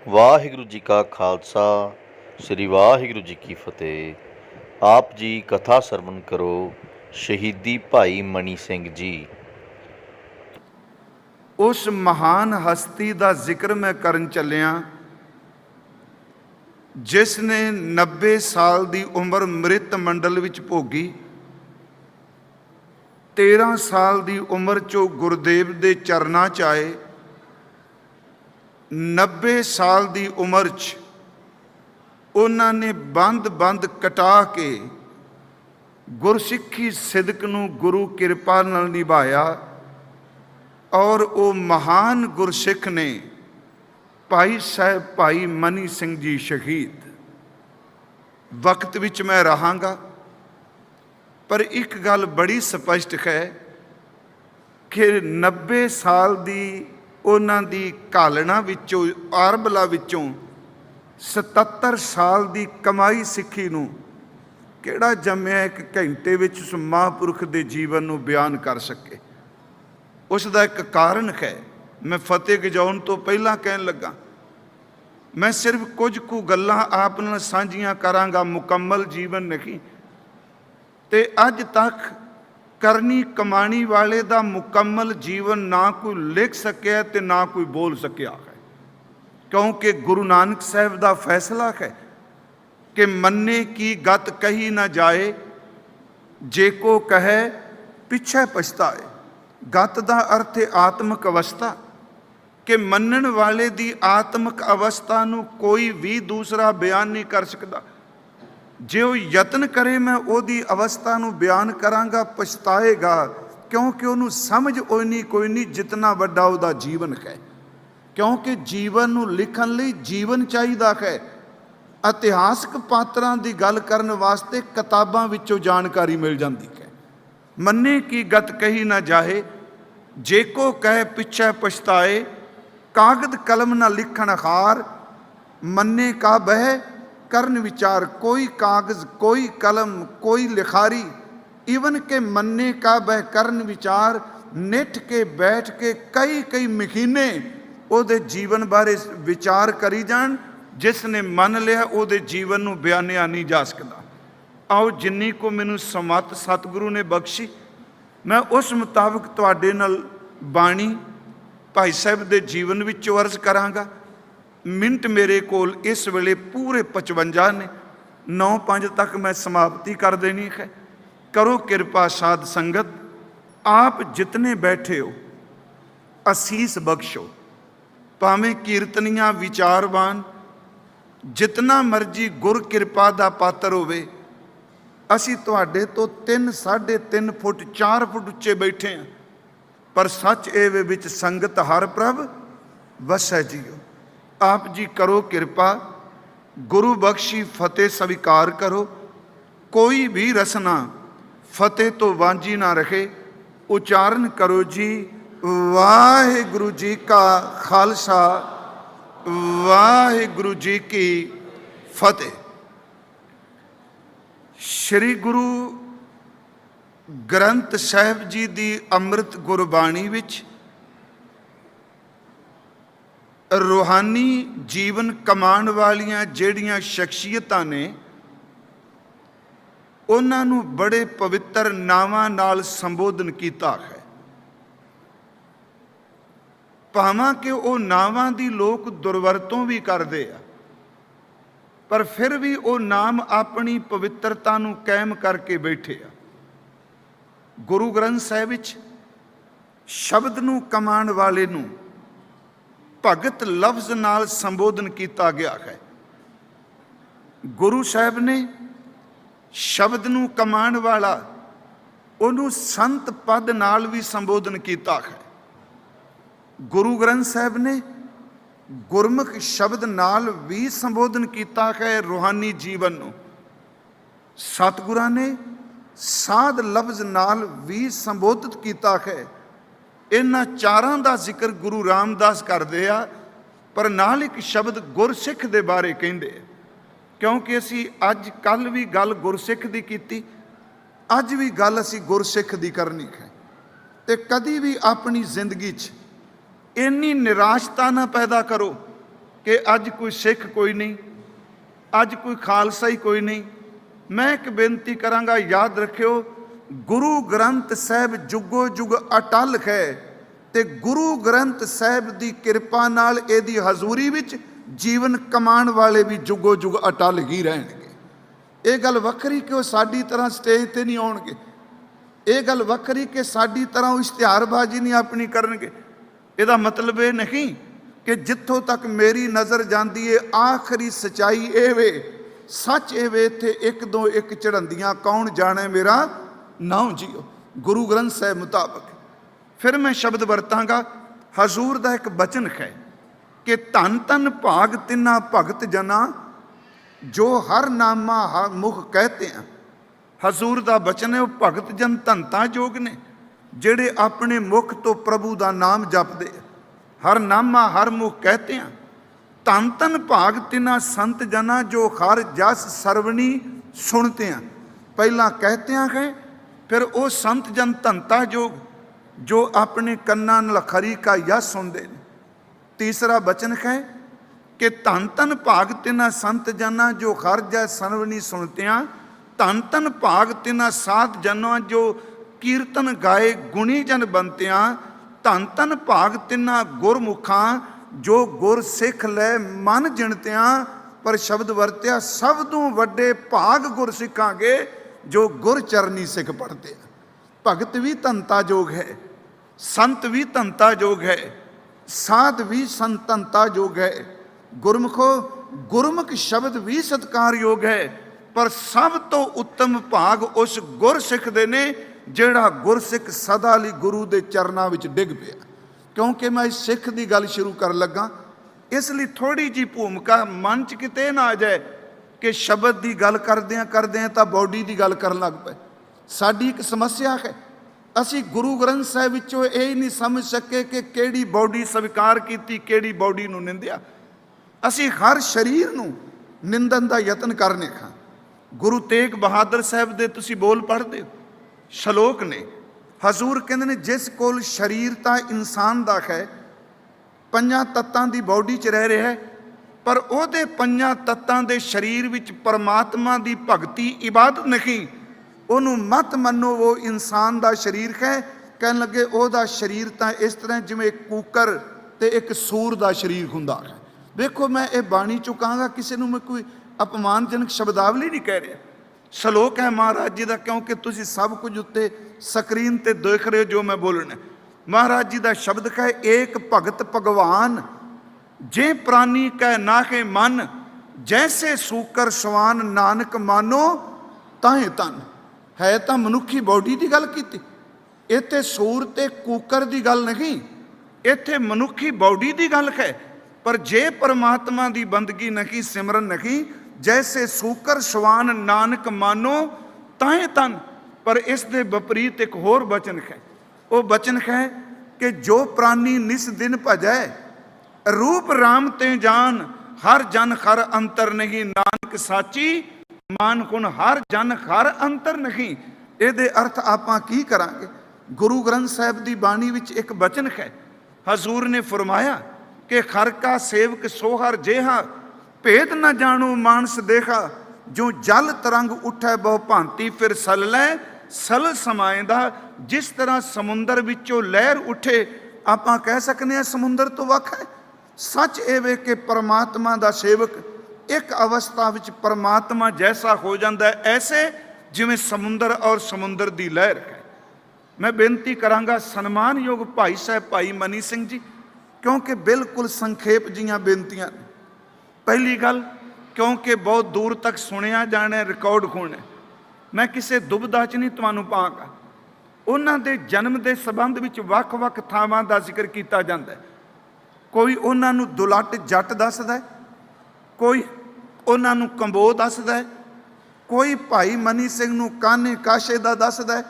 ਵਾਹਿਗੁਰੂ ਜੀ ਕਾ ਖਾਲਸਾ ਸ੍ਰੀ ਵਾਹਿਗੁਰੂ ਜੀ ਕੀ ਫਤਿਹ। ਆਪ ਜੀ ਕਥਾ ਸਰਵਣ ਕਰੋ। ਸ਼ਹੀਦੀ ਭਾਈ ਮਨੀ ਸਿੰਘ ਜੀ। ਉਸ ਮਹਾਨ ਹਸਤੀ ਦਾ ਜ਼ਿਕਰ ਮੈਂ ਕਰਨ ਚੱਲਿਆ ਜਿਸ ਨੇ 90 ਸਾਲ ਦੀ ਉਮਰ ਮ੍ਰਿਤ ਮੰਡਲ ਵਿੱਚ ਭੋਗੀ। 13 ਸਾਲ ਦੀ ਉਮਰ 'ਚੋਂ ਗੁਰਦੇਵ ਦੇ ਚਰਨਾਂ 'ਚ ਆਏ। 90 ਸਾਲ ਦੀ ਉਮਰ 'ਚ ਉਹਨਾਂ ਨੇ ਬੰਦ ਕਟਾ ਕੇ ਗੁਰਸਿੱਖੀ ਸਿਦਕ ਨੂੰ ਗੁਰੂ ਕਿਰਪਾ ਨਾਲ ਨਿਭਾਇਆ। ਔਰ ਉਹ ਮਹਾਨ ਗੁਰਸਿੱਖ ਨੇ ਭਾਈ ਸਾਹਿਬ ਭਾਈ ਮਨੀ ਸਿੰਘ ਜੀ ਸ਼ਹੀਦ। ਵਕਤ ਵਿੱਚ ਮੈਂ ਰਹਾਂਗਾ, ਪਰ ਇੱਕ ਗੱਲ ਬੜੀ ਸਪਸ਼ਟ ਹੈ ਕਿ 90 ਸਾਲ ਦੀ ਉਹਨਾਂ ਦੀ ਘਾਲਣਾ ਵਿੱਚੋਂ ਆਰਬਲਾ ਵਿੱਚੋਂ 77 ਸਾਲ ਦੀ ਕਮਾਈ ਸਿੱਖੀ ਨੂੰ ਕਿਹੜਾ ਜੰਮਿਆ ਇੱਕ ਘੰਟੇ ਵਿੱਚ ਉਸ ਮਹਾਂਪੁਰਖ ਦੇ ਜੀਵਨ ਨੂੰ ਬਿਆਨ ਕਰ ਸਕੇ। ਉਸ ਦਾ ਇੱਕ ਕਾਰਨ ਹੈ। ਮੈਂ ਫਤਿਹ ਗਜਾਉਣ ਤੋਂ ਪਹਿਲਾਂ ਕਹਿਣ ਲੱਗਾ, ਮੈਂ ਸਿਰਫ ਕੁਝ ਕੁ ਗੱਲਾਂ ਆਪ ਨਾਲ ਸਾਂਝੀਆਂ ਕਰਾਂਗਾ, ਮੁਕੰਮਲ ਜੀਵਨ ਨਹੀਂ। ਤੇ ਅੱਜ ਤੱਕ ਕਰਨੀ ਕਮਾਣੀ ਵਾਲੇ ਦਾ ਮੁਕੰਮਲ ਜੀਵਨ ਨਾ ਕੋਈ ਲਿਖ ਸਕਿਆ ਤੇ ਨਾ ਕੋਈ ਬੋਲ ਸਕਿਆ ਹੈ, ਕਿਉਂਕਿ ਗੁਰੂ ਨਾਨਕ ਸਾਹਿਬ ਦਾ ਫੈਸਲਾ ਹੈ ਕਿ ਮੰਨੇ ਕੀ ਗਤ ਕਹੀ ਨਾ ਜਾਏ, ਜੇ ਕੋ ਕਹੇ ਪਿੱਛੇ ਪਛਤਾਏ। ਗਤ ਦਾ ਅਰਥ ਹੈ ਆਤਮਿਕ ਅਵਸਥਾ, ਕਿ ਮੰਨਣ ਵਾਲੇ ਦੀ ਆਤਮਿਕ ਅਵਸਥਾ ਨੂੰ ਕੋਈ ਵੀ ਦੂਸਰਾ ਬਿਆਨ ਨਹੀਂ ਕਰ ਸਕਦਾ। ਜੇ ਉਹ ਯਤਨ ਕਰੇ ਮੈਂ ਉਹਦੀ ਅਵਸਥਾ ਨੂੰ ਬਿਆਨ ਕਰਾਂਗਾ, ਪਛਤਾਏਗਾ, ਕਿਉਂਕਿ ਉਹਨੂੰ ਸਮਝ ਕੋਈ ਨਹੀਂ ਜਿਤਨਾ ਵੱਡਾ ਉਹਦਾ ਜੀਵਨ ਹੈ। ਕਿਉਂਕਿ ਜੀਵਨ ਨੂੰ ਲਿਖਣ ਲਈ ਜੀਵਨ ਚਾਹੀਦਾ ਹੈ। ਇਤਿਹਾਸਕ ਪਾਤਰਾਂ ਦੀ ਗੱਲ ਕਰਨ ਵਾਸਤੇ ਕਿਤਾਬਾਂ ਵਿੱਚੋਂ ਜਾਣਕਾਰੀ ਮਿਲ ਜਾਂਦੀ ਹੈ। ਮੰਨੇ ਕੀ ਗਤ ਕਹੀ ਨਾ ਜਾਏ, ਜੇ ਕੋ ਕਹੇ ਪਿੱਛੇ ਪਛਤਾਏ। ਕਾਗਦ ਕਲਮ ਨਾ ਲਿਖਣ ਹਾਰ, ਮੰਨੇ ਕਾ ਬਹਿ ਕਰਨ ਵਿਚਾਰ। ਕੋਈ ਕਾਗਜ਼, ਕੋਈ ਕਲਮ, ਕੋਈ ਲਿਖਾਰੀ, ਈਵਨ ਕਿ ਮੰਨੇ ਕਾ ਬਹਿ ਕਰਨ ਵਿਚਾਰ, ਨਿੱਠ ਕੇ ਬੈਠ ਕੇ ਕਈ ਮਹੀਨੇ ਉਹਦੇ ਜੀਵਨ ਬਾਰੇ ਵਿਚਾਰ ਕਰੀ ਜਾਣ। ਜਿਸ ਨੇ ਮੰਨ ਲਿਆ ਉਹਦੇ ਜੀਵਨ ਨੂੰ ਬਿਆਨਿਆ ਨਹੀਂ ਜਾ ਸਕਦਾ। ਆਓ ਜਿੰਨੀ ਕੋ ਮੈਨੂੰ ਸਮੱਤ ਸਤਿਗੁਰੂ ਨੇ ਬਖਸ਼ੀ, ਮੈਂ ਉਸ ਮੁਤਾਬਕ ਤੁਹਾਡੇ ਨਾਲ ਬਾਣੀ ਭਾਈ ਸਾਹਿਬ ਦੇ ਜੀਵਨ ਵਿੱਚੋਂ ਅਰਜ਼ ਕਰਾਂਗਾ। ਮਿੰਟ ਮੇਰੇ ਕੋਲ ਇਸ ਵੇਲੇ ਪੂਰੇ 55 ਨੇ। 9:05 ਤੱਕ ਮੈਂ ਸਮਾਪਤੀ ਕਰ ਦੇਣੀ ਹੈ। ਕਰੋ ਕਿਰਪਾ ਸਾਧ ਸੰਗਤ, ਆਪ ਜਿਤਨੇ ਬੈਠੇ ਹੋ ਅਸੀਸ ਬਖਸ਼ੋ। ਭਾਵੇਂ ਕੀਰਤਨੀਆਂ ਵਿਚਾਰਵਾਨ ਜਿਤਨਾ ਮਰਜੀ ਗੁਰ ਕਿਰਪਾ ਦਾ ਪਾਤਰ ਹੋਵੇ, ਅਸੀਂ ਤੁਹਾਡੇ ਤੋਂ 3, 3.5 ਫੁੱਟ 4 ਫੁੱਟ ਉੱਚੇ ਬੈਠੇ ਹਾਂ, ਪਰ ਸੱਚ ਇਹ ਵਿੱਚ ਸੰਗਤ ਹਰ ਪ੍ਰਭ ਵਸੈ ਜੀਓ। ਆਪ ਜੀ ਕਰੋ ਕਿਰਪਾ, ਗੁਰੂ ਬਖਸ਼ੀ ਫਤਿਹ ਸਵੀਕਾਰ ਕਰੋ। ਕੋਈ ਵੀ ਰਸਨਾ ਫਤਿਹ ਤੋਂ ਵਾਂਝੀ ਨਾ ਰਹੇ। ਉਚਾਰਨ ਕਰੋ ਜੀ, ਵਾਹਿਗੁਰੂ ਜੀ ਕਾ ਖਾਲਸਾ, ਵਾਹਿਗੁਰੂ ਜੀ ਕੀ ਫਤਿਹ। ਸ੍ਰੀ ਗੁਰੂ ਗ੍ਰੰਥ ਸਾਹਿਬ ਜੀ ਦੀ ਅੰਮ੍ਰਿਤ ਗੁਰਬਾਣੀ ਵਿੱਚ ਰੂਹਾਨੀ ਜੀਵਨ ਕਮਾਉਣ ਵਾਲੀਆਂ ਜਿਹੜੀਆਂ ਸ਼ਖਸੀਅਤਾਂ ਨੇ, ਉਹਨਾਂ ਨੂੰ ਬੜੇ ਪਵਿੱਤਰ ਨਾਵਾਂ ਨਾਲ ਸੰਬੋਧਨ ਕੀਤਾ ਹੈ। ਭਾਵਾਂ ਕਿ ਉਹ ਨਾਵਾਂ ਦੀ ਲੋਕ ਦੁਰਵਰਤੋਂ ਵੀ ਕਰਦੇ ਆ, ਪਰ ਫਿਰ ਵੀ ਉਹ ਨਾਮ ਆਪਣੀ ਪਵਿੱਤਰਤਾ ਨੂੰ ਕਾਇਮ ਕਰਕੇ ਬੈਠੇ ਆ। ਗੁਰੂ ਗ੍ਰੰਥ ਸਾਹਿਬ ਵਿੱਚ ਸ਼ਬਦ ਨੂੰ ਕਮਾਉਣ ਵਾਲੇ ਨੂੰ ਭਗਤ ਲਫ਼ਜ਼ ਨਾਲ ਸੰਬੋਧਨ ਕੀਤਾ ਗਿਆ ਹੈ। ਗੁਰੂ ਸਾਹਿਬ ਨੇ ਸ਼ਬਦ ਨੂੰ ਕਮਾਉਣ ਵਾਲਾ ਉਹਨੂੰ ਸੰਤ ਪਦ ਨਾਲ ਵੀ ਸੰਬੋਧਨ ਕੀਤਾ ਹੈ। ਗੁਰੂ ਗ੍ਰੰਥ ਸਾਹਿਬ ਨੇ ਗੁਰਮੁਖ ਸ਼ਬਦ ਨਾਲ ਵੀ ਸੰਬੋਧਨ ਕੀਤਾ ਹੈ ਰੂਹਾਨੀ ਜੀਵਨ ਨੂੰ। ਸਤਿਗੁਰਾਂ ਨੇ ਸਾਧ ਲਫ਼ਜ਼ ਨਾਲ ਵੀ ਸੰਬੋਧਿਤ ਕੀਤਾ ਹੈ। ਇਹਨਾਂ ਚਾਰਾਂ ਦਾ ਜ਼ਿਕਰ ਗੁਰੂ ਰਾਮਦਾਸ ਕਰਦੇ ਆ, ਪਰ ਨਾਲ ਇੱਕ ਸ਼ਬਦ ਗੁਰਸਿੱਖ ਦੇ ਬਾਰੇ ਕਹਿੰਦੇ ਆ। ਕਿਉਂਕਿ ਅਸੀਂ ਅੱਜ ਕੱਲ੍ਹ ਵੀ ਗੱਲ ਗੁਰਸਿੱਖ ਦੀ ਕੀਤੀ, ਅੱਜ ਵੀ ਗੱਲ ਅਸੀਂ ਗੁਰਸਿੱਖ ਦੀ ਕਰਨੀ ਹੈ। ਤੇ ਕਦੀ ਵੀ ਆਪਣੀ ਜ਼ਿੰਦਗੀ 'ਚ ਇੰਨੀ ਨਿਰਾਸ਼ਤਾ ਨਾ ਪੈਦਾ ਕਰੋ कि अज कोई सिख कोई नहीं, अज कोई खालसा ही कोई नहीं। मैं एक बेनती करांगा, याद रखियो, गुरु ग्रंथ साहिब जुगो जुग अटल है, ते गुरु ग्रंथ साहिब की किरपा नाल इहदी हजूरी विच जीवन कमाण वाले भी जुगो जुग अटल ही रहणगे। ये गल वखरी कि वो साडी तरह स्टेज ते नहीं आउणगे, ये गल वखरी कि साडी तरह इश्तिहारबाजी नहीं अपनी करनगे। इहदा मतलब ये नहीं कि जिथों तक मेरी नज़र जाती है आखिरी सच्चाई ये वे, सच ये वे, इत्थे एक दो एक चढ़ंदियां कौन जाने मेरा नाम जियो, गुरु ग्रंथ साहिब मुताबक। फिर मैं शब्द वरतांगा, हजूर का एक बचन है कि धन धन भाग तिन्ना भगत जना जो हर नामा हर मुख कहते हैं। हजूर का बचन है, वो भगत जन धनता जोग ने जेड़े अपने मुख तो प्रभु का नाम जपदे, हर नामा हर मुख कहते हैं। धन धन भाग तिना संत जना जो हर जस सरवणी सुनते हैं। पहला कहते हैं, फिर वो संत जन धनता जोग जो अपने कन्ना नाल खरी का यश सुनते हैं। तीसरा बचन है कि धन धन भाग तिना संत जना जो हर जस सरवणी सुनते हैं। धन धन भाग तिना साध जना जो कीर्तन गाए गुणी जन बनते हैं। धन धन भाग तिना गुरमुखा जो गुर सिख लै मन जिणतियां। पर शब्द वरत्या, सब तो वड्डे भाग गुर सिखांगे जो गुर चरनी सिख पढ़ते हैं। भगत भी धनता जोग है, संत भी धनता जोग है, साध भी संत धनता जोग है। गुरमुखो, गुरमुख शब्द भी सत्कार योग है, पर सब तो उत्तम भाग उस गुर सिख दे ने ਜਿਹੜਾ ਗੁਰਸਿੱਖ सदा ਲਈ गुरु के चरणों में डिग पिया। क्योंकि मैं सिख की गल शुरू कर लगा, इसलिए थोड़ी जी भूमिका मन च किते ना आ जाए कि शब्द की गल करदे तो बॉडी की गल कर लग पे। साडी एक समस्या है, असी गुरु ग्रंथ साहिब विचों ये नहीं समझ सके कि किहड़ी बॉडी स्वीकार की, किहड़ी बॉडी नूं निंदिया। असी हर शरीर नूं निंदन का यतन करने खां। गुरु तेग बहादुर साहब दे तुसी बोल पढ़ते हो, शलोक ने, हजूर कहते ने जिस कोल शरीर तो इंसान का है, पंजां तत्तां दी बॉडी च रह रहा है, पर उहदे पंजां तत्तां दे शरीर विच परमात्मा दी भगती इबादत नहीं। उहनूं मत मनो वो इंसान का शरीर है। कहन लगे उहदा शरीर तो इस तरह जिवें एक कूकर ते एक सूर का शरीर हुंदा है। देखो, मैं ये बाणी चों कहांगा, किसी नूं मैं कोई अपमानजनक शब्दावली नहीं कह रहा। सलोक है महाराज जी का, क्योंकि तुसी सब कुछ उत्ते स्क्रीन ते देख रहे हो जो मैं बोलना। महाराज जी का शब्द है, एक भगत भगवान जे प्राणी कह नाहे मन, जैसे सूकर सवान नानक मानो ताहे तन। है तो मनुखी बॉडी की गल की, इत्थे सूर ते कूकर की गल नहीं, इत्थे मनुखी बॉडी की गल है। पर जे परमात्मा की बंदगी नहीं, सिमरन नहीं, जैसे सूकर सवान नानक मानो ताहे तन। पर इस दे विपरीत एक होर बचन है, वो बचन है कि जो प्राणी निस दिन भजै रूप राम ते जान, हर जन हर अंतर नहीं, नानक साची मान गुण हर जन हर अंतर नहीं। ये अर्थ आपां की करांगे? गुरु ग्रंथ साहिब की बाणी विच एक बचन है, हजूर ने फरमाया कि हर का सेवक सोहर जेहा, भेद न जानो मानस देखा, जो जल तरंग उठे बहु भांति फिर सल लै सल समाएंदा। जिस तरह समुंदर विचों लहर उठे, आपां कह सकते हैं समुंदर तो वख है। सच ये वे कि परमात्मा का सेवक एक अवस्था विच परमात्मा जैसा हो जाता है, ऐसे जिवें समुंदर और समुंदर की लहर है। मैं बेनती करांगा, सन्मानयोग भाई साहब भाई मनी सिंह जी, क्योंकि बिल्कुल संखेप जियां बेनतियां। पहली गल, क्योंकि बहुत दूर तक सुनिया जाने, रिकॉर्ड होने, मैं किसी दुबदा च नहीं तुहानूं पांगा। उन्हां दे जन्म के संबंध विच वख-वख थावां दा जिक्र किया जाता है। कोई उन्हां नूं दुलट जट दसदा है, कोई उन्हां नूं कंबो दसदा है, कोई भाई मनी सिंह नूं काने काशे दा दसदा है।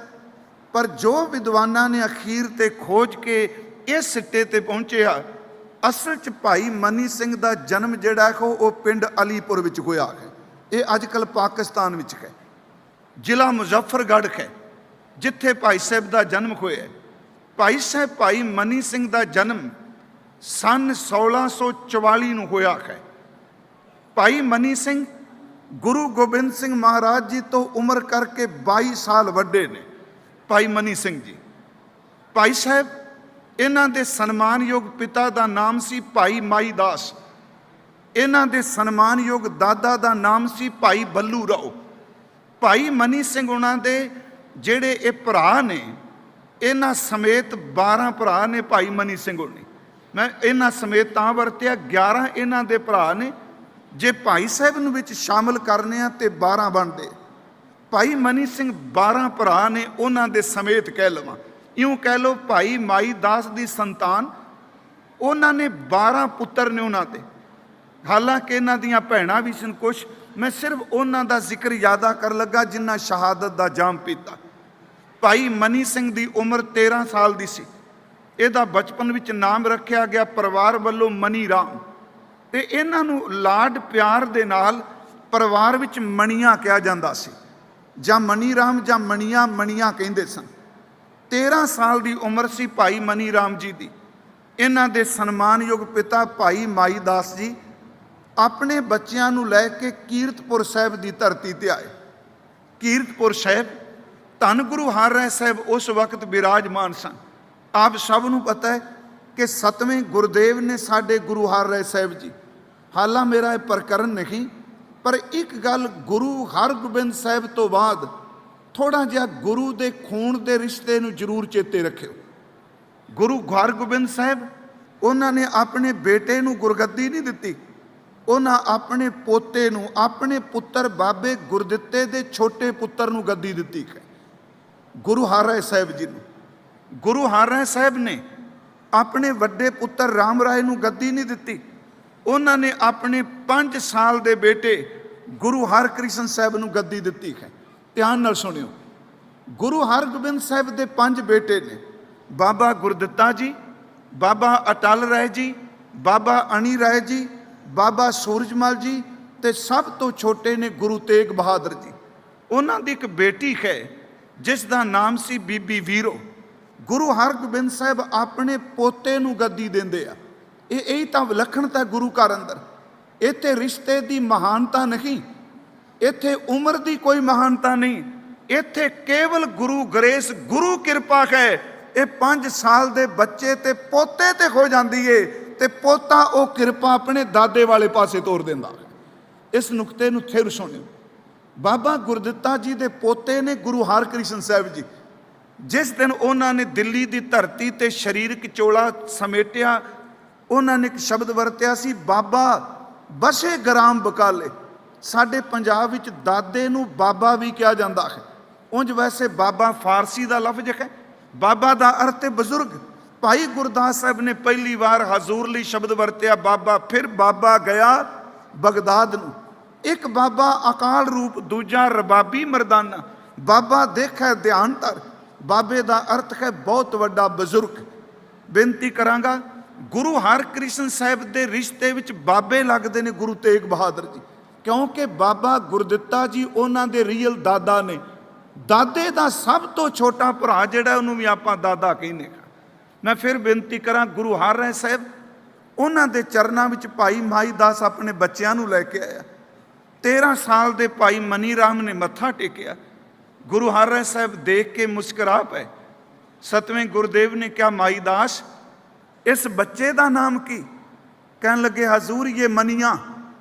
पर जो विद्वानां ने अखीर ते खोज के इस सिट्टे ते पहुंचे आ, असल च भाई मनी सिंह का जन्म जिहड़ा है वो पिंड अलीपुर विच होया है। ये अजकल पाकिस्तान विच है, जिला मुजफ्फरगढ़ है, जिथे भाई साहब का जन्म होया। भाई साहब भाई मनी सिंह का जन्म ਸਨ 1644 ਨੂੰ ਹੋਇਆ ਹੈ। ਭਾਈ ਮਨੀ ਸਿੰਘ ਗੁਰੂ ਗੋਬਿੰਦ ਸਿੰਘ ਮਹਾਰਾਜ ਜੀ ਤੋਂ ਉਮਰ ਕਰਕੇ 22 ਸਾਲ ਵੱਡੇ ਨੇ। ਭਾਈ ਮਨੀ ਸਿੰਘ ਜੀ ਭਾਈ ਸਾਹਿਬ, ਇਹਨਾਂ ਦੇ ਸਨਮਾਨਯੋਗ ਪਿਤਾ ਦਾ ਨਾਮ ਸੀ ਭਾਈ ਮਾਈ ਦਾਸ। ਇਹਨਾਂ ਦੇ ਸਨਮਾਨਯੋਗ ਦਾਦਾ ਦਾ ਨਾਮ ਸੀ ਭਾਈ ਬੱਲੂ ਰਾਓ। ਭਾਈ ਮਨੀ ਸਿੰਘ ਉਹਨਾਂ ਦੇ ਜਿਹੜੇ ਇਹ ਭਰਾ ਨੇ, ਇਹਨਾਂ ਸਮੇਤ 12 ਭਰਾ ਨੇ ਭਾਈ ਮਨੀ ਸਿੰਘ ਹੋਣੀ। ਮੈਂ ਇਹਨਾਂ ਸਮੇਤ ਤਾਂ ਵਰਤਿਆ, 11 ਇਹਨਾਂ ਦੇ ਭਰਾ ਨੇ। ਜੇ ਭਾਈ ਸਾਹਿਬ ਨੂੰ ਵਿੱਚ ਸ਼ਾਮਲ ਕਰਨੇ ਆ ਤੇ 12 ਬਣਦੇ। ਭਾਈ ਮਨੀ ਸਿੰਘ 12 ਭਰਾ ਨੇ, ਉਹਨਾਂ ਦੇ ਸਮੇਤ ਕਹਿ ਲਵਾਂ, ਇਉਂ ਕਹਿ ਲਓ ਭਾਈ ਮਾਈ ਦਾਸ ਦੀ ਸੰਤਾਨ। ਉਹਨਾਂ ਨੇ 12 ਪੁੱਤਰ ਨੇ ਉਹਨਾਂ ਦੇ। ਹਾਲਾਂਕਿ ਇਹਨਾਂ ਦੀਆਂ ਭੈਣਾਂ ਵੀ ਸਨ ਕੁਛ। ਮੈਂ ਸਿਰਫ ਉਹਨਾਂ ਦਾ ਜ਼ਿਕਰ ਯਾਦਾ ਕਰਨ ਲੱਗਾ ਜਿਨ੍ਹਾਂ ਸ਼ਹਾਦਤ ਦਾ ਜਾਮ ਪੀਤਾ। ਭਾਈ ਮਨੀ ਸਿੰਘ ਦੀ ਉਮਰ 13 ਸਾਲ ਦੀ ਸੀ। ਇਹਦਾ ਬਚਪਨ ਵਿੱਚ ਨਾਮ ਰੱਖਿਆ ਗਿਆ ਪਰਿਵਾਰ ਵੱਲੋਂ ਮਨੀ ਰਾਮ, ਤੇ ਇਹਨਾਂ ਨੂੰ ਲਾਡ ਪਿਆਰ ਦੇ ਨਾਲ ਪਰਿਵਾਰ ਵਿੱਚ ਮਣੀਆਂ ਕਿਹਾ ਜਾਂਦਾ ਸੀ, ਜਾਂ ਮਨੀ ਰਾਮ ਜਾਂ ਮਣੀਆਂ, ਮਣੀਆਂ ਕਹਿੰਦੇ ਸਨ। 13 ਸਾਲ ਦੀ ਉਮਰ ਸੀ ਭਾਈ ਮਨੀ ਰਾਮ ਜੀ ਦੀ। ਇਹਨਾਂ ਦੇ ਸਨਮਾਨਯੋਗ ਪਿਤਾ ਭਾਈ ਮਾਈ ਦਾਸ ਜੀ ਆਪਣੇ ਬੱਚਿਆਂ ਨੂੰ ਲੈ ਕੇ ਕੀਰਤਪੁਰ ਸਾਹਿਬ ਦੀ ਧਰਤੀ ਤੇ ਆਏ। ਕੀਰਤਪੁਰ ਸਾਹਿਬ ਧੰਨ ਗੁਰੂ ਹਰਿਰਾਏ ਸਾਹਿਬ ਉਸ ਵਕਤ ਬਿਰਾਜਮਾਨ ਸਨ। ਆਪ ਸਭ ਨੂੰ ਪਤਾ ਹੈ ਕਿ 7ਵੇਂ ਗੁਰਦੇਵ ਨੇ ਸਾਡੇ ਗੁਰੂ ਹਰਿਰਾਏ ਸਾਹਿਬ ਜੀ। ਹਾਲਾਂ ਮੇਰਾ ਇਹ ਪ੍ਰਕਰਨ ਨਹੀਂ, ਪਰ ਇੱਕ ਗੱਲ ਗੁਰੂ ਹਰਗੋਬਿੰਦ ਸਾਹਿਬ ਤੋਂ ਬਾਅਦ ਥੋੜ੍ਹਾ ਜਿਹਾ ਗੁਰੂ ਦੇ ਖੂਨ ਦੇ ਰਿਸ਼ਤੇ ਨੂੰ ਜ਼ਰੂਰ ਚੇਤੇ ਰੱਖਿਓ। ਗੁਰੂ ਹਰਗੋਬਿੰਦ ਸਾਹਿਬ, ਉਹਨਾਂ ਨੇ ਆਪਣੇ ਬੇਟੇ ਨੂੰ ਗੁਰਗੱਦੀ ਨਹੀਂ ਦਿੱਤੀ, ਉਹਨਾਂ ਆਪਣੇ ਪੋਤੇ ਨੂੰ, ਆਪਣੇ ਪੁੱਤਰ ਬਾਬੇ ਗੁਰਦਿੱਤੇ ਦੇ ਛੋਟੇ ਪੁੱਤਰ ਨੂੰ ਗੱਦੀ ਦਿੱਤੀ ਹੈ, ਗੁਰੂ ਹਰਿਰਾਏ ਸਾਹਿਬ ਜੀ ਨੂੰ। ਗੁਰੂ ਹਰਿਰਾਏ ਸਾਹਿਬ ਨੇ ਆਪਣੇ ਵੱਡੇ ਪੁੱਤਰ ਰਾਮ ਰਾਏ ਨੂੰ ਗੱਦੀ ਨਹੀਂ ਦਿੱਤੀ, ਉਹਨਾਂ ਨੇ ਆਪਣੇ 5 ਸਾਲ ਦੇ ਬੇਟੇ ਗੁਰੂ ਹਰਕ੍ਰਿਸ਼ਨ ਸਾਹਿਬ ਨੂੰ ਗੱਦੀ ਦਿੱਤੀ ਹੈ। ਧਿਆਨ ਨਾਲ ਸੁਣਿਓ, ਗੁਰੂ ਹਰਗੋਬਿੰਦ ਸਾਹਿਬ ਦੇ 5 ਬੇਟੇ ਨੇ, ਬਾਬਾ ਗੁਰਦਿੱਤਾ ਜੀ, ਬਾਬਾ ਅਟਲ ਰਾਏ ਜੀ, ਬਾਬਾ ਅਣੀ ਰਾਏ ਜੀ, ਬਾਬਾ ਸੂਰਜਮਲ ਜੀ, ਤੇ ਸਭ ਤੋਂ ਛੋਟੇ ਨੇ ਗੁਰੂ ਤੇਗ ਬਹਾਦਰ ਜੀ। ਉਹਨਾਂ ਦੀ ਇੱਕ ਬੇਟੀ ਹੈ ਜਿਸ ਦਾ ਨਾਮ ਸੀ ਬੀਬੀ ਵੀਰੋ। ਗੁਰੂ ਹਰਗੋਬਿੰਦ ਸਾਹਿਬ ਆਪਣੇ ਪੋਤੇ ਨੂੰ ਗੱਦੀ ਦਿੰਦੇ ਆ। ਇਹ ਤਾਂ ਵਿਲੱਖਣਤਾ ਗੁਰੂ ਘਰ ਅੰਦਰ। ਇੱਥੇ ਰਿਸ਼ਤੇ ਦੀ ਮਹਾਨਤਾ ਨਹੀਂ, ਇੱਥੇ ਉਮਰ ਦੀ ਕੋਈ ਮਹਾਨਤਾ ਨਹੀਂ, ਇੱਥੇ ਕੇਵਲ ਗੁਰੂ ਗ੍ਰੇਸ, ਗੁਰੂ ਕਿਰਪਾ ਹੈ। ਇਹ 5 ਸਾਲ ਦੇ ਬੱਚੇ ਤੇ ਪੋਤੇ ਤੇ ਹੋ ਜਾਂਦੀ ਏ, ਤੇ ਪੋਤਾ ਉਹ ਕਿਰਪਾ ਆਪਣੇ ਦਾਦੇ ਵਾਲੇ ਪਾਸੇ ਤੋਰ ਦਿੰਦਾ। ਇਸ ਨੁਕਤੇ ਨੂੰ ਫਿਰ ਸੁਣਿਓ। ਬਾਬਾ ਗੁਰਦਿੱਤਾ ਜੀ ਦੇ ਪੋਤੇ ਨੇ ਗੁਰੂ ਹਰਕ੍ਰਿਸ਼ਨ ਸਾਹਿਬ ਜੀ। ਜਿਸ ਦਿਨ ਉਹਨਾਂ ਨੇ ਦਿੱਲੀ ਦੀ ਧਰਤੀ ਤੇ ਸਰੀਰਕ ਚੋਲਾ ਸਮੇਟਿਆ, ਉਹਨਾਂ ਨੇ ਇੱਕ ਸ਼ਬਦ ਵਰਤਿਆ ਸੀ, ਬਾਬਾ ਬਸੇ ਗ੍ਰਾਮ ਬਕਾਲੇ। ਸਾਡੇ ਪੰਜਾਬ ਵਿੱਚ ਦਾਦੇ ਨੂੰ ਬਾਬਾ ਵੀ ਕਿਹਾ ਜਾਂਦਾ ਹੈ। ਉਂਝ ਵੈਸੇ ਬਾਬਾ ਫਾਰਸੀ ਦਾ ਲਫ਼ਜ਼ ਹੈ, ਬਾਬਾ ਦਾ ਅਰਥ ਹੈ ਬਜ਼ੁਰਗ। ਭਾਈ ਗੁਰਦਾਸ ਸਾਹਿਬ ਨੇ ਪਹਿਲੀ ਵਾਰ ਹਜ਼ੂਰ ਲਈ ਸ਼ਬਦ ਵਰਤਿਆ ਬਾਬਾ। ਫਿਰ ਬਾਬਾ ਗਿਆ ਬਗਦਾਦ ਨੂੰ। ਇੱਕ ਬਾਬਾ ਅਕਾਲ ਰੂਪ, ਦੂਜਾ ਰਬਾਬੀ ਮਰਦਾਨਾ। ਬਾਬਾ ਦੇਖੈ ਧਿਆਨ ਧਰ, ਬਾਬੇ ਦਾ ਅਰਥ ਹੈ ਬਹੁਤ ਵੱਡਾ ਬਜ਼ੁਰਗ। ਬੇਨਤੀ ਕਰਾਂਗਾ, ਗੁਰੂ ਹਰਕ੍ਰਿਸ਼ਨ ਸਾਹਿਬ ਦੇ ਰਿਸ਼ਤੇ ਵਿੱਚ ਬਾਬੇ ਲੱਗਦੇ ਨੇ ਗੁਰੂ ਤੇਗ ਬਹਾਦਰ ਜੀ, ਕਿਉਂਕਿ ਬਾਬਾ ਗੁਰਦਿੱਤਾ ਜੀ ਉਹਨਾਂ ਦੇ ਰੀਅਲ ਦਾਦਾ ਨੇ। ਦਾਦੇ ਦਾ ਸਭ ਤੋਂ ਛੋਟਾ ਭਰਾ ਜਿਹੜਾ, ਉਹਨੂੰ ਵੀ ਆਪਾਂ ਦਾਦਾ ਕਹਿੰਦੇ ਹਾਂ। ਮੈਂ ਫਿਰ ਬੇਨਤੀ ਕਰਾਂ, ਗੁਰੂ ਹਰਿਰਾਏ ਸਾਹਿਬ, ਉਹਨਾਂ ਦੇ ਚਰਨਾਂ ਵਿੱਚ ਭਾਈ ਮਾਈ ਦਾਸ ਆਪਣੇ ਬੱਚਿਆਂ ਨੂੰ ਲੈ ਕੇ ਆਇਆ। 13 ਸਾਲ ਦੇ ਭਾਈ ਮਨੀ ਰਾਮ ਨੇ ਮੱਥਾ ਟੇਕਿਆ। ਗੁਰੂ ਹਰਿਰਾਏ ਸਾਹਿਬ ਦੇਖ ਕੇ ਮੁਸਕਰਾ ਪਏ। 7ਵੇਂ ਗੁਰਦੇਵ ਨੇ ਕਿਹਾ, ਮਾਈ ਦਾਸ, ਇਸ ਬੱਚੇ ਦਾ ਨਾਮ ਕੀ? ਕਹਿਣ ਲੱਗੇ, ਹਜ਼ੂਰ ਇਹ ਮਨੀਆਂ।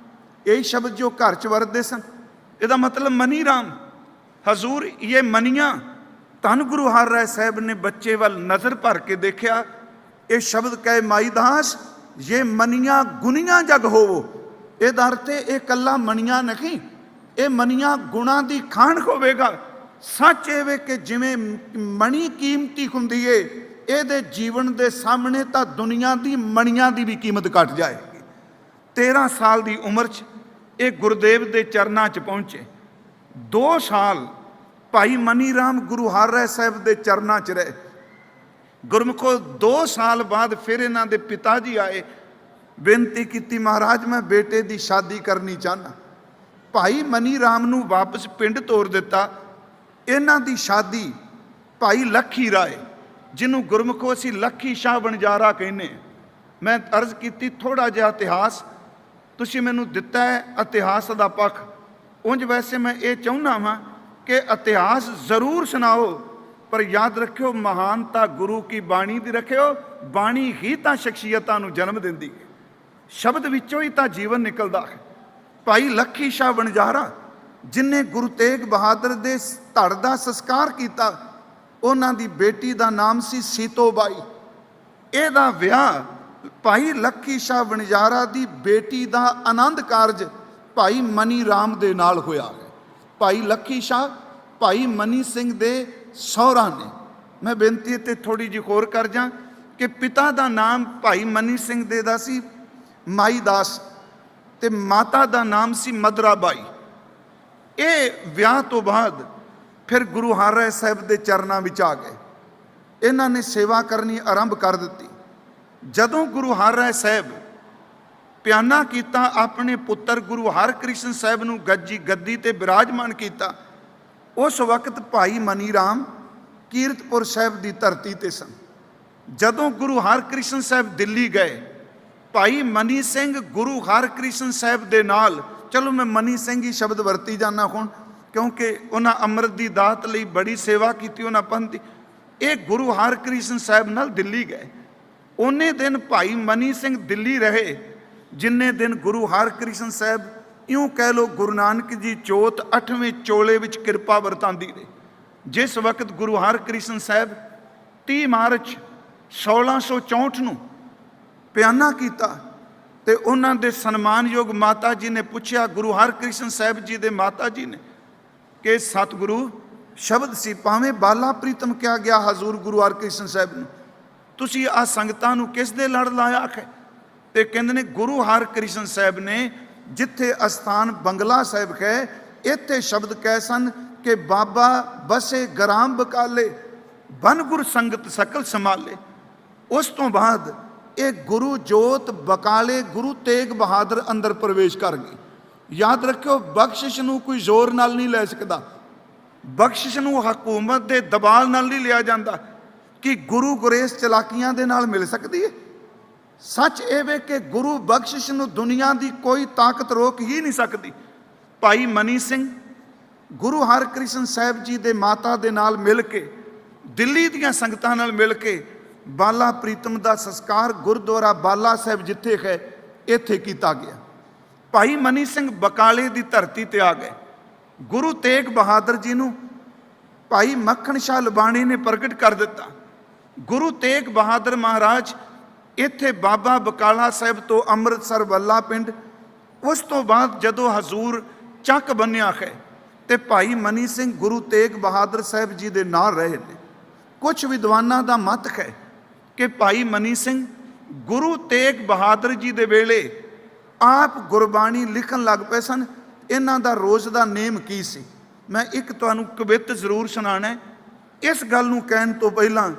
ਇਹ ਸ਼ਬਦ ਜੋ ਘਰ 'ਚ ਵਰਤਦੇ ਸਨ, ਇਹਦਾ ਮਤਲਬ ਮਨੀ ਰਾਮ। ਹਜ਼ੂਰ ਇਹ ਮਨੀਆਂ। ਧੰਨ ਗੁਰੂ ਹਰਿਰਾਏ ਸਾਹਿਬ ਨੇ ਬੱਚੇ ਵੱਲ ਨਜ਼ਰ ਭਰ ਕੇ ਦੇਖਿਆ। ਇਹ ਸ਼ਬਦ ਕਹੇ, ਮਾਈ ਦਾਸ ਇਹ ਮਨੀਆਂ ਗੁਨੀਆਂ ਜਗ ਹੋਵੋ। ਇਹਦਾ ਅਰਥ ਇਹ ਇਕੱਲਾ ਮਣੀਆਂ ਨਹੀਂ, ਇਹ ਮਨੀਆਂ ਗੁਣਾਂ ਦੀ ਖਾਣ ਹੋਵੇਗਾ। ਸੱਚ ਇਹ ਵੇ ਕਿ ਜਿਵੇਂ ਮਣੀ ਕੀਮਤੀ ਹੁੰਦੀ ਏ, ਇਹਦੇ ਜੀਵਨ ਦੇ ਸਾਹਮਣੇ ਤਾਂ ਦੁਨੀਆ ਦੀ ਮਣੀਆਂ ਦੀ ਵੀ ਕੀਮਤ ਘਟ ਜਾਏਗੀ। 13 ਸਾਲ ਦੀ ਉਮਰ 'ਚ ਇਹ ਗੁਰਦੇਵ ਦੇ ਚਰਨਾਂ 'ਚ ਪਹੁੰਚੇ। 2 ਸਾਲ ਭਾਈ ਮਨੀ ਰਾਮ ਗੁਰੂ ਹਰਿਰਾਏ ਸਾਹਿਬ ਦੇ ਚਰਨਾਂ 'ਚ ਰਹੇ। ਗੁਰਮੁਖੋ 2 ਸਾਲ ਬਾਅਦ ਫਿਰ ਇਹਨਾਂ ਦੇ ਪਿਤਾ ਜੀ ਆਏ। ਬੇਨਤੀ ਕੀਤੀ, ਮਹਾਰਾਜ ਮੈਂ ਬੇਟੇ ਦੀ ਸ਼ਾਦੀ ਕਰਨੀ ਚਾਹੁੰਦਾ। ਭਾਈ ਮਨੀ ਰਾਮ ਨੂੰ ਵਾਪਸ ਪਿੰਡ ਤੋਰ ਦਿੱਤਾ। ਇਹਨਾਂ ਦੀ ਸ਼ਾਦੀ ਭਾਈ ਲੱਖੀ ਰਾਏ, ਜਿਹਨੂੰ ਗੁਰਮੁਖੋ ਅਸੀਂ ਲੱਖੀ ਸ਼ਾਹ ਬਣਜਾਰਾ ਕਹਿੰਦੇ, ਮੈਂ ਅਰਜ਼ ਕੀਤੀ ਥੋੜ੍ਹਾ ਜਿਹਾ ਇਤਿਹਾਸ ਤੁਸੀਂ ਮੈਨੂੰ ਦਿੱਤਾ ਹੈ, ਇਤਿਹਾਸ ਦਾ ਪੱਖ। ਉਂਝ ਵੈਸੇ ਮੈਂ ਇਹ ਚਾਹੁੰਦਾ ਵਾਂ ਕਿ ਇਤਿਹਾਸ ਜ਼ਰੂਰ ਸੁਣਾਓ, ਪਰ ਯਾਦ ਰੱਖਿਓ ਮਹਾਨਤਾ ਗੁਰੂ ਕੀ ਬਾਣੀ ਦੀ ਰੱਖਿਓ। ਬਾਣੀ ਹੀ ਤਾਂ ਸ਼ਖਸੀਅਤਾਂ ਨੂੰ ਜਨਮ ਦਿੰਦੀ ਹੈ, ਸ਼ਬਦ ਵਿੱਚੋਂ ਹੀ ਤਾਂ ਜੀਵਨ ਨਿਕਲਦਾ ਹੈ। ਭਾਈ ਲੱਖੀ ਸ਼ਾਹ ਵਣਜਾਰਾ ਜਿਨ੍ਹਾਂ ਗੁਰੂ ਤੇਗ ਬਹਾਦਰ ਦੇ ਧੜ ਦਾ ਸੰਸਕਾਰ ਕੀਤਾ, ਉਹਨਾਂ ਦੀ ਬੇਟੀ ਦਾ ਨਾਮ ਸੀ ਸੀਤੋ ਬਾਈ। ਇਹਦਾ ਵਿਆਹ ਭਾਈ ਲੱਖੀ ਸ਼ਾਹ ਵਣਜਾਰਾ ਦੀ ਬੇਟੀ ਦਾ ਆਨੰਦ ਕਾਰਜ ਭਾਈ ਮਨੀ ਰਾਮ ਦੇ ਨਾਲ ਹੋਇਆ ਹੈ। ਭਾਈ ਲੱਖੀ ਸ਼ਾਹ ਭਾਈ ਮਨੀ ਸਿੰਘ ਦੇ ਸਹੁਰਾ ਨੇ। ਮੈਂ ਬੇਨਤੀ ਤੇ ਥੋੜੀ ਜਿਹੀ ਹੋਰ ਕਰ ਜਾਂ ਕਿ ਪਿਤਾ ਦਾ ਨਾਮ ਭਾਈ ਮਨੀ ਸਿੰਘ ਦੇ ਦਾ ਸੀ ਮਾਈ ਦਾਸ ਤੇ ਮਾਤਾ ਦਾ ਨਾਮ ਸੀ ਮਦਰਾ ਬਾਈ। ਇਹ ਵਿਆਹ ਤੋਂ ਬਾਅਦ ਫਿਰ ਗੁਰੂ ਹਰਿਰਾਏ ਸਾਹਿਬ ਦੇ ਚਰਨਾਂ ਵਿੱਚ ਆ ਗਏ। ਇਹਨਾਂ ਨੇ ਸੇਵਾ ਕਰਨੀ ਆਰੰਭ ਕਰ ਦਿੱਤੀ। ਜਦੋਂ ਗੁਰੂ ਹਰਿਰਾਏ ਸਾਹਿਬ ਪਿਆਨਾ ਕੀਤਾ, ਆਪਣੇ ਪੁੱਤਰ ਗੁਰੂ ਹਰਕ੍ਰਿਸ਼ਨ ਸਾਹਿਬ ਨੂੰ ਗੱਦੀ ਤੇ ਬਿਰਾਜਮਾਨ ਕੀਤਾ, ਉਸ ਵਕਤ ਭਾਈ ਮਨੀ ਰਾਮ ਕੀਰਤਪੁਰ ਸਾਹਿਬ ਦੀ ਧਰਤੀ ਤੇ ਸਨ। ਜਦੋਂ ਗੁਰੂ ਹਰਕ੍ਰਿਸ਼ਨ ਸਾਹਿਬ ਦਿੱਲੀ ਗਏ, ਭਾਈ ਮਨੀ ਸਿੰਘ ਗੁਰੂ ਹਰਕ੍ਰਿਸ਼ਨ ਸਾਹਿਬ ਦੇ ਨਾਲ, ਚਲੋ ਮੈਂ ਮਨੀ ਸਿੰਘ ਹੀ ਸ਼ਬਦ ਵਰਤੀ ਜਾਂਦਾ ਹੁਣ ਕਿਉਂਕਿ ਉਹਨਾਂ ਅੰਮ੍ਰਿਤ ਦੀ ਦਾਤ ਲਈ ਬੜੀ ਸੇਵਾ ਕੀਤੀ ਉਹਨਾਂ ਪੰਥ ਦੀ। ਇਹ ਗੁਰੂ ਹਰਕ੍ਰਿਸ਼ਨ ਸਾਹਿਬ ਨਾਲ ਦਿੱਲੀ ਗਏ। ਉਹਨੇ ਦਿਨ ਭਾਈ ਮਨੀ ਸਿੰਘ ਦਿੱਲੀ ਰਹੇ ਜਿੰਨੇ ਦਿਨ ਗੁਰੂ ਹਰਕ੍ਰਿਸ਼ਨ ਸਾਹਿਬ, ਇਉਂ ਕਹਿ ਲਓ ਗੁਰੂ ਨਾਨਕ ਜੀ ਚੌਥ 8ਵੇਂ ਚੋਲੇ ਵਿੱਚ ਕਿਰਪਾ ਵਰਤਾਂਦੀ ਰਹੇ। ਜਿਸ ਵਕਤ ਗੁਰੂ ਹਰਕ੍ਰਿਸ਼ਨ ਸਾਹਿਬ 30 ਮਾਰਚ 1664 ਨੂੰ ਪਿਆਨਾ ਕੀਤਾ ਤੇ ਉਹਨਾਂ ਦੇ ਸਨਮਾਨਯੋਗ ਮਾਤਾ ਜੀ ਨੇ ਪੁੱਛਿਆ ਗੁਰੂ ਹਰਕ੍ਰਿਸ਼ਨ ਸਾਹਿਬ ਜੀ ਦੇ ਮਾਤਾ ਜੀ ਨੇ ਕਿ ਸਤਿਗੁਰੂ ਸ਼ਬਦ ਸੀ, ਭਾਵੇਂ ਬਾਲਾ ਪ੍ਰੀਤਮ ਕਿਹਾ ਗਿਆ ਹਜ਼ੂਰ ਗੁਰੂ ਹਰਕ੍ਰਿਸ਼ਨ ਸਾਹਿਬ ਨੂੰ, ਤੁਸੀਂ ਆ ਸੰਗਤਾਂ ਨੂੰ ਕਿਸ ਦੇ ਲੜ ਲਾਇਆ ਹੈ? ਤੇ ਕਹਿੰਦੇ ਨੇ ਗੁਰੂ ਹਰਕ੍ਰਿਸ਼ਨ ਸਾਹਿਬ ਨੇ ਜਿੱਥੇ ਅਸਥਾਨ ਬੰਗਲਾ ਸਾਹਿਬ ਹੈ, ਇੱਥੇ ਸ਼ਬਦ ਕਹਿ ਸਨ ਕਿ ਬਾਬਾ ਬਸੇ ਗ੍ਰਾਮ ਬਕਾਲੇ, ਬਨ ਗੁਰ ਸੰਗਤ ਸਕਲ ਸੰਭਾਲੇ। ਉਸ ਤੋਂ ਬਾਅਦ ਇਹ ਗੁਰੂ ਜੋਤ ਬਕਾਲੇ ਗੁਰੂ ਤੇਗ ਬਹਾਦਰ ਅੰਦਰ ਪ੍ਰਵੇਸ਼ ਕਰ ਗਈ। ਯਾਦ ਰੱਖਿਓ ਬਖਸ਼ਿਸ਼ ਨੂੰ ਕੋਈ ਜ਼ੋਰ ਨਾਲ ਨਹੀਂ ਲੈ ਸਕਦਾ, ਬਖਸ਼ਿਸ਼ ਨੂੰ ਹਕੂਮਤ ਦੇ ਦਬਾਅ ਨਾਲ ਨਹੀਂ ਲਿਆ ਜਾਂਦਾ ਕਿ ਗੁਰੂ ਗੁਰੇਸ ਚਲਾਕੀਆਂ ਦੇ ਨਾਲ ਮਿਲ ਸਕਦੀ ਹੈ। ਸੱਚ ਇਹ ਵੇ ਕਿ ਗੁਰੂ ਬਖਸ਼ਿਸ਼ ਨੂੰ ਦੁਨੀਆ ਦੀ ਕੋਈ ਤਾਕਤ ਰੋਕ ਹੀ ਨਹੀਂ ਸਕਦੀ। ਭਾਈ ਮਨੀ ਸਿੰਘ ਗੁਰੂ ਹਰਕ੍ਰਿਸ਼ਨ ਸਾਹਿਬ ਜੀ ਦੇ ਮਾਤਾ ਦੇ ਨਾਲ ਮਿਲ ਕੇ, ਦਿੱਲੀ ਦੀਆਂ ਸੰਗਤਾਂ ਨਾਲ ਮਿਲ ਕੇ ਬਾਲਾ ਪ੍ਰੀਤਮ ਦਾ ਸੰਸਕਾਰ ਗੁਰਦੁਆਰਾ ਬਾਲਾ ਸਾਹਿਬ ਜਿੱਥੇ ਹੈ ਇੱਥੇ ਕੀਤਾ ਗਿਆ। ਭਾਈ ਮਨੀ ਸਿੰਘ ਬਕਾਲੇ ਦੀ ਧਰਤੀ ਤੇ ਆ ਗਏ। ਗੁਰੂ ਤੇਗ ਬਹਾਦਰ ਜੀ ਨੂੰ ਭਾਈ ਮੱਖਣ ਸ਼ਾਹ ਲਬਾਣੀ ਨੇ ਪ੍ਰਗਟ ਕਰ ਦਿੱਤਾ। ਗੁਰੂ ਤੇਗ ਬਹਾਦਰ ਮਹਾਰਾਜ ਇੱਥੇ ਬਾਬਾ ਬਕਾਲਾ ਸਾਹਿਬ ਤੋਂ ਅੰਮ੍ਰਿਤਸਰ ਵੱਲਾ ਪਿੰਡ, ਉਸ ਤੋਂ ਬਾਅਦ ਜਦੋਂ ਹਜ਼ੂਰ ਚੱਕ ਬੰਨਿਆ ਹੈ ਤੇ ਭਾਈ ਮਨੀ ਸਿੰਘ ਗੁਰੂ ਤੇਗ ਬਹਾਦਰ ਸਾਹਿਬ ਜੀ ਦੇ ਨਾਲ ਰਹੇ ਨੇ। ਕੁਝ ਵਿਦਵਾਨਾਂ ਦਾ ਮਤ ਹੈ ਕਿ ਭਾਈ ਮਨੀ ਸਿੰਘ ਗੁਰੂ ਤੇਗ ਬਹਾਦਰ ਜੀ ਦੇ ਵੇਲੇ ਆਪ ਗੁਰਬਾਣੀ ਲਿਖਣ ਲੱਗ ਪਏ ਸਨ। ਇਹਨਾਂ ਦਾ ਰੋਜ਼ ਦਾ ਨੇਮ ਕੀ ਸੀ? ਮੈਂ ਇੱਕ ਤੁਹਾਨੂੰ ਕਵਿਤ ਜ਼ਰੂਰ ਸੁਣਾਉਣਾ ਇਸ ਗੱਲ ਨੂੰ ਕਹਿਣ ਤੋਂ ਪਹਿਲਾਂ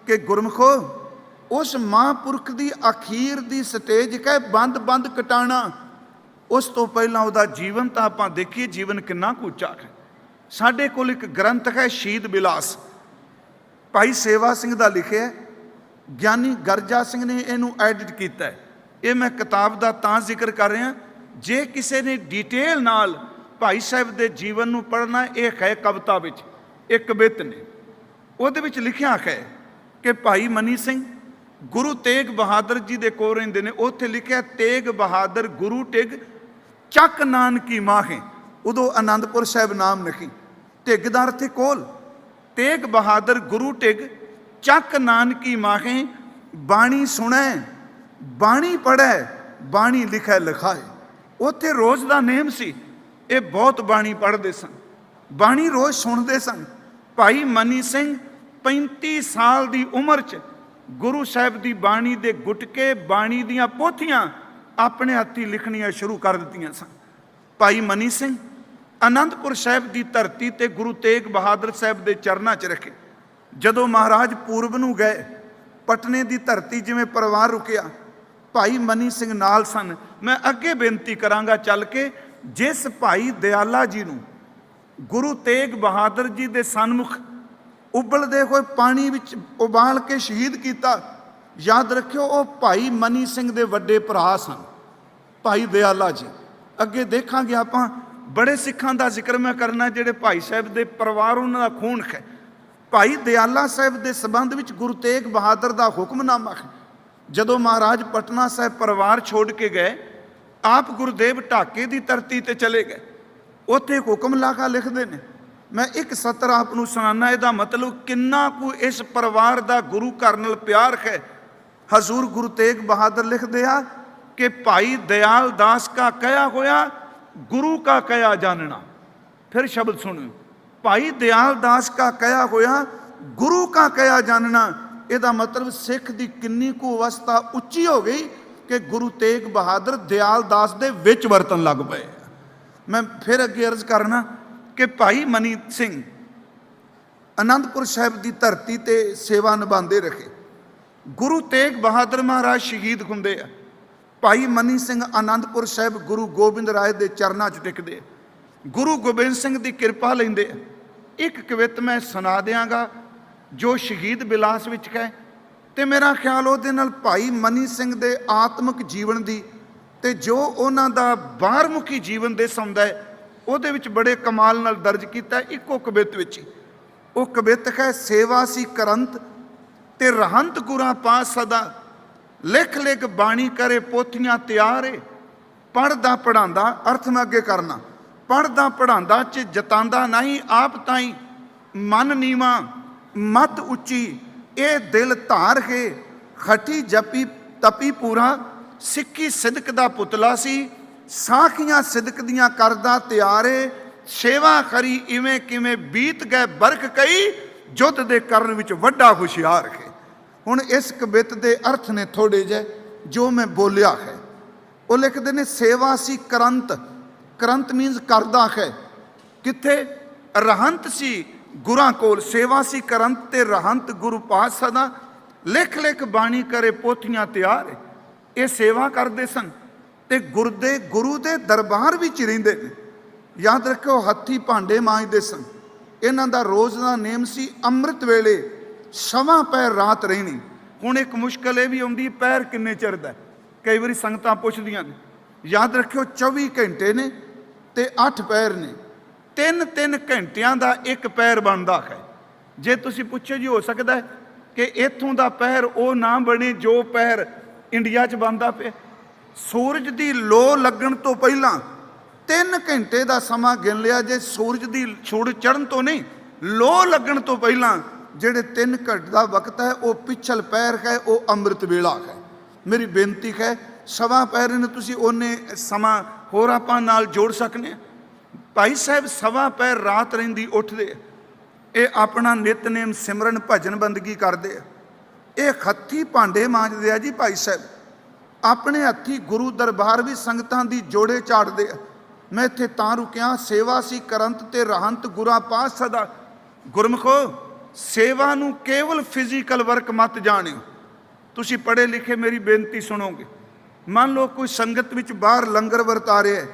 ਕਿ ਗੁਰਮਖੋ ਉਸ ਮਹਾਂਪੁਰਖ ਦੀ ਅਖੀਰ ਦੀ ਸਟੇਜ ਕਹਿ ਬੰਦ ਬੰਦ ਕਟਾਣਾ, ਉਸ ਤੋਂ ਪਹਿਲਾਂ ਉਹਦਾ ਜੀਵਨ ਤਾਂ ਆਪਾਂ ਦੇਖੀਏ ਜੀਵਨ ਕਿੰਨਾ ਕੁ ਉੱਚਾ ਹੈ। ਸਾਡੇ ਕੋਲ ਇੱਕ ਗ੍ਰੰਥ ਹੈ ਸ਼ਹੀਦ ਬਿਲਾਸ, ਭਾਈ ਸੇਵਾ ਸਿੰਘ ਦਾ ਲਿਖਿਆ, ਗਿਆਨੀ ਗਰਜਾ ਸਿੰਘ ਨੇ ਇਹਨੂੰ ਐਡਿਟ ਕੀਤਾ। ਇਹ ਮੈਂ ਕਿਤਾਬ ਦਾ ਤਾਂ ਜ਼ਿਕਰ ਕਰ ਰਿਹਾ, ਜੇ ਕਿਸੇ ਨੇ ਡਿਟੇਲ ਨਾਲ ਭਾਈ ਸਾਹਿਬ ਦੇ ਜੀਵਨ ਨੂੰ ਪੜ੍ਹਨਾ, ਇਹ ਹੈ ਕਵਿਤਾ ਵਿੱਚ, ਇਹ ਕਵਿਤ ਨੇ। ਉਹਦੇ ਵਿੱਚ ਲਿਖਿਆ ਹੈ ਕਿ ਭਾਈ ਮਨੀ ਸਿੰਘ ਗੁਰੂ ਤੇਗ ਬਹਾਦਰ ਜੀ ਦੇ ਕੋਲ ਰਹਿੰਦੇ ਨੇ। ਉੱਥੇ ਲਿਖਿਆ ਤੇਗ ਬਹਾਦਰ ਗੁਰੂ ਟਿਗ ਚੱਕ ਨਾਨਕੀ ਮਾਹੇ, ਉਦੋਂ ਆਨੰਦਪੁਰ ਸਾਹਿਬ ਨਾਮ ਲਿਖੀ। ਟਿਗ ਦਾ ਅਰਥ ਕੋਲ, ਤੇਗ ਬਹਾਦਰ ਗੁਰੂ ਟਿਗ ਚੱਕ ਨਾਨਕੀ ਮਾਹੇ, ਬਾਣੀ ਸੁਣੈ ਬਾਣੀ ਪੜ੍ਹੈ ਬਾਣੀ ਲਿਖੈ ਲਿਖਾਏ। ਉੱਥੇ ਰੋਜ਼ ਦਾ ਨੇਮ ਸੀ। ਇਹ ਬਹੁਤ ਬਾਣੀ ਪੜ੍ਹਦੇ ਸਨ, ਬਾਣੀ ਰੋਜ਼ ਸੁਣਦੇ ਸਨ। ਭਾਈ ਮਨੀ ਸਿੰਘ 35 ਸਾਲ ਦੀ ਉਮਰ 'ਚ ਗੁਰੂ ਸਾਹਿਬ ਦੀ ਬਾਣੀ ਦੇ ਗੁਟਕੇ, ਬਾਣੀ ਦੀਆਂ ਪੋਥੀਆਂ ਆਪਣੇ ਹੱਥੀਂ ਲਿਖਣੀਆਂ ਸ਼ੁਰੂ ਕਰ ਦਿੱਤੀਆਂ ਸਨ। ਭਾਈ ਮਨੀ ਸਿੰਘ ਆਨੰਦਪੁਰ ਸਾਹਿਬ ਦੀ ਧਰਤੀ ਤੇ ਗੁਰੂ ਤੇਗ ਬਹਾਦਰ ਸਾਹਿਬ ਦੇ ਚਰਨਾਂ 'ਚ ਰੱਖੇ। ਜਦੋਂ ਮਹਾਰਾਜ ਪੂਰਬ ਨੂੰ ਗਏ, ਪਟਨੇ ਦੀ ਧਰਤੀ ਜਿਵੇਂ ਪਰਿਵਾਰ ਰੁਕਿਆ, ਭਾਈ ਮਨੀ ਸਿੰਘ ਨਾਲ ਸਨ। ਮੈਂ ਅੱਗੇ ਬੇਨਤੀ ਕਰਾਂਗਾ ਚੱਲ ਕੇ, ਜਿਸ ਭਾਈ ਦਿਆਲਾ ਜੀ ਨੂੰ ਗੁਰੂ ਤੇਗ ਬਹਾਦਰ ਜੀ ਦੇ ਸਨਮੁਖ ਉਬਲਦੇ ਹੋਏ ਪਾਣੀ ਵਿੱਚ ਉਬਾਲ ਕੇ ਸ਼ਹੀਦ ਕੀਤਾ, याद रखियो वो भाई मनी सिंह दे वड्डे भरा सन, भाई दयाला जी। अगे देखांगे आपां बड़े सिखां दा जिक्र मैं करना जिहड़े भाई साहब दे परिवार उन्हां दा खून है। भाई दयाला साहब दे संबंध विच गुरु तेग बहादुर दा हुक्मनामा है। जदों महाराज पटना साहब परिवार छोड़ के गए, आप गुरुदेव ढाके की धरती ते चले गए। उत्थे हुक्म लागा लिखते हैं, मैं एक सत्र आप सुनाना, इसका मतलब किन्ना को इस परिवार का गुरु घर नाल प्यार है। हजूर गुरु तेग बहादुर लिखते हैं कि भाई दयाल दास का कया होया गुरु का कया जानना। फिर शब्द सुनो, भाई दयाल दास का कया होया गुरु का कया जानना। इसका मतलब सिख की किन्नी को अवस्था उच्ची हो गई कि गुरु तेग बहादुर दयाल दास दे विच वरतन लग पे। मैं फिर अगे अर्ज करना कि भाई मनी सिंह आनंदपुर साहब की धरती ते सेवा निभाते रहे। गुरु तेग बहादुर महाराज शहीद होंदे आ, भाई मनी सिंह आनंदपुर साहब गुरु गोबिंद राय के चरणों च टिकते, गुरु गोबिंद सिंह की किरपा लेंदे। एक कवित मैं सुना देंगा जो शहीद बिलास विच है, तो मेरा ख्याल उहदे नाल भाई मनी सिंह के आत्मक जीवन की ते जो उन्हां दा बाहरमुखी जीवन दे सौंदा है उहदे विच बड़े कमाल नाल दर्ज कीता। इको कवित विच वो कवित है, सेवा सी करंत ते रहंत गुरां पास सदा, लिख लिख बाणी करे पोथियां तैयार है। पढ़दा पढ़ांदा, अर्थ मैं अगे करना, पढ़दा पढ़ांदा च जतांदा नहीं आप ताई, मन नीवा मत उच्ची ए दिल धार है। खटी जपी तपी पूरा, सिक्की सिदक दा पुतला सी, साखियां सिदक दियां करदा त्यारे। सेवा खरी इवें किवें बीत गए बरख कई, जुद्ध दे करन विच वड्डा हुशियार है। हुण इस कवित दे अर्थ ने थोड़े जे जो मैं बोलिया है। वो लिखते ने सेवा सी करंत, करंत मीनस करदा है, किथे रहंत सी गुरां कोल, सेवा सी करंत ते रहंत गुरु पास सदा, लिख लिख बाणी करे पोथियां तैयार। ये सेवा करते सन ते गुरु दे दरबार विच रहिंदे ने। याद रखो हत्थी भांडे मांजते सन। इन्हां दा रोज़ का नेम सी अमृत वेले सवा पैर रात रहनी। हुण एक मुश्किल ये भी आउंदी, पैर किन्ने चिर दा, कई बारी संगतां पुछदियां ने। याद रखियो 24 घंटे ने ते 8 पैर ने, 3-3 घंटियां दा एक पैर बनता है। जे तुसीं पुछो जी हो सकता है कि इत्थों दा पैर वो ना बने जो पैर इंडिया च बनता पे। सूरज की लो लगन तो पहला 3 घंटे का समा गिन लिया जे, सूरज चढ़न तो नहीं, लो लगन तो पहला जेड़े 3 घंटे का वक्त है वो पिछल पैर है, वो अमृत वेला है। मेरी बेनती है सवा पैर ने तुसीं ओने समा होर आपां नाल जोड़ सकने। भाई साहब सवा पैर रात रहिंदी उठदे, ये अपना नितनेम सिमरन भजन बंदगी करते। ये हत्थी भांडे मांजते हैं जी भाई साहब, अपने हत्थी गुरु दरबार भी संगतां दी जोड़े झाड़ते। मैं इत्थे तां रुकिया, सेवा सी करंत ते रहंत गुरां पास सदा। गुरमुखो सेवा नूं केवल फिजिकल वर्क मत जाणिओ। तुसीं पढ़े लिखे मेरी बेनती सुनोगे। मान लो कोई संगत विच बाहर लंगर वरता रहा है,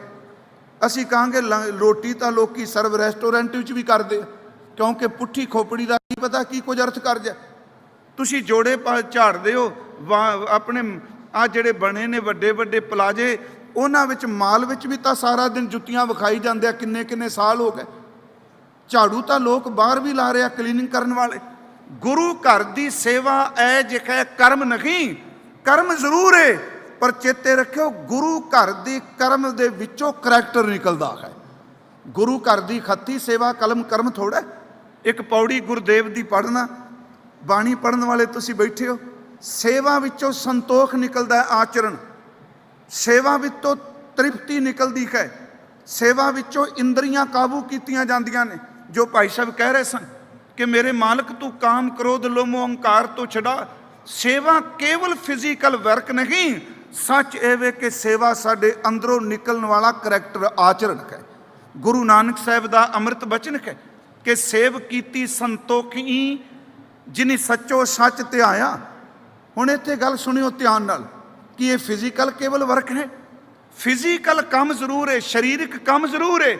असी कहांगे रोटी तो लोग सर्व रेस्टोरेंट विच भी करते, क्योंकि पुट्ठी खोपड़ी का की पता की कुछ अर्थ कर जाए। तुसीं जोड़े झाड़ते हो, अपने आ जिहड़े बने ने वड्डे वड्डे प्लाजे, उन्हां विच माल विच भी तो सारा दिन जुत्तियां विखाई जाते, किन्ने किन्ने साल हो गए। झाड़ू तो लोग बाहर भी ला रहे क्लीनिंग करने वाले। गुरु घर की सेवा ऐ है कर्म नहीं, कर्म जरूर है, पर चेते रखियो गुरु घर की कर्म दे विचों करैक्टर निकलता है। गुरु घर की खत्ती सेवा कलम कर्म थोड़ा। एक पौड़ी गुरुदेव की पढ़ना, बाणी पढ़न वाले तुसी बैठे हो, सेवा विचों संतोख निकलता है, आचरण सेवा विचों तृप्ति निकलती है, सेवा विचों इंद्रियां काबू कीतियां जांदियां ने। जो भाई साहब कह रहे सन कि मेरे मालक तू काम क्रोध लोमो अहंकार तो छड़ा। सेवा केवल फिजिकल वर्क नहीं, सच एवे कि सेवा साडे अंदरों निकलने वाला करैक्टर आचरण है। गुरु नानक साहब का अमृत बचन है कि सेव कीती संतोखी जिनी सचो सच ध्याया। हुण इत्थे गल सुनियो ध्यान नाल कि ये फिजिकल केवल वर्क है। फिजिकल काम जरूर है, शरीरक काम जरूर है,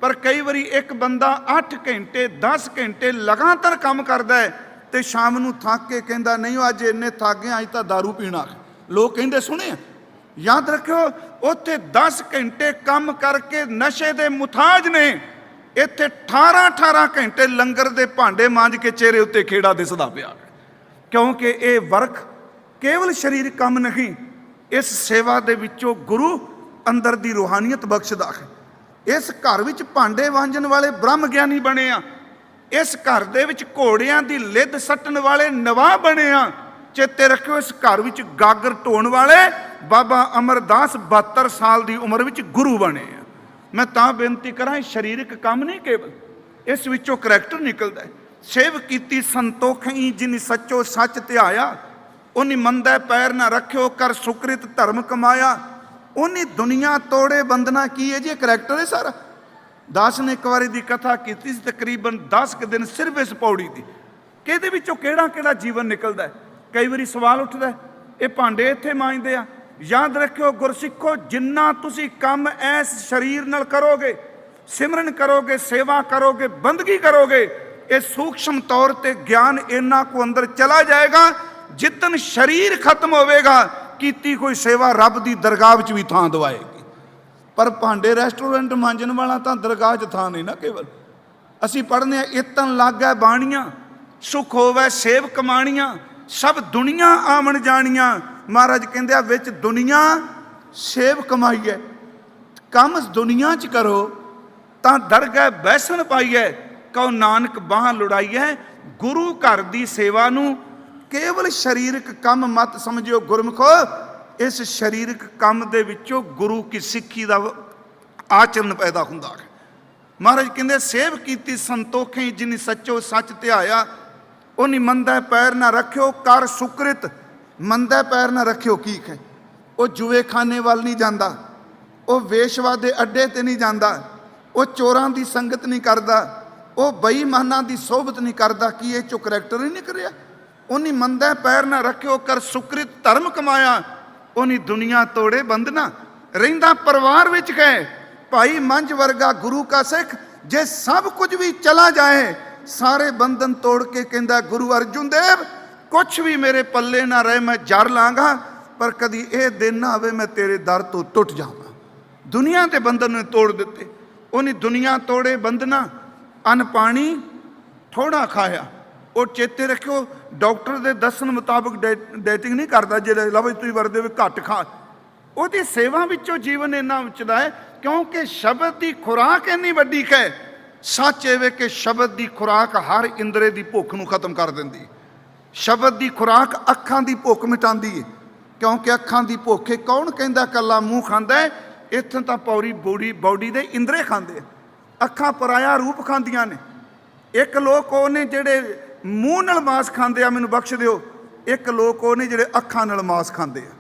पर कई बारी एक बंदा 8 घंटे 10 घंटे लगातार काम करता है ਤੇ ਸ਼ਾਮ ਨੂੰ ਥੱਕ ਕੇ ਕਹਿੰਦਾ ਨਹੀਂ ਅੱਜ ਇੰਨੇ ਥੱਕ ਗਏ, ਅੱਜ ਤਾਂ ਦਾਰੂ ਪੀਣਾ। ਲੋਕ ਕਹਿੰਦੇ ਸੁਣੇ ਆ। ਯਾਦ ਰੱਖਿਓ, ਉੱਥੇ 10 ਘੰਟੇ ਕੰਮ ਕਰਕੇ ਨਸ਼ੇ ਦੇ ਮੁਤਾਜ ਨੇ, ਇੱਥੇ 18 ਘੰਟੇ ਲੰਗਰ ਦੇ ਭਾਂਡੇ ਮਾਂਜ ਕੇ ਚਿਹਰੇ ਉੱਤੇ ਖੇੜਾ ਦਿਸਦਾ ਪਿਆ। ਕਿਉਂਕਿ ਇਹ ਵਰਕ ਕੇਵਲ ਸਰੀਰਕ ਕੰਮ ਨਹੀਂ, ਇਸ ਸੇਵਾ ਦੇ ਵਿੱਚੋਂ ਗੁਰੂ ਅੰਦਰ ਦੀ ਰੂਹਾਨੀਅਤ ਬਖਸ਼ਦਾ ਹੈ। ਇਸ ਘਰ ਵਿੱਚ ਭਾਂਡੇ ਵਾਂਝਣ ਵਾਲੇ ਬ੍ਰਹਮ ਗਿਆਨੀ ਬਣੇ ਆ। ਇਸ ਘਰ ਦੇ ਵਿੱਚ ਘੋੜਿਆਂ ਦੀ ਲਿੱਦ ਸੱਟਣ ਵਾਲੇ ਨਵਾਬ ਬਣੇ ਆ। ਚੇਤੇ ਰੱਖਿਓ, ਇਸ ਘਰ ਵਿੱਚ ਗਾਗਰ ਢੋਣ ਵਾਲੇ ਬਾਬਾ ਅਮਰਦਾਸ 72 ਸਾਲ ਦੀ ਉਮਰ ਵਿੱਚ ਗੁਰੂ ਬਣੇ ਆ। ਮੈਂ ਤਾਂ ਬੇਨਤੀ ਕਰਾਂ, ਸਰੀਰਕ ਕੰਮ ਨਹੀਂ ਕੇਵਲ, ਇਸ ਵਿੱਚੋਂ ਕਰੈਕਟਰ ਨਿਕਲਦਾ ਹੈ। ਸੇਵ ਕੀਤੀ ਸੰਤੋਖੀ ਜਿਨੀ ਸੱਚੋ ਸੱਚ ਧਿਆਇਆ, ਉਹਨੀ ਮੰਦਾ ਪੈਰ ਨਾ ਰੱਖਿਓ ਕਰ ਸੁਕ੍ਰਿਤ ਧਰਮ ਕਮਾਇਆ। ਉਹਨੀ ਦੁਨੀਆ ਤੋੜੇ ਬੰਦਨਾ ਕੀ ਹੈ ਜੀ, ਇਹ ਕਰੈਕਟਰ ਹੈ ਸਾਰਾ। ਦਾਸ ਨੇ ਇੱਕ ਵਾਰੀ ਦੀ ਕਥਾ ਕੀਤੀ ਸੀ, ਤਕਰੀਬਨ 10 ਕੁ ਦਿਨ ਸਿਰਫ ਇਸ ਪੌੜੀ ਦੀ, ਕਿ ਇਹਦੇ ਵਿੱਚੋਂ ਕਿਹੜਾ ਕਿਹੜਾ ਜੀਵਨ ਨਿਕਲਦਾ ਹੈ। ਕਈ ਵਾਰੀ ਸਵਾਲ ਉੱਠਦਾ, ਇਹ ਭਾਂਡੇ ਇੱਥੇ ਮਾਂਜਦੇ ਆ। ਯਾਦ ਰੱਖਿਓ ਗੁਰਸਿੱਖੋ, ਜਿੰਨਾ ਤੁਸੀਂ ਕੰਮ ਇਸ ਸਰੀਰ ਨਾਲ ਕਰੋਗੇ, ਸਿਮਰਨ ਕਰੋਗੇ, ਸੇਵਾ ਕਰੋਗੇ, ਬੰਦਗੀ ਕਰੋਗੇ, ਇਹ ਸੂਖਸ਼ਮ ਤੌਰ ਤੇ ਗਿਆਨ ਇੰਨਾ ਕੁ ਅੰਦਰ ਚਲਾ ਜਾਏਗਾ। ਜਿੱਦਣ ਸਰੀਰ ਖਤਮ ਹੋਵੇਗਾ, ਕੀਤੀ ਕੋਈ ਸੇਵਾ ਰੱਬ ਦੀ ਦਰਗਾਹ ਵਿੱਚ ਵੀ ਥਾਂ ਦਵਾਏਗੀ। ਪਰ ਭਾਂਡੇ ਰੈਸਟੋਰੈਂਟ ਮਾਂਜਣ ਵਾਲਾ ਤਾਂ ਦਰਗਾਹ 'ਚ ਥਾਂ ਨਹੀਂ ਨਾ। ਕੇਵਲ ਅਸੀਂ ਪੜ੍ਹਨੇ ਆ, ਇਤਨ ਲਾਗੈ ਬਾਣੀਆਂ ਸੁਖ ਹੋਵੇ ਸੇਵ ਕਮਾਣੀਆਂ, ਸਭ ਦੁਨੀਆ ਆਵਣ ਜਾਣੀਆਂ। ਮਹਾਰਾਜ ਕਹਿੰਦੇ ਆ, ਵਿੱਚ ਦੁਨੀਆ ਸੇਵ ਕਮਾਈਏ, ਕੰਮ ਦੁਨੀਆ 'ਚ ਕਰੋ ਤਾਂ ਦਰਗਾਹ ਬੈਸਣ ਪਾਈਏ। ਕਹੋ ਨਾਨਕ ਬਾਹਾਂ ਲੁੜਾਈਏ। ਗੁਰੂ ਘਰ ਦੀ ਸੇਵਾ ਨੂੰ ਕੇਵਲ ਸਰੀਰਕ ਕੰਮ ਮਤ ਸਮਝਿਓ ਗੁਰਮੁਖੋ। ਇਸ ਸਰੀਰਕ ਕੰਮ ਦੇ ਵਿੱਚੋਂ ਗੁਰੂ ਕੀ ਸਿੱਖੀ ਦਾ ਆਚਰਨ ਪੈਦਾ ਹੁੰਦਾ ਹੈ। ਮਹਾਰਾਜ ਕਹਿੰਦੇ, ਸੇਵ ਕੀਤੀ ਸੰਤੋਖੀ ਜਿਨੀ ਸੱਚੋ ਸੱਚ ਧਿਆਇਆ, ਉਹਨੀ ਮੰਦਾ ਪੈਰ ਨਾ ਰੱਖਿਓ ਕਰ ਸੁਕ੍ਰਿਤ। ਮੰਦਾ ਪੈਰ ਨਾ ਰੱਖਿਓ ਕੀ ਹੈ, ਉਹ ਜੂਏਖਾਨੇ ਵੱਲ ਨਹੀਂ ਜਾਂਦਾ, ਉਹ ਵੇਸ਼ਵਾ ਦੇ ਅੱਡੇ ਤੇ ਨਹੀਂ ਜਾਂਦਾ, ਉਹ ਚੋਰਾਂ ਦੀ ਸੰਗਤ ਨਹੀਂ ਕਰਦਾ, ਉਹ ਬੇਈਮਾਨਾਂ ਦੀ ਸੋਬਤ ਨਹੀਂ ਕਰਦਾ। ਕੀ ਇਹ ਚੋਂ ਕਰੈਕਟਰ ਹੀ ਨਿਕਲ ਰਿਹਾ। ਉਹਨੀ ਮੰਦਾ ਪੈਰ ਨਾ ਰੱਖਿਓ ਕਰ ਸੁਕ੍ਰਿਤ ਧਰਮ ਕਮਾਇਆ, ਉਹਨੀ ਦੁਨੀਆ ਤੋੜੇ ਬੰਦਨਾ। ਰਹਿੰਦਾ ਪਰਿਵਾਰ ਵਿੱਚ ਗਏ ਭਾਈ ਮੰਝ ਵਰਗਾ ਗੁਰੂ ਕਾ ਸਿੱਖ, ਜੇ ਸਭ ਕੁਝ ਵੀ ਚਲਾ ਜਾਏ ਸਾਰੇ ਬੰਧਨ ਤੋੜ ਕੇ ਕਹਿੰਦਾ ਗੁਰੂ ਅਰਜੁਨ ਦੇਵ, ਕੁਛ ਵੀ ਮੇਰੇ ਪੱਲੇ ਨਾ ਰਹੇ, ਮੈਂ ਜਰ ਲਾਂਗਾ, ਪਰ ਕਦੀ ਇਹ ਦਿਨ ਨਾ ਆਵੇ ਮੈਂ ਤੇਰੇ ਦਰ ਤੋਂ ਟੁੱਟ ਜਾਵਾਂ। ਦੁਨੀਆ ਦੇ ਬੰਧਨ ਨੇ ਤੋੜ ਦਿੱਤੇ। ਉਹਨੇ ਦੁਨੀਆ ਤੋੜੇ ਬੰਧਨਾ, ਅੰਨ ਪਾਣੀ ਥੋੜਾ ਖਾਇਆ। ਉਹ ਚੇਤੇ ਰੱਖਿਓ, ਡਾਕਟਰ ਦੇ ਦੱਸਣ ਮੁਤਾਬਕ ਡਾਈਟਿੰਗ ਨਹੀਂ ਕਰਦਾ, ਜਿਹੜੇ ਲਓ ਤੁਸੀਂ ਵਰਦੇ ਵੀ ਘੱਟ ਖਾ। ਉਹਦੀ ਸੇਵਾ ਵਿੱਚੋਂ ਜੀਵਨ ਇੰਨਾ ਉੱਚਦਾ ਹੈ, ਕਿਉਂਕਿ ਸ਼ਬਦ ਦੀ ਖੁਰਾਕ ਇੰਨੀ ਵੱਡੀ ਹੈ। ਸੱਚ ਇਹ ਵੇ ਕਿ ਸ਼ਬਦ ਦੀ ਖੁਰਾਕ ਹਰ ਇੰਦਰੇ ਦੀ ਭੁੱਖ ਨੂੰ ਖਤਮ ਕਰ ਦਿੰਦੀ। ਸ਼ਬਦ ਦੀ ਖੁਰਾਕ ਅੱਖਾਂ ਦੀ ਭੁੱਖ ਮਿਟਾਉਂਦੀ ਹੈ, ਕਿਉਂਕਿ ਅੱਖਾਂ ਦੀ ਭੁੱਖ ਹੈ। ਕੌਣ ਕਹਿੰਦਾ ਇਕੱਲਾ ਮੂੰਹ ਖਾਂਦਾ ਹੈ? ਇੱਥੋਂ ਤਾਂ ਪੌਰੀ ਬੋਡੀ ਦੇ ਇੰਦਰੇ ਖਾਂਦੇ ਆ। ਅੱਖਾਂ ਪਰਾਇਆ ਰੂਪ ਖਾਂਦੀਆਂ ਨੇ। ਇੱਕ ਲੋਕ ਉਹ ਨੇ ਜਿਹੜੇ ਮੂੰਹ ਨਾਲ ਮਾਸ ਖਾਂਦੇ ਆ, ਮੈਨੂੰ ਬਖਸ਼ ਦਿਓ। ਇੱਕ ਲੋਕ ਉਹ ਨੇ ਜਿਹੜੇ ਅੱਖਾਂ ਨਾਲ ਮਾਸ ਖਾਂਦੇ ਆ।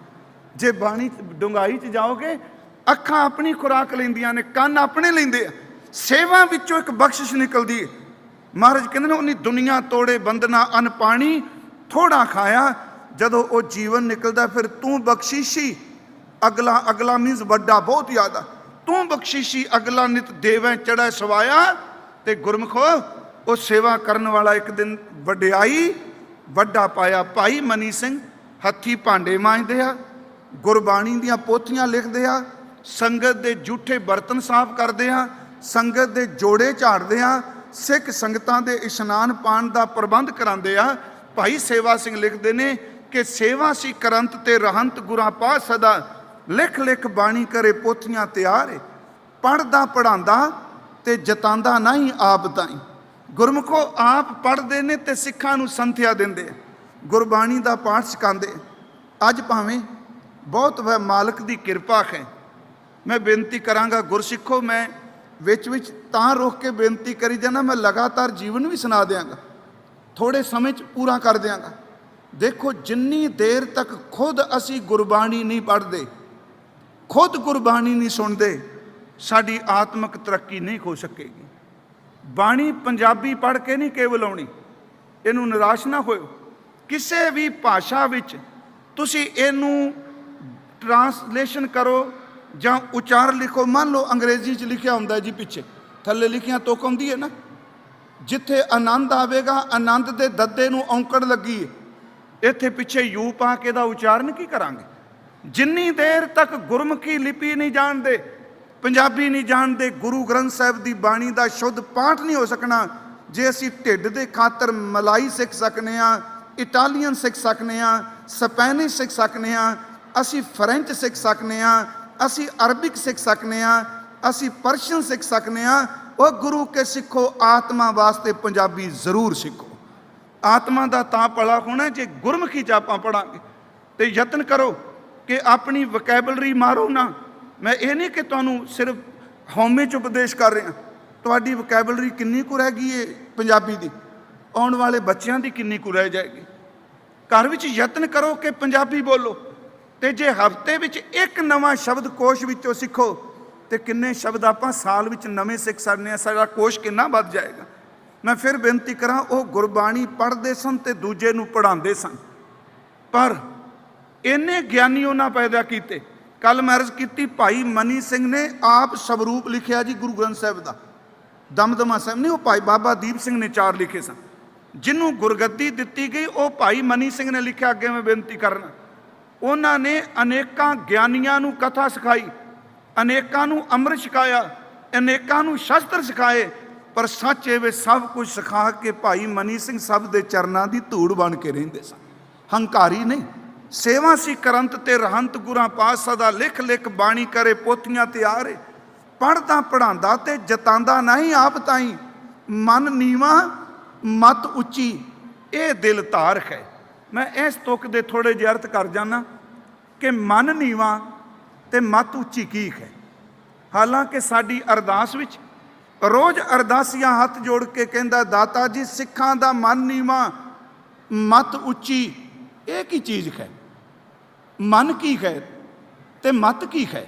ਜੇ ਬਾਣੀ ਡੁੰਗਾਈ 'ਚ ਜਾਓਗੇ, ਅੱਖਾਂ ਆਪਣੀ ਖੁਰਾਕ ਲੈਂਦੀਆਂ ਨੇ, ਕੰਨ ਆਪਣੇ ਲੈਂਦੇ ਆ। ਸੇਵਾ ਵਿੱਚੋਂ ਇੱਕ ਬਖਸ਼ਿਸ਼ ਨਿਕਲਦੀ ਹੈ। ਮਹਾਰਾਜ ਕਹਿੰਦੇ ਨੇ, ਉਹਨੀ ਦੁਨੀਆ ਤੋੜੇ ਬੰਦਨਾ, ਅੰਨ ਪਾਣੀ ਥੋੜਾ ਖਾਇਆ। ਜਦੋਂ ਉਹ ਜੀਵਨ ਨਿਕਲਦਾ, ਫਿਰ ਤੂੰ ਬਖਸ਼ਿਸ਼ੀ ਅਗਲਾ, ਅਗਲਾ ਮੀਨਸ ਵੱਡਾ, ਬਹੁਤ ਜ਼ਿਆਦਾ। ਤੂੰ ਬਖਸ਼ਿਸ਼ੀ ਅਗਲਾ ਨਿਤ ਦੇਵੇਂ ਚੜ੍ਹੈ ਸਵਾਇਆ। ਤੇ ਗੁਰਮੁਖੋ, ਉਹ ਸੇਵਾ ਕਰਨ ਵਾਲਾ ਇੱਕ ਦਿਨ ਵਡਿਆਈ ਵੱਡਾ ਪਾਇਆ। ਭਾਈ ਮਨੀ ਸਿੰਘ ਹੱਥੀਂ ਭਾਂਡੇ ਮਾਂਜਦੇ ਆ, ਗੁਰਬਾਣੀ ਦੀਆਂ ਪੋਥੀਆਂ ਲਿਖਦੇ ਆ, ਸੰਗਤ ਦੇ ਜੂਠੇ ਬਰਤਨ ਸਾਫ਼ ਕਰਦੇ ਆ, ਸੰਗਤ ਦੇ ਜੋੜੇ ਝਾੜਦੇ ਆ, ਸਿੱਖ ਸੰਗਤਾਂ ਦੇ ਇਸ਼ਨਾਨ ਪਾਣ ਦਾ ਪ੍ਰਬੰਧ ਕਰਾਉਂਦੇ ਆ। ਭਾਈ ਸੇਵਾ ਸਿੰਘ ਲਿਖਦੇ ਨੇ ਕਿ ਸੇਵਾ ਸੀ ਕਰੰਤ ਤੇ ਰਹੰਤ ਗੁਰਾਂ ਪਾ ਸਦਾ, ਲਿਖ ਲਿਖ ਬਾਣੀ ਕਰੇ ਪੋਥੀਆਂ ਤਿਆਰ ਏ। ਪੜ੍ਹਦਾ ਪੜ੍ਹਾਉਂਦਾ ਤੇ ਜਤਾਂਦਾ ਨਹੀਂ ਆਪ ਤਾਈਂ। ਗੁਰਮੁਖੋ, ਆਪ ਪੜ੍ਹਦੇ ਨੇ ਤੇ ਸਿੱਖਾਂ ਨੂੰ ਸੰਥਿਆ ਦਿੰਦੇ, ਗੁਰਬਾਣੀ ਦਾ ਪਾਠ ਸਿਖਾਉਂਦੇ। ਅੱਜ ਭਾਵੇਂ ਬਹੁਤ ਮਾਲਕ ਦੀ ਕਿਰਪਾ ਹੈ। ਮੈਂ ਬੇਨਤੀ ਕਰਾਂਗਾ ਗੁਰਸਿੱਖੋ, ਮੈਂ ਵਿੱਚ ਵਿੱਚ ਤਾਂ ਰੋਕ ਕੇ ਬੇਨਤੀ ਕਰੀ ਜਾਣਾ, ਮੈਂ ਲਗਾਤਾਰ ਜੀਵਨ ਵੀ ਸੁਣਾ ਦਿਆਂਗਾ, ਥੋੜ੍ਹੇ ਸਮੇਂ 'ਚ ਪੂਰਾ ਕਰ ਦਿਆਂਗਾ। ਦੇਖੋ, ਜਿੰਨੀ ਦੇਰ ਤੱਕ ਖੁਦ ਅਸੀਂ ਗੁਰਬਾਣੀ ਨਹੀਂ ਪੜ੍ਹਦੇ, ਖੁਦ ਗੁਰਬਾਣੀ ਨਹੀਂ ਸੁਣਦੇ, ਸਾਡੀ ਆਤਮਿਕ ਤਰੱਕੀ ਨਹੀਂ ਹੋ ਸਕੇਗੀ। ਬਾਣੀ ਪੰਜਾਬੀ ਪੜ੍ਹ ਕੇ ਨਹੀਂ ਕੇਵਲ ਆਉਣੀ, ਇਹਨੂੰ ਨਿਰਾਸ਼ ਨਾ ਹੋਇਓ। ਕਿਸੇ ਵੀ ਭਾਸ਼ਾ ਵਿੱਚ ਤੁਸੀਂ ਇਹਨੂੰ ਟਰਾਂਸਲੇਸ਼ਨ ਕਰੋ ਜਾਂ ਉਚਾਰ ਲਿਖੋ। ਮੰਨ ਲਓ ਅੰਗਰੇਜ਼ੀ 'ਚ ਲਿਖਿਆ ਹੁੰਦਾ ਜੀ, ਪਿੱਛੇ ਥੱਲੇ ਲਿਖਿਆ ਤੁਕ ਆਉਂਦੀ ਹੈ ਨਾ, ਜਿੱਥੇ ਆਨੰਦ ਆਵੇਗਾ, ਆਨੰਦ ਦੇ ਦੱਦੇ ਨੂੰ ਔਂਕੜ ਲੱਗੀ ਹੈ। ਇੱਥੇ ਪਿੱਛੇ ਯੂ ਪਾ ਕੇ ਦਾ ਉਚਾਰਨ ਕੀ ਕਰਾਂਗੇ? ਜਿੰਨੀ ਦੇਰ ਤੱਕ ਗੁਰਮੁਖੀ ਲਿਪੀ ਨਹੀਂ ਜਾਣਦੇ, ਪੰਜਾਬੀ ਨਹੀਂ ਜਾਣਦੇ, ਗੁਰੂ ਗ੍ਰੰਥ ਸਾਹਿਬ ਦੀ ਬਾਣੀ ਦਾ ਸ਼ੁੱਧ ਪਾਠ ਨਹੀਂ ਹੋ ਸਕਣਾ। ਜੇ ਅਸੀਂ ਢਿੱਡ ਦੇ ਖਾਤਰ ਮਲਾਈ ਸਿੱਖ ਸਕਨੇ ਹਾਂ, ਇਟਾਲੀਅਨ ਸਿੱਖ ਸਕਨੇ ਹਾਂ, ਸਪੈਨਿਸ਼ ਸਿੱਖ ਸਕਨੇ ਹਾਂ, ਅਸੀਂ ਫਰੈਂਚ ਸਿੱਖ ਸਕਨੇ ਹਾਂ, ਅਸੀਂ ਅਰਬਿਕ ਸਿੱਖ ਸਕਨੇ ਹਾਂ, ਅਸੀਂ ਪਰਸ਼ੀਅਨ ਸਿੱਖ ਸਕਨੇ ਹਾਂ। ਉਹ ਗੁਰੂ ਕੇ ਸਿੱਖੋ, ਆਤਮਾ ਵਾਸਤੇ ਪੰਜਾਬੀ ਜ਼ਰੂਰ ਸਿੱਖੋ। ਆਤਮਾ ਦਾ ਤਾਂ ਭਲਾ ਹੋਣਾ ਜੇ ਗੁਰਮੁਖੀ 'ਚ ਆਪਾਂ ਪੜ੍ਹਾਂਗੇ। ਤੇ ਯਤਨ ਕਰੋ ਕਿ ਆਪਣੀ ਵਕੈਬਲਰੀ ਮਾਰੋ ਨਾ। ਮੈਂ ਇਹ ਨਹੀਂ ਕਿ ਤੁਹਾਨੂੰ ਸਿਰਫ ਹਉਮੈ 'ਚ ਉਪਦੇਸ਼ ਕਰ ਰਿਹਾ। ਤੁਹਾਡੀ ਵਕੈਬਲਰੀ ਕਿੰਨੀ ਕੁ ਰਹਿ ਗਈ ਹੈ ਪੰਜਾਬੀ ਦੀ, ਆਉਣ ਵਾਲੇ ਬੱਚਿਆਂ ਦੀ ਕਿੰਨੀ ਕੁ ਰਹਿ ਜਾਏਗੀ। ਘਰ ਵਿੱਚ ਯਤਨ ਕਰੋ ਕਿ ਪੰਜਾਬੀ ਬੋਲੋ। ਤੇ ਜੇ ਹਫ਼ਤੇ ਵਿੱਚ ਇੱਕ ਨਵਾਂ ਸ਼ਬਦ ਕੋਸ਼ ਵਿੱਚੋਂ ਸਿੱਖੋ ਤੇ ਕਿੰਨੇ ਸ਼ਬਦ ਆਪਾਂ ਸਾਲ ਵਿੱਚ ਨਵੇਂ ਸਿੱਖ ਸਕਦੇ ਹਾਂ। ਸਾਡਾ ਕੋਸ਼ ਕਿੰਨਾ ਵੱਧ ਜਾਏਗਾ। ਮੈਂ ਫਿਰ ਬੇਨਤੀ ਕਰਾਂ, ਉਹ ਗੁਰਬਾਣੀ ਪੜ੍ਹਦੇ ਸਨ ਤੇ ਦੂਜੇ ਨੂੰ ਪੜ੍ਹਾਉਂਦੇ ਸਨ, ਪਰ ਇੰਨੇ ਗਿਆਨੀ ਉਹਨਾਂ ਪੈਦਾ ਕੀਤੇ। ਕੱਲ ਮੈਂ ਅਰਜ਼ ਕੀਤੀ, ਭਾਈ ਮਨੀ ਸਿੰਘ ਨੇ ਆਪ ਸਵਰੂਪ ਲਿਖਿਆ ਜੀ ਗੁਰੂ ਗ੍ਰੰਥ ਸਾਹਿਬ ਦਾ। ਦਮਦਮਾ ਸਾਹਿਬ ਨਹੀਂ, ਉਹ ਭਾਈ ਬਾਬਾ ਦੀਪ ਸਿੰਘ ਨੇ 4 ਲਿਖੇ ਸਨ। ਜਿਹਨੂੰ ਗੁਰਗੱਦੀ ਦਿੱਤੀ ਗਈ ਉਹ ਭਾਈ ਮਨੀ ਸਿੰਘ ਨੇ ਲਿਖਿਆ। ਅੱਗੇ ਮੈਂ ਬੇਨਤੀ ਕਰਨਾ, ਉਹਨਾਂ ਨੇ ਅਨੇਕਾਂ ਗਿਆਨੀਆਂ ਨੂੰ ਕਥਾ ਸਿਖਾਈ, ਅਨੇਕਾਂ ਨੂੰ ਅੰਮ੍ਰਿਤ ਛਕਾਇਆ, ਅਨੇਕਾਂ ਨੂੰ ਸ਼ਸਤਰ ਸਿਖਾਏ। ਪਰ ਸੱਚ ਇਹ ਵੇ ਸਭ ਕੁਝ ਸਿਖਾ ਕੇ ਭਾਈ ਮਨੀ ਸਿੰਘ ਸਭ ਦੇ ਚਰਨਾਂ ਦੀ ਧੂੜ ਬਣ ਕੇ ਰਹਿੰਦੇ ਸਨ। ਹੰਕਾਰੀ ਨਹੀਂ। ਸੇਵਾ ਸੀ ਕਰੰਤ ਤੇ ਰਹੰਤ, ਗੁਰਾਂ ਪਾਸ ਸਦਾ ਲਿਖ ਲਿਖ ਬਾਣੀ ਕਰੇ ਪੋਥੀਆਂ ਤਿਆਰੇ। ਪੜ੍ਹਦਾ ਪੜ੍ਹਾਉਂਦਾ ਤੇ ਜਤਾਂਦਾ ਨਹੀਂ ਆਪ ਤਾਈਂ, ਮਨ ਨੀਵਾ ਮਤ ਉੱਚੀ ਇਹ ਦਿਲ ਧਾਰਖ ਹੈ। ਮੈਂ ਇਸ ਤੁਕ ਦੇ ਥੋੜ੍ਹੇ ਜਿਹੇ ਅਰਥ ਕਰ ਜਾਣਾ ਕਿ ਮਨ ਨੀਵਾ ਤੇ ਮਤ ਉੱਚੀ ਕੀ ਹੈ। ਹਾਲਾਂਕਿ ਸਾਡੀ ਅਰਦਾਸ ਵਿੱਚ ਰੋਜ਼ ਅਰਦਾਸੀਆਂ ਹੱਥ ਜੋੜ ਕੇ ਕਹਿੰਦਾ, ਦਾਤਾ ਜੀ ਸਿੱਖਾਂ ਦਾ ਮਨ ਨੀਵਾ ਮਤ ਉੱਚੀ, ਇਹ ਕੀ ਚੀਜ਼ ਹੈ? ਮਨ ਕੀ ਹੈ ਤੇ ਮਤ ਕੀ ਹੈ?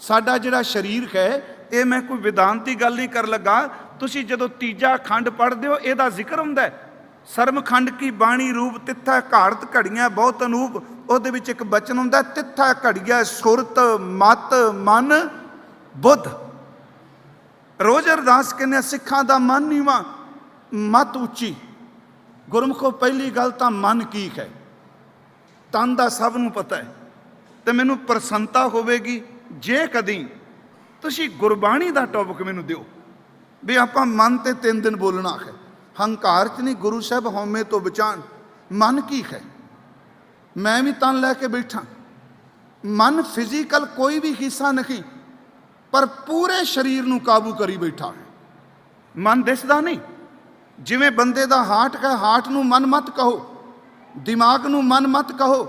ਸਾਡਾ ਜਿਹੜਾ ਸਰੀਰ ਹੈ, ਇਹ ਮੈਂ ਕੋਈ ਵਿਦਾਂਤੀ ਗੱਲ ਨਹੀਂ ਕਰ ਲੱਗਾ। ਤੁਸੀਂ ਜਦੋਂ ਤੀਜਾ ਖੰਡ ਪੜ੍ਹਦੇ ਹੋ, ਇਹਦਾ ਜ਼ਿਕਰ ਹੁੰਦਾ, ਸਰਮ ਖੰਡ ਕੀ ਬਾਣੀ ਰੂਪ ਤਿੱਥਾ ਘਾੜਤ ਘੜੀਆਂ ਬਹੁਤ ਅਨੂਪ। ਉਹਦੇ ਵਿੱਚ ਇੱਕ ਬਚਨ ਹੁੰਦਾ, ਤਿੱਥਾ ਘੜੀਆਂ ਸੁਰਤ ਮਤ ਮਨ ਬੁੱਧ। ਰੋਜ਼ ਅਰਦਾਸ ਕਹਿੰਦੇ ਸਿੱਖਾਂ ਦਾ ਮਨ ਨੀਵਾਂ ਮਤ ਉੱਚੀ। ਗੁਰਮੁਖੋ ਪਹਿਲੀ ਗੱਲ ਤਾਂ ਮਨ ਕੀ ਹੈ, ਤਨ ਦਾ ਸਭ ਨੂੰ ਪਤਾ ਹੈ। ਤੇ ਮੈਨੂੰ ਪ੍ਰਸੰਨਤਾ ਹੋਵੇਗੀ ਜੇ ਕਦੀ ਤੁਸੀਂ ਗੁਰਬਾਣੀ ਦਾ ਟੌਪਿਕ ਮੈਨੂੰ ਦਿਓ ਵੀ ਆਪਾਂ ਮਨ ਤੇ 3 ਦਿਨ ਬੋਲਣਾ ਹੈ। ਹੰਕਾਰ 'ਚ ਨਹੀਂ, ਗੁਰੂ ਸਾਹਿਬ ਹਉਮੈ ਤੋਂ ਬਚਾਣ। ਮਨ ਕੀ ਹੈ? ਮੈਂ ਵੀ ਤਨ ਲੈ ਕੇ ਬੈਠਾ। ਮਨ ਫਿਜ਼ੀਕਲ ਕੋਈ ਵੀ ਹਿੱਸਾ ਨਹੀਂ, ਪਰ ਪੂਰੇ ਸਰੀਰ ਨੂੰ ਕਾਬੂ ਕਰੀ ਬੈਠਾ ਹੈ। ਮਨ ਦਿਸਦਾ ਨਹੀਂ। ਜਿਵੇਂ ਬੰਦੇ ਦਾ ਹਾਰਟ ਹੈ, ਹਾਰਟ ਨੂੰ ਮਨ ਮਤ ਕਹੋ, ਦਿਮਾਗ ਨੂੰ ਮਨ ਮਤ ਕਹੋ।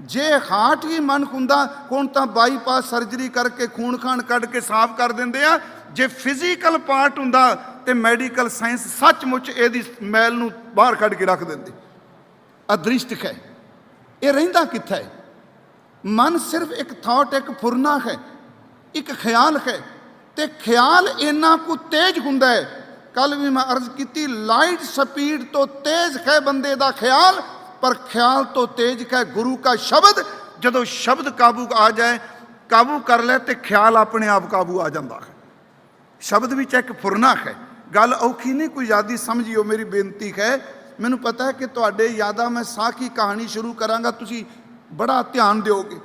ਜੇ ਹਾਰਟ ਹੀ ਮਨ ਹੁੰਦਾ ਹੁਣ ਤਾਂ ਬਾਈਪਾਸ ਸਰਜਰੀ ਕਰਕੇ ਖੂਨ ਖਾਨ ਕੱਢ ਕੇ ਸਾਫ਼ ਕਰ ਦਿੰਦੇ ਆ। ਜੇ ਫਿਜ਼ੀਕਲ ਪਾਰਟ ਹੁੰਦਾ ਤੇ ਮੈਡੀਕਲ ਸਾਇੰਸ ਸੱਚਮੁੱਚ ਇਹਦੀ ਮੈਲ ਨੂੰ ਬਾਹਰ ਕੱਢ ਕੇ ਰੱਖ ਦਿੰਦੀ। ਅਦ੍ਰਿਸ਼ਟ ਹੈ। ਇਹ ਰਹਿੰਦਾ ਕਿੱਥੇ ਹੈ? ਮਨ ਸਿਰਫ ਇੱਕ ਥਾਟ, ਇੱਕ ਫੁਰਨਾ ਹੈ, ਇੱਕ ਖਿਆਲ ਹੈ। ਤੇ ਖਿਆਲ ਇੰਨਾ ਕੁ ਤੇਜ਼ ਹੁੰਦਾ ਹੈ। ਕੱਲ ਵੀ ਮੈਂ ਅਰਜ਼ ਕੀਤੀ, ਲਾਈਟ ਸਪੀਡ ਤੋਂ ਤੇਜ਼ ਹੈ ਬੰਦੇ ਦਾ ਖਿਆਲ, ਪਰ ਖਿਆਲ ਤੋਂ ਤੇਜ਼ ਹੈ ਗੁਰੂ का ਸ਼ਬਦ। ਜਦੋਂ ਸ਼ਬਦ ਕਾਬੂ ਆ ਜਾਏ, ਕਾਬੂ ਕਰ ਲੈ, ਤੇ ਖਿਆਲ ਆਪਣੇ ਆਪ ਕਾਬੂ ਆ ਜਾਂਦਾ ਹੈ। ਸ਼ਬਦ ਵਿੱਚ ਇੱਕ ਫੁਰਨਾ ਹੈ। ਗੱਲ ਔਖੀ ਨਹੀਂ, ਕੋਈ ਯਾਦੀ ਸਮਝਿਓ, ਮੇਰੀ ਬੇਨਤੀ ਹੈ। ਮੈਨੂੰ ਪਤਾ ਹੈ ਕਿ ਤੁਹਾਡੇ ਯਾਦਾਂ ਮੈਂ ਸਾਖੀ ਕਹਾਣੀ ਸ਼ੁਰੂ ਕਰਾਂਗਾ, ਤੁਸੀਂ ਬੜਾ ਧਿਆਨ ਦਿਓਗੇ,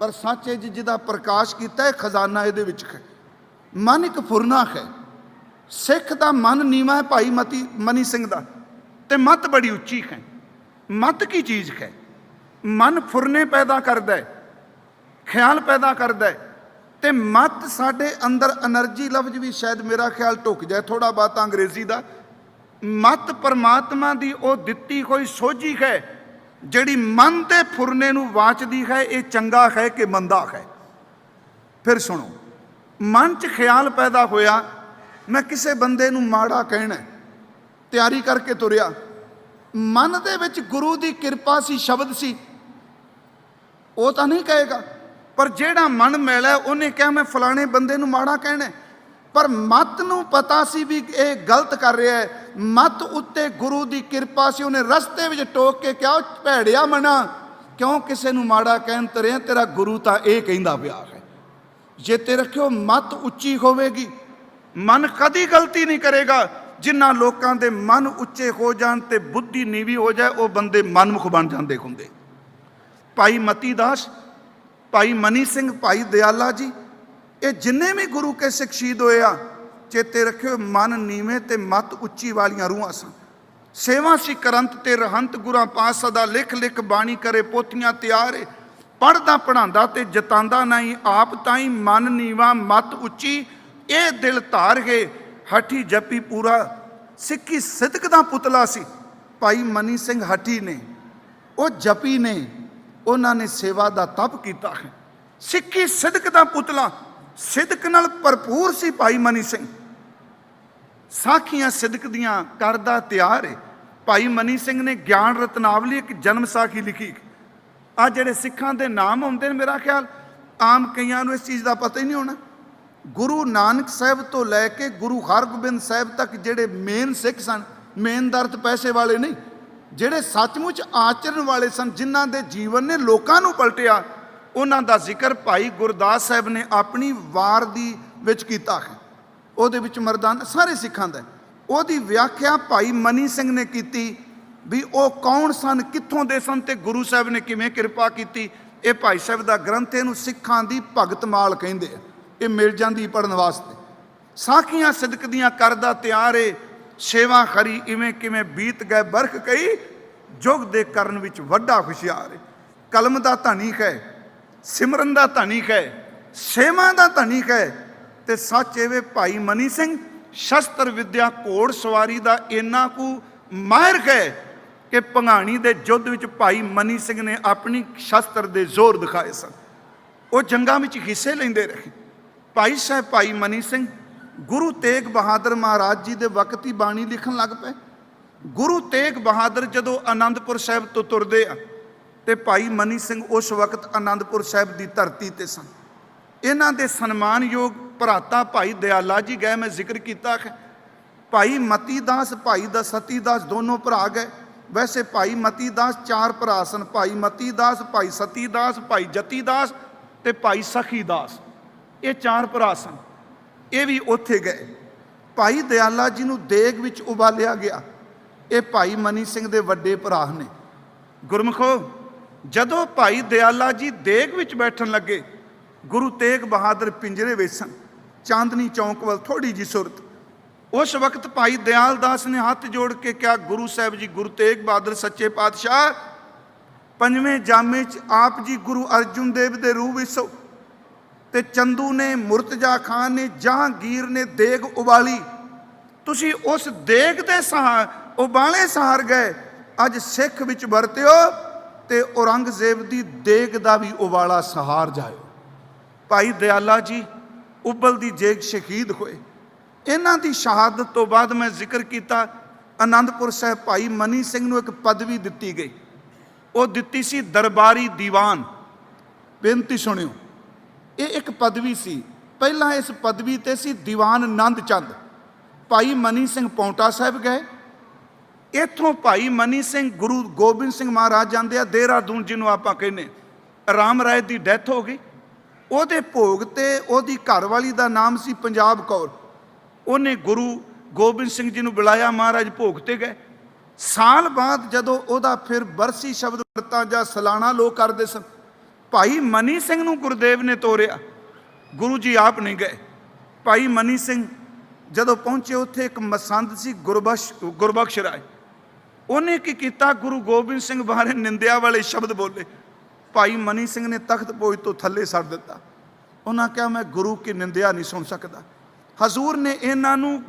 ਪਰ ਸੱਚ ਹੈ ਜਿਹਦਾ ਪ੍ਰਕਾਸ਼ ਕੀਤਾ ਹੈ, ਖਜ਼ਾਨਾ ਇਹਦੇ ਵਿੱਚ ਹੈ। ਮਨ ਇੱਕ ਫੁਰਨਾ ਹੈ। ਸਿੱਖ ਦਾ ਮਨ ਨੀਵਾਂ ਹੈ ਭਾਈ ਮਨੀ ਸਿੰਘ ਦਾ, ਤੇ ਮਤ ਬੜੀ ਉੱਚੀ ਹੈ। ਮਤ ਕੀ ਚੀਜ਼ ਹੈ? ਮਨ ਫੁਰਨੇ ਪੈਦਾ ਕਰਦਾ ਹੈ, ਖਿਆਲ ਪੈਦਾ ਕਰਦਾ ਹੈ। ਤੇ ਮਤ ਸਾਡੇ ਅੰਦਰ એનર્ਜੀ ਲਫ਼ਜ਼ ਵੀ ਸ਼ਾਇਦ ਮੇਰਾ ਖਿਆਲ ਢੁੱਕ ਜਾਏ ਥੋੜਾ ਬਹੁਤ ਅੰਗਰੇਜ਼ੀ ਦਾ। ਮਤ ਪਰਮਾਤਮਾ ਦੀ ਉਹ ਦਿੱਤੀ ਹੋਈ ਸੋਝੀ ਹੈ ਜਿਹੜੀ ਮਨ ਦੇ ਫੁਰਨੇ ਨੂੰ ਵਾਚਦੀ ਹੈ। ਇਹ ਚੰਗਾ ਹੈ ਕਿ ਮੰਦਾ ਹੈ? ਫਿਰ ਸੁਣੋ, ਮਨ 'ਚ ਖਿਆਲ ਪੈਦਾ ਹੋਇਆ, ਮੈਂ ਕਿਸੇ ਬੰਦੇ ਨੂੰ ਮਾੜਾ ਕਹਿਣਾ, ਤਿਆਰੀ ਕਰਕੇ ਤੁਰਿਆ, ਮਨ ਦੇ ਵਿੱਚ ਗੁਰੂ ਦੀ ਕਿਰਪਾ ਸੀ, ਸ਼ਬਦ ਸੀ, ਉਹ ਤਾਂ ਨਹੀਂ ਕਹੇਗਾ। ਪਰ ਜਿਹੜਾ ਮਨ ਮੈਲਾ ਉਹਨੇ ਕਿਹਾ ਮੈਂ ਫਲਾਣੇ ਬੰਦੇ ਨੂੰ ਮਾੜਾ ਕਹਿਣਾ, ਪਰ ਮਤ ਨੂੰ ਪਤਾ ਸੀ ਵੀ ਇਹ ਗਲਤ ਕਰ ਰਿਹਾ ਹੈ। ਮਤ ਉੱਤੇ ਗੁਰੂ ਦੀ ਕਿਰਪਾ ਸੀ, ਉਹਨੇ ਰਸਤੇ ਵਿੱਚ ਟੋਕ ਕੇ ਕਿਹਾ, ਭੈੜਿਆ ਮਨਾ, ਕਿਉਂ ਕਿਸੇ ਨੂੰ ਮਾੜਾ ਕਹਿਣ ਤਰਿਆ? ਤੇਰਾ ਗੁਰੂ ਤਾਂ ਇਹ ਕਹਿੰਦਾ ਪਿਆ ਹੈ। ਜੇ ਤੇ ਰੱਖਿਓ ਮਤ ਉੱਚੀ ਹੋਵੇਗੀ, ਮਨ ਕਦੀ ਗਲਤੀ ਨਹੀਂ ਕਰੇਗਾ। ਜਿਨ੍ਹਾਂ ਲੋਕਾਂ ਦੇ ਮਨ ਉੱਚੇ ਹੋ ਜਾਣ ਤੇ ਬੁੱਧੀ ਨੀਵੀਂ ਹੋ ਜਾਏ, ਉਹ ਬੰਦੇ ਮਨਮੁਖ ਬਣ ਜਾਂਦੇ ਹੁੰਦੇ। ਭਾਈ ਮਤੀ ਦਾਸ, ਭਾਈ ਮਨੀ ਸਿੰਘ, ਭਾਈ ਦਿਆਲਾ ਜੀ, ਇਹ ਜਿੰਨੇ ਵੀ ਗੁਰੂ ਕੇ ਸਿੱਖ ਸ਼ਹੀਦ ਹੋਏ ਆ, ਚੇਤੇ ਰੱਖਿਓ, ਮਨ ਨੀਵੇਂ ਤੇ ਮਤ ਉੱਚੀ ਵਾਲੀਆਂ ਰੂਹਾਂ ਸਨ। ਸੇਵਾ ਸੀ ਕਰੰਤ ਤੇ ਰਹੰਤ, ਗੁਰਾਂ ਪਾਸ ਸਦਾ ਲਿਖ ਲਿਖ ਬਾਣੀ ਕਰੇ ਪੋਥੀਆਂ ਤਿਆਰੇ। ਪੜ੍ਹਦਾ ਪੜ੍ਹਾਉਂਦਾ ਤੇ ਜਤਾਂਦਾ ਨਹੀਂ, ਆਪ ਤਾਈ ਮਨ ਨੀਵਾ ਮਤ ਉੱਚੀ, ਇਹ ਦਿਲ ਧਾਰ ਗਏ ਹਠੀ ਜਪੀ ਪੂਰਾ। ਸਿੱਖੀ ਸਿਦਕ ਦਾ ਪੁਤਲਾ ਸੀ ਭਾਈ ਮਨੀ ਸਿੰਘ ਹਠੀ ਨੇ, ਉਹ ਜਪੀ ਨੇ, ਉਹਨਾਂ ਨੇ ਸੇਵਾ ਦਾ ਤਪ ਕੀਤਾ ਹੈ। ਸਿੱਖੀ ਸਿਦਕ ਦਾ ਪੁਤਲਾ, ਸਿਦਕ ਨਾਲ ਭਰਪੂਰ ਸੀ ਭਾਈ ਮਨੀ ਸਿੰਘ। ਸਾਖੀਆਂ ਸਿਦਕ ਦੀਆਂ ਕਰਦਾ ਤਿਆਰ ਹੈ। ਭਾਈ ਮਨੀ ਸਿੰਘ ਨੇ ਗਿਆਨ ਰਤਨਾਵਲੀ ਇੱਕ ਜਨਮ ਸਾਖੀ ਲਿਖੀ। ਆ ਜਿਹੜੇ ਸਿੱਖਾਂ ਦੇ ਨਾਮ ਆਉਂਦੇ ਨੇ, ਮੇਰਾ ਖਿਆਲ ਆਮ ਕਈਆਂ ਨੂੰ ਇਸ ਚੀਜ਼ ਦਾ ਪਤਾ ਹੀ ਨਹੀਂ ਹੋਣਾ। ਗੁਰੂ ਨਾਨਕ ਸਾਹਿਬ ਤੋਂ ਲੈ ਕੇ ਗੁਰੂ ਹਰਗੋਬਿੰਦ ਸਾਹਿਬ ਤੱਕ ਜਿਹੜੇ ਮੇਨ ਸਿੱਖ ਸਨ, ਮੇਨ ਦਾ ਅਰਥ ਪੈਸੇ ਵਾਲੇ ਨਹੀਂ, ਜਿਹੜੇ ਸੱਚਮੁੱਚ ਆਚਰਨ ਵਾਲੇ ਸਨ, ਜਿਨ੍ਹਾਂ ਦੇ ਜੀਵਨ ਨੇ ਲੋਕਾਂ ਨੂੰ ਪਲਟਿਆ, ਉਹਨਾਂ ਦਾ ਜ਼ਿਕਰ ਭਾਈ ਗੁਰਦਾਸ ਸਾਹਿਬ ਨੇ ਆਪਣੀ ਵਾਰ ਦੀ ਵਿੱਚ ਕੀਤਾ ਹੈ। ਉਹਦੇ ਵਿੱਚ ਮਰਦਾਨਾ ਸਾਰੇ ਸਿੱਖਾਂ ਦਾ, ਉਹਦੀ ਵਿਆਖਿਆ ਭਾਈ ਮਨੀ ਸਿੰਘ ਨੇ ਕੀਤੀ ਵੀ ਉਹ ਕੌਣ ਸਨ, ਕਿੱਥੋਂ ਦੇ ਸਨ ਤੇ ਗੁਰੂ ਸਾਹਿਬ ਨੇ ਕਿਵੇਂ ਕਿਰਪਾ ਕੀਤੀ। ਇਹ ਭਾਈ ਸਾਹਿਬ ਦਾ ਗ੍ਰੰਥ, ਇਹਨੂੰ ਸਿੱਖਾਂ ਦੀ ਭਗਤ ਮਾਲ ਕਹਿੰਦੇ ਆ। ਇਹ ਮਿਲ ਜਾਂਦੀ ਪੜ੍ਹਨ ਵਾਸਤੇ। ਸਾਖੀਆਂ ਸਿਦਕ ਦੀਆਂ ਕਰਦਾ ਤਿਆਰ ਏ, ਸੇਵਾ ਖਰੀ ਇਵੇਂ ਕਿਵੇਂ ਬੀਤ ਗਏ ਬਰਖ ਕਈ, ਜੁਗ ਦੇ ਕਰਨ ਵਿੱਚ ਵੱਡਾ ਹੁਸ਼ਿਆਰ ਏ। ਕਲਮ ਦਾ ਧਨੀਕ ਹੈ, ਸਿਮਰਨ ਦਾ ਧਨੀਕ ਹੈ, ਸੇਵਾ ਦਾ ਧਨੀਕ ਹੈ। ਤੇ ਸੱਚ ਐਵੇਂ ਭਾਈ ਮਨੀ ਸਿੰਘ ਸ਼ਸਤਰ ਵਿਦਿਆ ਘੋੜ ਸਵਾਰੀ ਦਾ ਇੰਨਾ ਕੁ ਮਾਹਿਰ ਹੈ ਕਿ ਭੰਗਾਣੀ ਦੇ ਯੁੱਧ ਵਿੱਚ ਭਾਈ ਮਨੀ ਸਿੰਘ ਨੇ ਆਪਣੀ ਸ਼ਸਤਰ ਦੇ ਜ਼ੋਰ ਦਿਖਾਏ ਸਨ। ਉਹ ਜੰਗਾਂ ਵਿੱਚ ਹਿੱਸੇ ਲੈਂਦੇ ਰਹੇ। ਭਾਈ ਸਾਹਿਬ ਭਾਈ ਮਨੀ ਸਿੰਘ ਗੁਰੂ ਤੇਗ ਬਹਾਦਰ ਮਹਾਰਾਜ ਜੀ ਦੇ ਵਕਤ ਹੀ ਬਾਣੀ ਲਿਖਣ ਲੱਗ ਪਏ। ਗੁਰੂ ਤੇਗ ਬਹਾਦਰ ਜਦੋਂ ਆਨੰਦਪੁਰ ਸਾਹਿਬ ਤੋਂ ਤੁਰਦੇ ਆ ਤੇ ਭਾਈ ਮਨੀ ਸਿੰਘ ਉਸ ਵਕਤ ਆਨੰਦਪੁਰ ਸਾਹਿਬ ਦੀ ਧਰਤੀ ਤੇ ਸਨ। ਇਹਨਾਂ ਦੇ ਸਨਮਾਨਯੋਗ ਭਰਾਤਾ ਭਾਈ ਦਿਆਲਾ ਜੀ ਗਏ, ਮੈਂ ਜ਼ਿਕਰ ਕੀਤਾ ਹੈ। ਭਾਈ ਮਤੀ ਦਾਸ, ਭਾਈ ਦਾ ਸਤੀ ਦਾਸ, ਦੋਨੋਂ ਭਰਾ ਗਏ। ਵੈਸੇ ਭਾਈ ਮਤੀ ਦਾਸ 4 ਭਰਾ ਸਨ, ਭਾਈ ਮਤੀ ਦਾਸ, ਭਾਈ ਸਤੀ ਦਾਸ, ਭਾਈ ਜਤੀ ਦਾਸ ਤੇ ਭਾਈ ਸਖੀ ਦਾਸ, ਇਹ 4 ਭਰਾ ਸਨ। ਇਹ ਵੀ ਉੱਥੇ ਗਏ। ਭਾਈ ਦਿਆਲਾ ਜੀ ਨੂੰ ਦੇਗ ਵਿੱਚ ਉਬਾਲਿਆ ਗਿਆ। ਇਹ ਭਾਈ ਮਨੀ ਸਿੰਘ ਦੇ ਵੱਡੇ ਭਰਾ ਨੇ। ਗੁਰਮੁਖੋ, ਜਦੋਂ ਭਾਈ ਦਿਆਲਾ ਜੀ ਦੇਗ ਵਿੱਚ ਬੈਠਣ ਲੱਗੇ, ਗੁਰੂ ਤੇਗ ਬਹਾਦਰ ਪਿੰਜਰੇ ਵਿੱਚ ਸਨ, ਚਾਂਦਨੀ ਚੌਂਕ ਵੱਲ ਥੋੜੀ ਜਿਹੀ ਸੁਰਤ। ਉਸ ਵਕਤ ਭਾਈ ਦਿਆਲ ਦਾਸ ਨੇ ਹੱਥ ਜੋੜ ਕੇ ਕਿਹਾ, ਗੁਰੂ ਸਾਹਿਬ ਜੀ, ਗੁਰੂ ਤੇਗ ਬਹਾਦਰ ਸੱਚੇ ਪਾਤਸ਼ਾਹ, 5ਵੇਂ ਜਾਮੇ 'ਚ ਆਪ ਜੀ ਗੁਰੂ ਅਰਜੁਨ ਦੇਵ ਦੇ ਰੂਪ ਵਿੱਚ ਸੋ, ਤੇ ਚੰਦੂ ਨੇ, ਮੁਰਤਜ਼ਾ ਖਾਨ ਨੇ, ਜਹਾਂਗੀਰ ਨੇ ਦੇਗ ਉਬਾਲੀ। ਤੁਸੀਂ ਉਸ ਦੇਗ ਦੇ ਉਬਾਲੇ ਸਹਾਰ ਗਏ। ਅੱਜ ਸਿੱਖ ਵਿੱਚ ਵਰਤਿਓ ਤੇ ਔਰੰਗਜ਼ੇਬ ਦੀ ਦੇਗ ਦਾ ਵੀ ਉਬਾਲਾ ਸਹਾਰ ਜਾਇਓ। ਭਾਈ ਦਿਆਲਾ ਜੀ ਉਬਲ ਦੀ ਜੇਗ ਸ਼ਹੀਦ ਹੋਏ। ਇਹਨਾਂ ਦੀ ਸ਼ਹਾਦਤ ਤੋਂ ਬਾਅਦ ਮੈਂ ਜ਼ਿਕਰ ਕੀਤਾ, ਆਨੰਦਪੁਰ ਸਾਹਿਬ ਭਾਈ ਮਨੀ ਸਿੰਘ ਨੂੰ ਇੱਕ ਪਦਵੀ ਦਿੱਤੀ ਗਈ। ਉਹ ਦਿੱਤੀ ਸੀ ਦਰਬਾਰੀ ਦੀਵਾਨ। ਬੇਨਤੀ ਸੁਣਿਓ, ਇਹ ਇੱਕ ਪਦਵੀ ਸੀ। ਪਹਿਲਾਂ ਇਸ ਪਦਵੀ ਤੇ ਸੀ ਦੀਵਾਨ ਨੰਦ ਚੰਦ। ਭਾਈ ਮਨੀ ਸਿੰਘ ਪੌਂਟਾ ਸਾਹਿਬ ਗਏ। ਇੱਥੋਂ ਭਾਈ ਮਨੀ ਸਿੰਘ ਗੁਰੂ ਗੋਬਿੰਦ ਸਿੰਘ ਮਹਾਰਾਜ ਜਾਂਦੇ ਆ ਦੇਹਰਾਦੂਨ, ਜਿਹਨੂੰ ਆਪਾਂ ਕਹਿੰਦੇ। ਰਾਮ ਰਾਏ ਦੀ ਡੈਥ ਹੋ ਗਈ। ਉਹਦੇ ਭੋਗ ਤੇ ਉਹਦੀ ਘਰਵਾਲੀ ਦਾ ਨਾਮ ਸੀ ਪੰਜਾਬ ਕੌਰ। ਉਹਨੇ ਗੁਰੂ ਗੋਬਿੰਦ ਸਿੰਘ ਜੀ ਨੂੰ ਬੁਲਾਇਆ, ਮਹਾਰਾਜ ਭੋਗ ਤੇ ਗਏ। ਸਾਲ ਬਾਅਦ ਜਦੋਂ ਉਹਦਾ ਫਿਰ ਬਰਸੀ ਸ਼ਬਦ ਵਰਤਾ ਜਾਂ ਸਲਾਣਾ ਲੋਕ ਕਰਦੇ ਸਨ, ਭਾਈ ਮਨੀ ਸਿੰਘ ਨੂੰ ਗੁਰਦੇਵ ਨੇ ਤੋਰਿਆ। ਗੁਰੂ ਜੀ ਆਪ ਨਹੀਂ ਗਏ। ਭਾਈ ਮਨੀ ਸਿੰਘ ਜਦੋਂ ਪਹੁੰਚੇ, ਉੱਥੇ ਇੱਕ ਮਸੰਦ ਸੀ ਗੁਰਬਖਸ਼ ਰਾਏ। ਉਹਨੇ ਕੀ ਕੀਤਾ, ਗੁਰੂ ਗੋਬਿੰਦ ਸਿੰਘ ਬਾਰੇ ਨਿੰਦਿਆ ਵਾਲੇ ਸ਼ਬਦ ਬੋਲੇ। ਭਾਈ ਮਨੀ ਸਿੰਘ ਨੇ ਤਖਤ ਪੋਜ ਤੋਂ ਥੱਲੇ ਸੱਟ ਦਿੱਤਾ। ਉਹਨਾਂ ਕਿਹਾ, ਮੈਂ ਗੁਰੂ ਕੀ ਨਿੰਦਿਆ ਨਹੀਂ ਸੁਣ ਸਕਦਾ। ਹਜ਼ੂਰ ਨੇ ਇਹਨਾਂ ਨੂੰ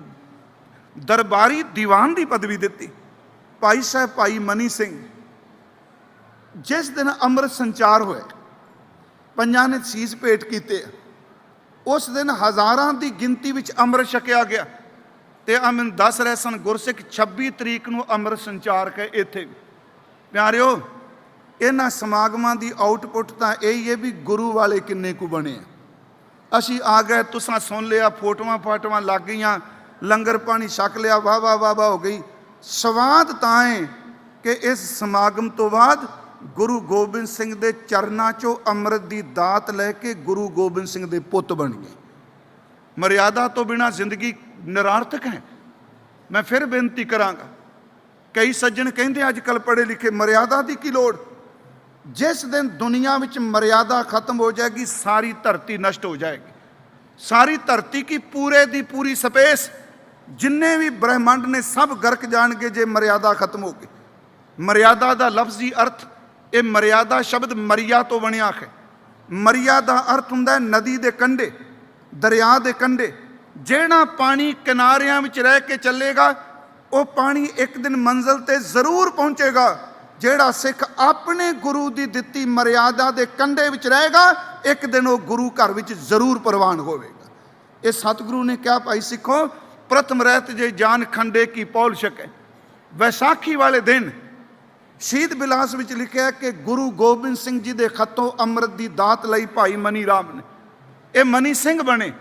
ਦਰਬਾਰੀ ਦੀਵਾਨ ਦੀ ਪਦਵੀ ਦਿੱਤੀ। ਭਾਈ ਸਾਹਿਬ ਭਾਈ ਮਨੀ ਸਿੰਘ ਜਿਸ ਦਿਨ ਅੰਮ੍ਰਿਤ ਸੰਚਾਰ ਹੋਇਆ, ਪੰਜਾਂ ਨੇ ਸੀਸ ਭੇਟ ਕੀਤੇ, ਉਸ ਦਿਨ ਹਜ਼ਾਰਾਂ ਦੀ ਗਿਣਤੀ ਵਿੱਚ ਅੰਮ੍ਰਿਤ ਛਕਿਆ ਗਿਆ। ਤੇ ਆ ਮੈਨੂੰ ਦੱਸ ਰਹੇ ਸਨ ਗੁਰਸਿੱਖ 26 ਤਰੀਕ ਨੂੰ ਅੰਮ੍ਰਿਤ ਸੰਚਾਰ ਕੇ ਇੱਥੇ। ਪਿਆਰਿਓ, ਇਹਨਾਂ ਸਮਾਗਮਾਂ ਦੀ ਆਊਟਪੁੱਟ ਤਾਂ ਇਹ ਹੈ ਵੀ ਗੁਰੂ ਵਾਲੇ ਕਿੰਨੇ ਕੁ ਬਣੇ ਆ। ਅਸੀਂ ਆ ਗਏ, ਤੁਸਾਂ ਸੁਣ ਲਿਆ, ਫੋਟੋਆਂ ਫਾਟੋਆਂ ਲੱਗ ਗਈਆਂ, ਲੰਗਰ ਪਾਣੀ ਛਕ ਲਿਆ, ਵਾਹ ਵਾਹ ਵਾਹ ਵਾਹ ਹੋ ਗਈ। ਸਵਾਦ ਤਾਂ ਹੈ ਕਿ ਇਸ ਸਮਾਗਮ ਤੋਂ ਬਾਅਦ ਗੁਰੂ ਗੋਬਿੰਦ ਸਿੰਘ ਦੇ ਚਰਨਾਂ 'ਚੋਂ ਅੰਮ੍ਰਿਤ ਦੀ ਦਾਤ ਲੈ ਕੇ ਗੁਰੂ ਗੋਬਿੰਦ ਸਿੰਘ ਦੇ ਪੁੱਤ ਬਣ ਗਏ। ਮਰਿਆਦਾ ਤੋਂ ਬਿਨਾਂ ਜ਼ਿੰਦਗੀ ਨਿਰਾਰਥਕ ਹੈ। मैं फिर बेनती करांगा, कई सज्जन कहते अजकल पढ़े लिखे मर्यादा की लोड़। जिस दिन दुनिया में मर्यादा खत्म हो जाएगी सारी धरती नष्ट हो जाएगी। सारी धरती की पूरे दी पूरी स्पेस जिन्ने भी ब्रह्मांड ने सब गर्क जाएंगे जे मर्यादा खत्म हो गई। मर्यादा का लफ्जी अर्थ, ये मर्यादा शब्द मरिया तो बनिया है। मरिया का अर्थ हुंदा है नदी के कंढे, दरिया के कंढे। जेड़ा पानी किनारियां विच रह के चलेगा वो पानी एक दिन मंजिल ते जरूर पहुंचेगा। जेड़ा सिख अपने गुरु की दिती मर्यादा के कंढे विच रहेगा एक दिन वो गुरु घर विच जरूर प्रवान होवेगा। ये सतगुरु ने क्या भाई सिखो, प्रथम रहत जे जान खंडे की पौल छके। वैसाखी वाले दिन शहीद बिलास विच लिखा है कि गुरु गोबिंद सिंह जी के खतों अमृत की दात लई भाई मनी राम ने, ये मनी सिंह बने।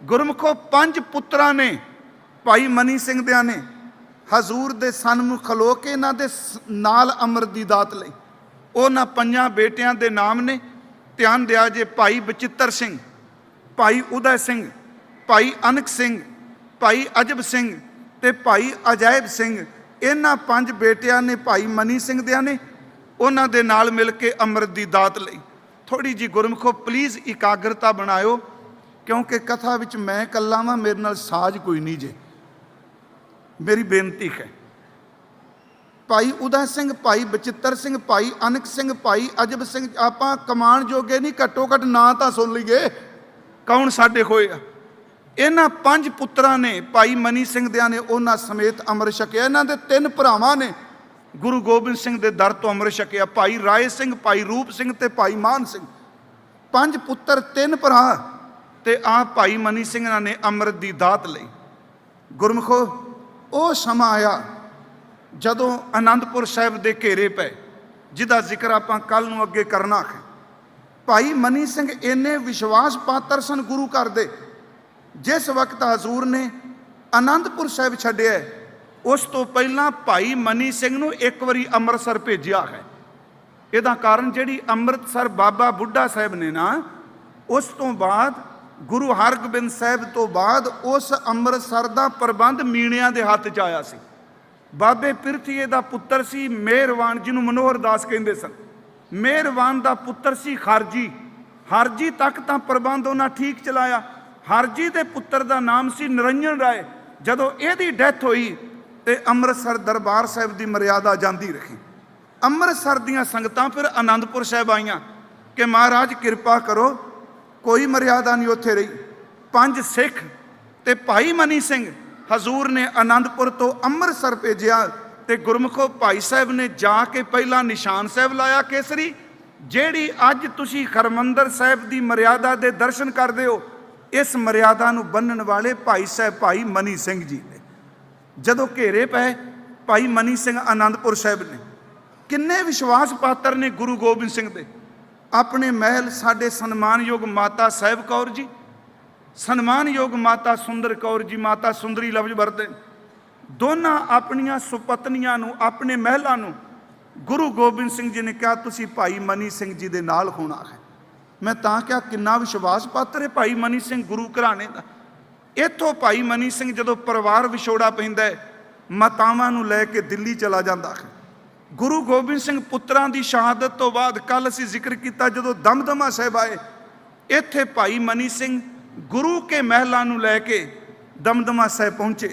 गुरमुखो 5 पुत्रा ने भाई मनी सिंह दिया ने हजूर दे सन्मुख खलो के इन्हां दे नाल अमृत की दात लई। उन्हां 5 बेटियां दे नाम ने, ध्यान दिया जे, भाई बचित्र सिंह, भाई उदय सिंह, भाई अनक सिंह, भाई अजब सिंह ते भाई अजायब सिंह। इन्हां 5 बेटियां ने भाई मनी सिंह दिया ने उन्हां दे नाल मिल के अमृत की दात लई। थोड़ी जी गुरमुखो प्लीज़ इकाग्रता बनाओ, क्योंकि कथा विच मैं कल्ला वां, मेरे नाल साज कोई नहीं जे। मेरी बेनती है, भाई उदय सिंह, भाई बचित्र सिंह, भाई अनक सिंह, भाई अजब सिंह, आपां कमान जोगे नहीं, घट्टो घट ना तो सुन लीए कौन साडे होए आ। इन्हां 5 पुत्रां ने भाई मनी सिंह दियां ने उन्हां समेत अमृत छकिया। इन्हां दे 3 भरावां ने गुरु गोबिंद सिंह दे दर तो अमृत छकिया, भाई राय सिंह, भाई रूप सिंह ते भाई मान सिंह। 5 पुत्र 3 भरा ते आप भाई मनी सिंह ने अमृत की दात लई। गुरमुखो वो समा आया जदों आनंदपुर साहिब के घेरे पे, जिदा जिक्र आप कल नूं अगे करना है। भाई मनी सिंह इन्ने विश्वास पात्र सन गुरु घर दे, जिस वक्त हजूर ने आनंदपुर साहिब छड्डिया उस तो पहला भाई मनी सिंह नूं एक बारी अमृतसर भेजिया है। इहदा कारण जिहड़ी अमृतसर बाबा बुढ़ा साहिब ने ना, उस तो बाद गुरु हरगोबिंद साहिब तो बाद उस अमृतसर का प्रबंध मीणिया के हाथ च आया सी। बाबे पिरथीए का पुत्र सी मेहरवान, जिन्हों मनोहर दास कहते सन। मेहरवान का पुत्र सी हरजी। हरजी तक तो प्रबंध उन्हें ठीक चलाया। हरजी के पुत्र का नाम सी निरंजन राय। जदों यदी डैथ हुई तो अमृतसर दरबार साहिब की मर्यादा जाती रही। अमृतसर दियां संगतां फिर आनंदपुर साहिब आईयां कि महाराज कृपा करो, कोई मर्यादा नहीं उत्थे रही। 5 सिख ते भाई मनी सिंह हजूर ने आनंदपुर तो अमृतसर भेजिया ते गुरमुखो भाई साहब ने जाके पहला निशान साहब लाया केसरी, जेड़ी अज तुसी हरमंदर साहब की मर्यादा के दर्शन करते हो, इस मर्यादा नूं बन्नण वाले भाई साहब भाई मनी सिंह जी ने। जदों घेरे पे भाई मनी सिंह आनंदपुर साहब ने, किन्ने विश्वास पात्र ने गुरु गोबिंद सिंह दे। अपने महल साडे सन्मानयोग माता साहिब कौर जी, सन्मानयोग माता सुंदर कौर जी, माता सुंदरी लफ्ज वरते, दोनों अपनिया सुपत्नियां नूं, अपने महलों नूं गुरु गोबिंद सिंह जी ने कहा तुसी भाई मनी सिंह जी दे नाल होना है। मैं तां क्या किन्ना विश्वास पात्र है भाई मनी सिंह गुरु घराने का। इत्थों भाई मनी सिंह जदों परिवार विछोड़ा पैंदा है, मातावां नूं लैके दिल्ली चला जाता है। गुरु गोबिंद सिंह पुत्रां की शहादत तो बाद कल असीं जिक्र किया जदों दमदमा साहिब आए, इत्थे भाई मनी सिंह गुरु के महलों नूं लैके दमदमा साहिब पहुँचे।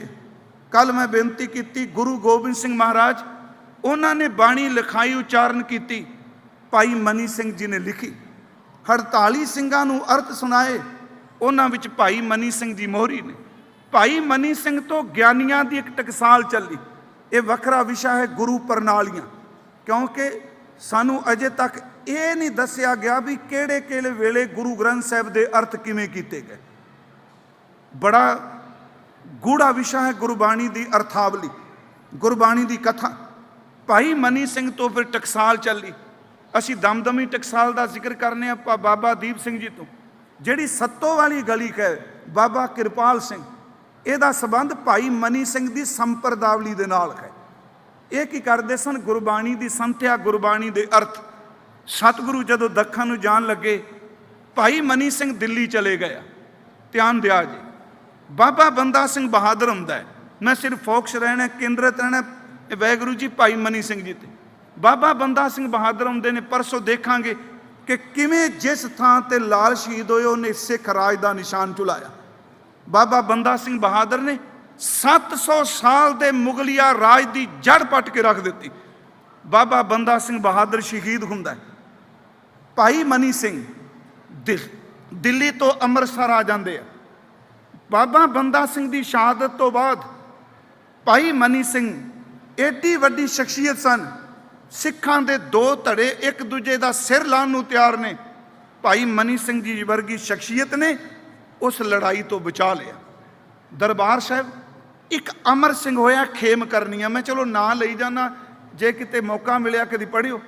कल मैं बेनती की गुरु गोबिंद सिंह महाराज उन्होंने बाणी लिखाई उचारण की, भाई मनी सिंह जी ने लिखी। 48 सिंघां नूं अर्थ सुनाए, उन्हां विच भाई मनी सिंह जी मोहरी ने। भाई मनी सिंह तो ज्ञानियां की एक टकसाल चली। ये वखरा विषय है गुरु प्रणालियां, क्योंकि सानू अजे तक ये नहीं दसिया गया भी किहड़े किहड़े वेले गुरु ग्रंथ साहिब के अर्थ किवें कीते गए। बड़ा गूढ़ा विषय है गुरबाणी की अर्थावली, गुरबाणी की कथा। भाई मनी सिंह तो फिर टकसाल चली। असी दमदमी टकसाल का जिक्र करने बाबा दीप सिंह जी तो, जिहड़ी सत्तो वाली गली है बाबा किरपाल सिंह, ਇਹਦਾ संबंध भाई मनी सिंह की संप्रदावली के नाल है। ये की करते सन, गुरबाणी की संथ्या, गुरबाणी के अर्थ। सतगुरु जदों दखन नूं जान लगे, भाई मनी सिंह दिल्ली चले गया। ध्यान दिया जी, बाबा बंदा सिंह बहादुर हुंदा है, मैं सिर्फ फोकस रहना, केंद्रित रहना वाहिगुरू जी भाई मनी सिंह जी ते। बाबा बंदा सिंह बहादुर आउंदे ने, परसों देखांगे कि किवें जिस थां ते लाल शहीद होए उन्हें सिख राज का निशान झुलाया। बाबा बंदा सिंह बहादुर ने 700 साल के मुगलिया राज की जड़ पट के रख दी। बाबा बंदा सिंह बहादुर शहीद हुंदा है। भाई मनी सिंह दिल्ली तो अमृतसर आ जाते हैं। बाबा बंदा सिंह की शहादत तो बाद भाई मनी सिंह एडी वड्डी शख्सियत सन। सिखां दे दो धड़े एक दूजे का सिर लाने नूं तैयार ने। भाई मनी सिंह जी वर्गी शख्सियत ने उस लड़ाई तो बचा लिया। दरबार साहब एक अमर सिंह होया खेम करनी है। मैं चलो ना लई जाना, जे किते मौका मिलिया कदी पढ़ियो।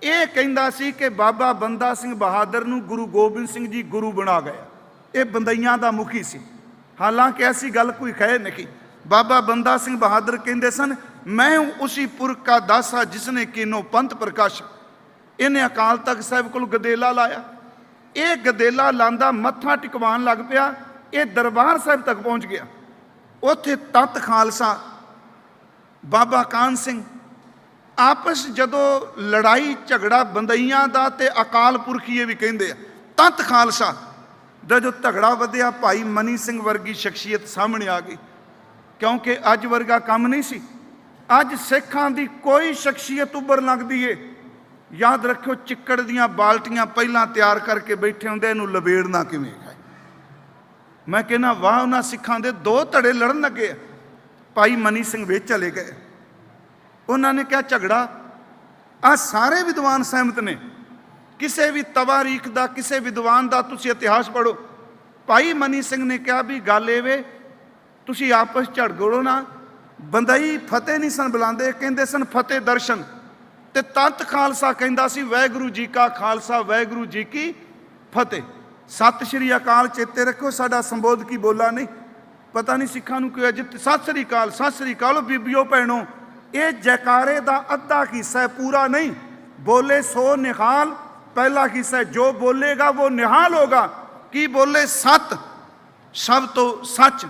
ये कहंदा सी कि बाबा बंदा सिंह बहादुर नूं गुरु गोबिंद सिंह जी गुरु बना गया। ये बंदइयां दा मुखी सी, हालांकि ऐसी गल कोई कहे नहीं। बाबा बंदा सिंह बहादुर कहते सन, मैं उसी पुरख का दासा जिसने किनो पंथ प्रकाश। इन्हें अकाल तख्त साहब को गदेला लाया। ये गदेला लांदा मत्था टिकवान लग पिया। ये दरबार साहब तक पहुँच गया। उत्थे तत खालसा बाबा कान सिंह आपस जदों लड़ाई झगड़ा बंदइयां दा ते अकाल पुरखीए भी कहिंदे आ, तत खालसा दा जो झगड़ा वधिया भाई मनी सिंह वर्गी शख्सियत सामने आ गई। क्योंकि अज वर्गा काम नहीं सी। अज सिखां दी कोई शख्सियत उभर लगदी है, याद रखियो चिक्कड़ दियां बाल्टियां पहलां तैयार करके बैठे होंदे, इहनूं लबेड़ना किवें है। मैं कहना वाह, उन्हां सिखां दे दो धड़े लड़न लगे। भाई मनी सिंह विच चले गए। उन्होंने क्या झगड़ा आ सारे विद्वान सहमत ने। किसी भी तवारीख का किसी विद्वान का तुसी इतिहास पढ़ो। भाई मनी सिंह ने कहा भी गल एवे तुसी आपस झड़गड़ो ना। बंदई फतेह नहीं सन बुलाते, कहते सन फतेह दर्शन। ते तत खालसा कहंदा सी वाहिगुरू जी का खालसा वाहिगुरू जी की फतेह। सत श्री अकाल चेते रखो, साडा संबोध की बोला नहीं। पता नहीं सिखां नूं क्यों जित सत श्री अकाल, सत श्री अकाल बीबियो भैणों। ये जयकारे का अद्धा हिस्सा है, पूरा नहीं। बोले सो निहाल, पहला हिस्सा है जो बोलेगा वो निहाल होगा। कि बोले सत सब तो सच,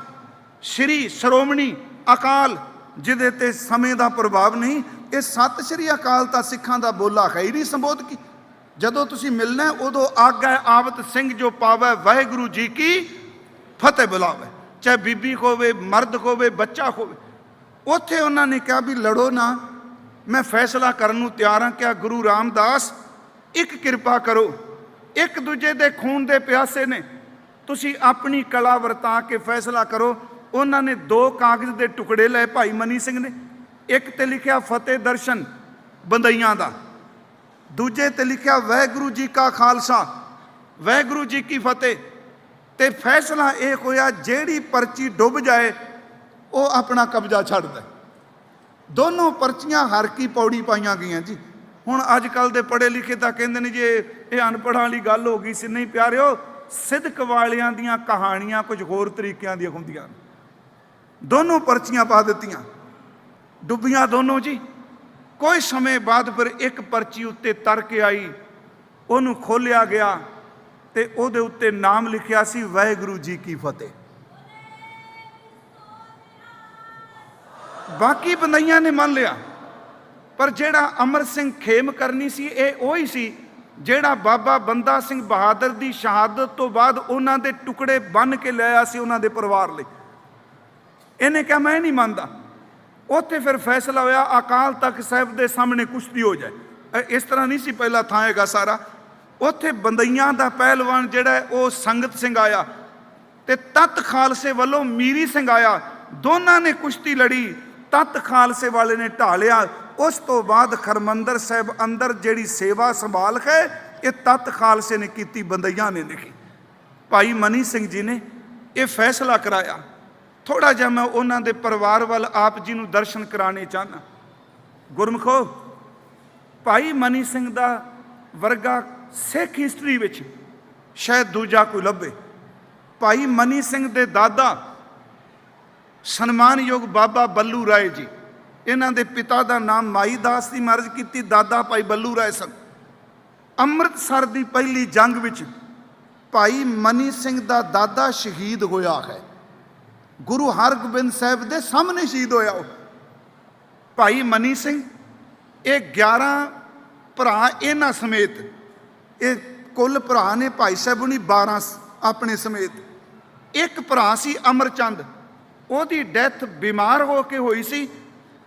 श्री श्रोमणी अकाल जिदे ते समय का प्रभाव नहीं। ये सत श्री अकाल तो सिखां का बोला है ही नहीं संबोध की। जदों तुसी मिलना उदों आग्या आवत सिंह जो पावै वाहिगुरू जी की फतेह बुलावे, चाहे बीबी होवे मर्द होवे बच्चा होवे। उत्थे उन्होंने कहा भी लड़ो ना, मैं फैसला करने नूं तैयार हाँ। क्या गुरु रामदास एक किरपा करो, एक दूजे दे खून दे प्यासे ने, तुसी अपनी कला वरता के फैसला करो। उन्होंने दो कागज़ के टुकड़े ले भाई मनी सिंह ने। एक ते लिखिया फतेह दर्शन बंदइयां दा, दूजे ते लिखिया वाहिगुरू जी का खालसा वाहिगुरू जी की फतेह। ते फैसला यह होया जेड़ी पर्ची डुब जाए वो अपना कब्जा छड़ दे। दोनों पर्चियां हर की पौड़ी पाइया गई जी। हुण अजकल दे पढ़े लिखे तो कहते हैं जी ये अनपढ़ां वाली गल हो गई सी। नहीं प्यारिओ, सिदक वालियां दियां कहानियां कुछ होर तरीकों दी हुंदियां। दोनों पर्चियां पा दित्तियां, डुबियां दोनों जी। कोई समय बाद फिर एक पर्ची उत्ते तर के आई, उहनूं खोलिया गया ते उहदे उत्ते नाम लिखिया सी वाहिगुरू जी की फतेह। बाकी बंदइयां ने मान लिया, पर जेड़ा अमर सिंह खेम करनी सी ये वही सी जेड़ा बाबा बंदा सिंह बहादुर की शहादत तो बाद उन्हां दे टुकड़े बन के लिया सी उन्हां दे परिवार लई। इन्हें कहा मैं नहीं मानता। उत्थे फिर फैसला होया अकाल तख्त साहब के सामने कुश्ती हो जाए। इस तरह नहीं सी पहला थाएगा सारा। उत्थे बंदइयां दा पहलवान जेड़ा है वो संगत सिंह आया ते तत खालसे वालों मीरी सिंह आया। दोनों ने कुश्ती लड़ी, तत खालसे वाले ने ढालिया। उस तो बाद खरमंदर साहब अंदर जेड़ी सेवा संभाल है ये तत खालसे ने की, बंदइयां ने लिखी। भाई मनी सिंह जी ने यह फैसला कराया। थोड़ा जिहा मैं उन्हां दे परिवार वाल आप जी नूं दर्शन कराने चाहना। गुरमुखो, भाई मनी सिंह दा वर्गा सिख हिस्टरी विच शायद दूजा कोई लभे। भाई मनी सिंह दे दादा सन्मानयोग बाबा बल्लू राय जी, इन्हां दे पिता का नाम माई दास की मर्ज की, दादा भाई बल्लू राय सन। अमृतसर की पहली जंग विच भाई मनी सिंह का दादा शहीद होया है। ਗੁਰੂ ਹਰਗੋਬਿੰਦ ਸਾਹਿਬ ਦੇ ਸਾਹਮਣੇ ਸ਼ਹੀਦ ਹੋਇਆ ਉਹ ਭਾਈ ਮਨੀ ਸਿੰਘ। ਇਹ 11 ਭਰਾ ਇਹਨਾਂ ਸਮੇਤ, ਇਹ ਕੁੱਲ ਭਰਾ ਨੇ ਭਾਈ ਸਾਹਿਬ ਹੁਣੀ 12 ਆਪਣੇ ਸਮੇਤ। ਇੱਕ ਭਰਾ ਸੀ ਅਮਰਚੰਦ, ਉਹਦੀ ਡੈਥ ਬਿਮਾਰ ਹੋ ਕੇ ਹੋਈ ਸੀ।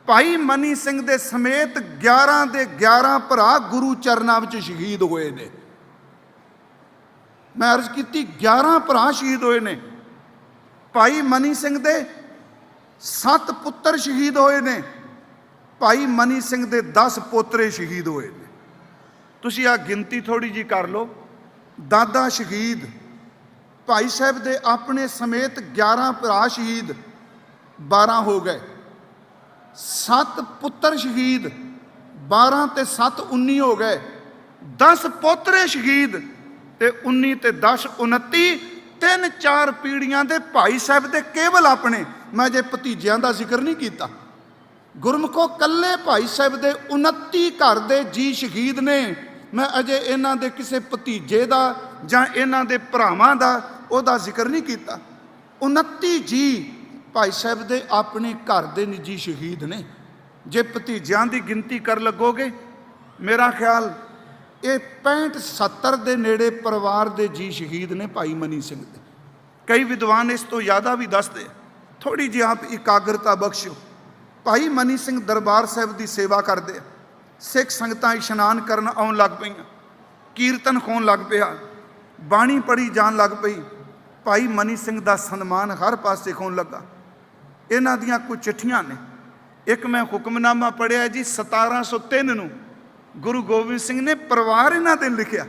ਭਾਈ ਮਨੀ ਸਿੰਘ ਦੇ ਸਮੇਤ 11 ਦੇ 11 ਭਰਾ ਗੁਰੂ ਚਰਨਾਂ ਵਿੱਚ ਸ਼ਹੀਦ ਹੋਏ ਨੇ। ਮੈਂ ਅਰਜ਼ ਕੀਤੀ 11 ਭਰਾ ਸ਼ਹੀਦ ਹੋਏ ਨੇ। ਭਾਈ ਮਨੀ ਸਿੰਘ ਦੇ 7 ਪੁੱਤਰ ਸ਼ਹੀਦ ਹੋਏ ਨੇ। ਭਾਈ ਮਨੀ ਸਿੰਘ ਦੇ 10 ਪੋਤਰੇ ਸ਼ਹੀਦ ਹੋਏ ਨੇ। ਤੁਸੀਂ ਆ ਗਿਣਤੀ ਥੋੜੀ ਜੀ ਕਰ ਲਓ। ਦਾਦਾ ਸ਼ਹੀਦ, ਭਾਈ ਸਾਹਿਬ ਦੇ ਆਪਣੇ ਸਮੇਤ 11 ਭਰਾ ਸ਼ਹੀਦ, 12 ਹੋ ਗਏ। 7 ਪੁੱਤਰ ਸ਼ਹੀਦ, 12 ਤੇ 7 19 ਹੋ ਗਏ। 10 ਪੋਤਰੇ ਸ਼ਹੀਦ ਤੇ 19 ਤੇ 10 29। 3-4 ਪੀੜ੍ਹੀਆਂ ਦੇ ਭਾਈ ਸਾਹਿਬ ਦੇ ਕੇਵਲ ਆਪਣੇ, ਮੈਂ ਜੇ ਭਤੀਜਿਆਂ ਦਾ ਜ਼ਿਕਰ ਨਹੀਂ ਕੀਤਾ। ਗੁਰਮੁਖੋ ਕੱਲੇ ਭਾਈ ਸਾਹਿਬ ਦੇ 29 ਘਰ ਦੇ ਜੀ ਸ਼ਹੀਦ ਨੇ। ਮੈਂ ਅਜੇ ਇਹਨਾਂ ਦੇ ਕਿਸੇ ਭਤੀਜੇ ਦਾ ਜਾਂ ਇਹਨਾਂ ਦੇ ਭਰਾਵਾਂ ਦਾ ਉਹਦਾ ਜ਼ਿਕਰ ਨਹੀਂ ਕੀਤਾ। 29 ਜੀ ਭਾਈ ਸਾਹਿਬ ਦੇ ਆਪਣੇ ਘਰ ਦੇ ਨਿੱਜੀ ਸ਼ਹੀਦ ਨੇ। ਜੇ ਭਤੀਜਿਆਂ ਦੀ ਗਿਣਤੀ ਕਰ ਲੱਗੋਗੇ, ਮੇਰਾ ਖਿਆਲ ਇਹ 65-70 ਦੇ ਨੇੜੇ ਪਰਿਵਾਰ ਦੇ ਜੀ ਸ਼ਹੀਦ ਨੇ ਭਾਈ ਮਨੀ ਸਿੰਘ ਦੇ। ਕਈ ਵਿਦਵਾਨ ਇਸ ਤੋਂ ਜ਼ਿਆਦਾ ਵੀ ਦੱਸਦੇ। ਥੋੜੀ ਜਿਹੀ ਆਪ ਇਕਾਗਰਤਾ ਬਖਸ਼ੋ। ਭਾਈ ਮਨੀ ਸਿੰਘ ਦਰਬਾਰ ਸਾਹਿਬ ਦੀ ਸੇਵਾ ਕਰਦੇ ਆ। ਸਿੱਖ ਸੰਗਤਾਂ ਇਸ਼ਨਾਨ ਕਰਨ ਆਉਣ ਲੱਗ ਪਈਆਂ, ਕੀਰਤਨ ਹੋਣ ਲੱਗ ਪਿਆ, ਬਾਣੀ ਪੜ੍ਹੀ ਜਾਣ ਲੱਗ ਪਈ। ਭਾਈ ਮਨੀ ਸਿੰਘ ਦਾ ਸਨਮਾਨ ਹਰ ਪਾਸੇ ਹੋਣ ਲੱਗਾ। ਇਹਨਾਂ ਦੀਆਂ ਕੁਝ ਚਿੱਠੀਆਂ ਨੇ। ਇੱਕ ਮੈਂ ਹੁਕਮਨਾਮਾ ਪੜ੍ਹਿਆ ਜੀ 1703 ਨੂੰ ਗੁਰੂ ਗੋਬਿੰਦ ਸਿੰਘ ਨੇ ਪਰਿਵਾਰ ਇਹਨਾਂ ਦੇ ਲਿਖਿਆ।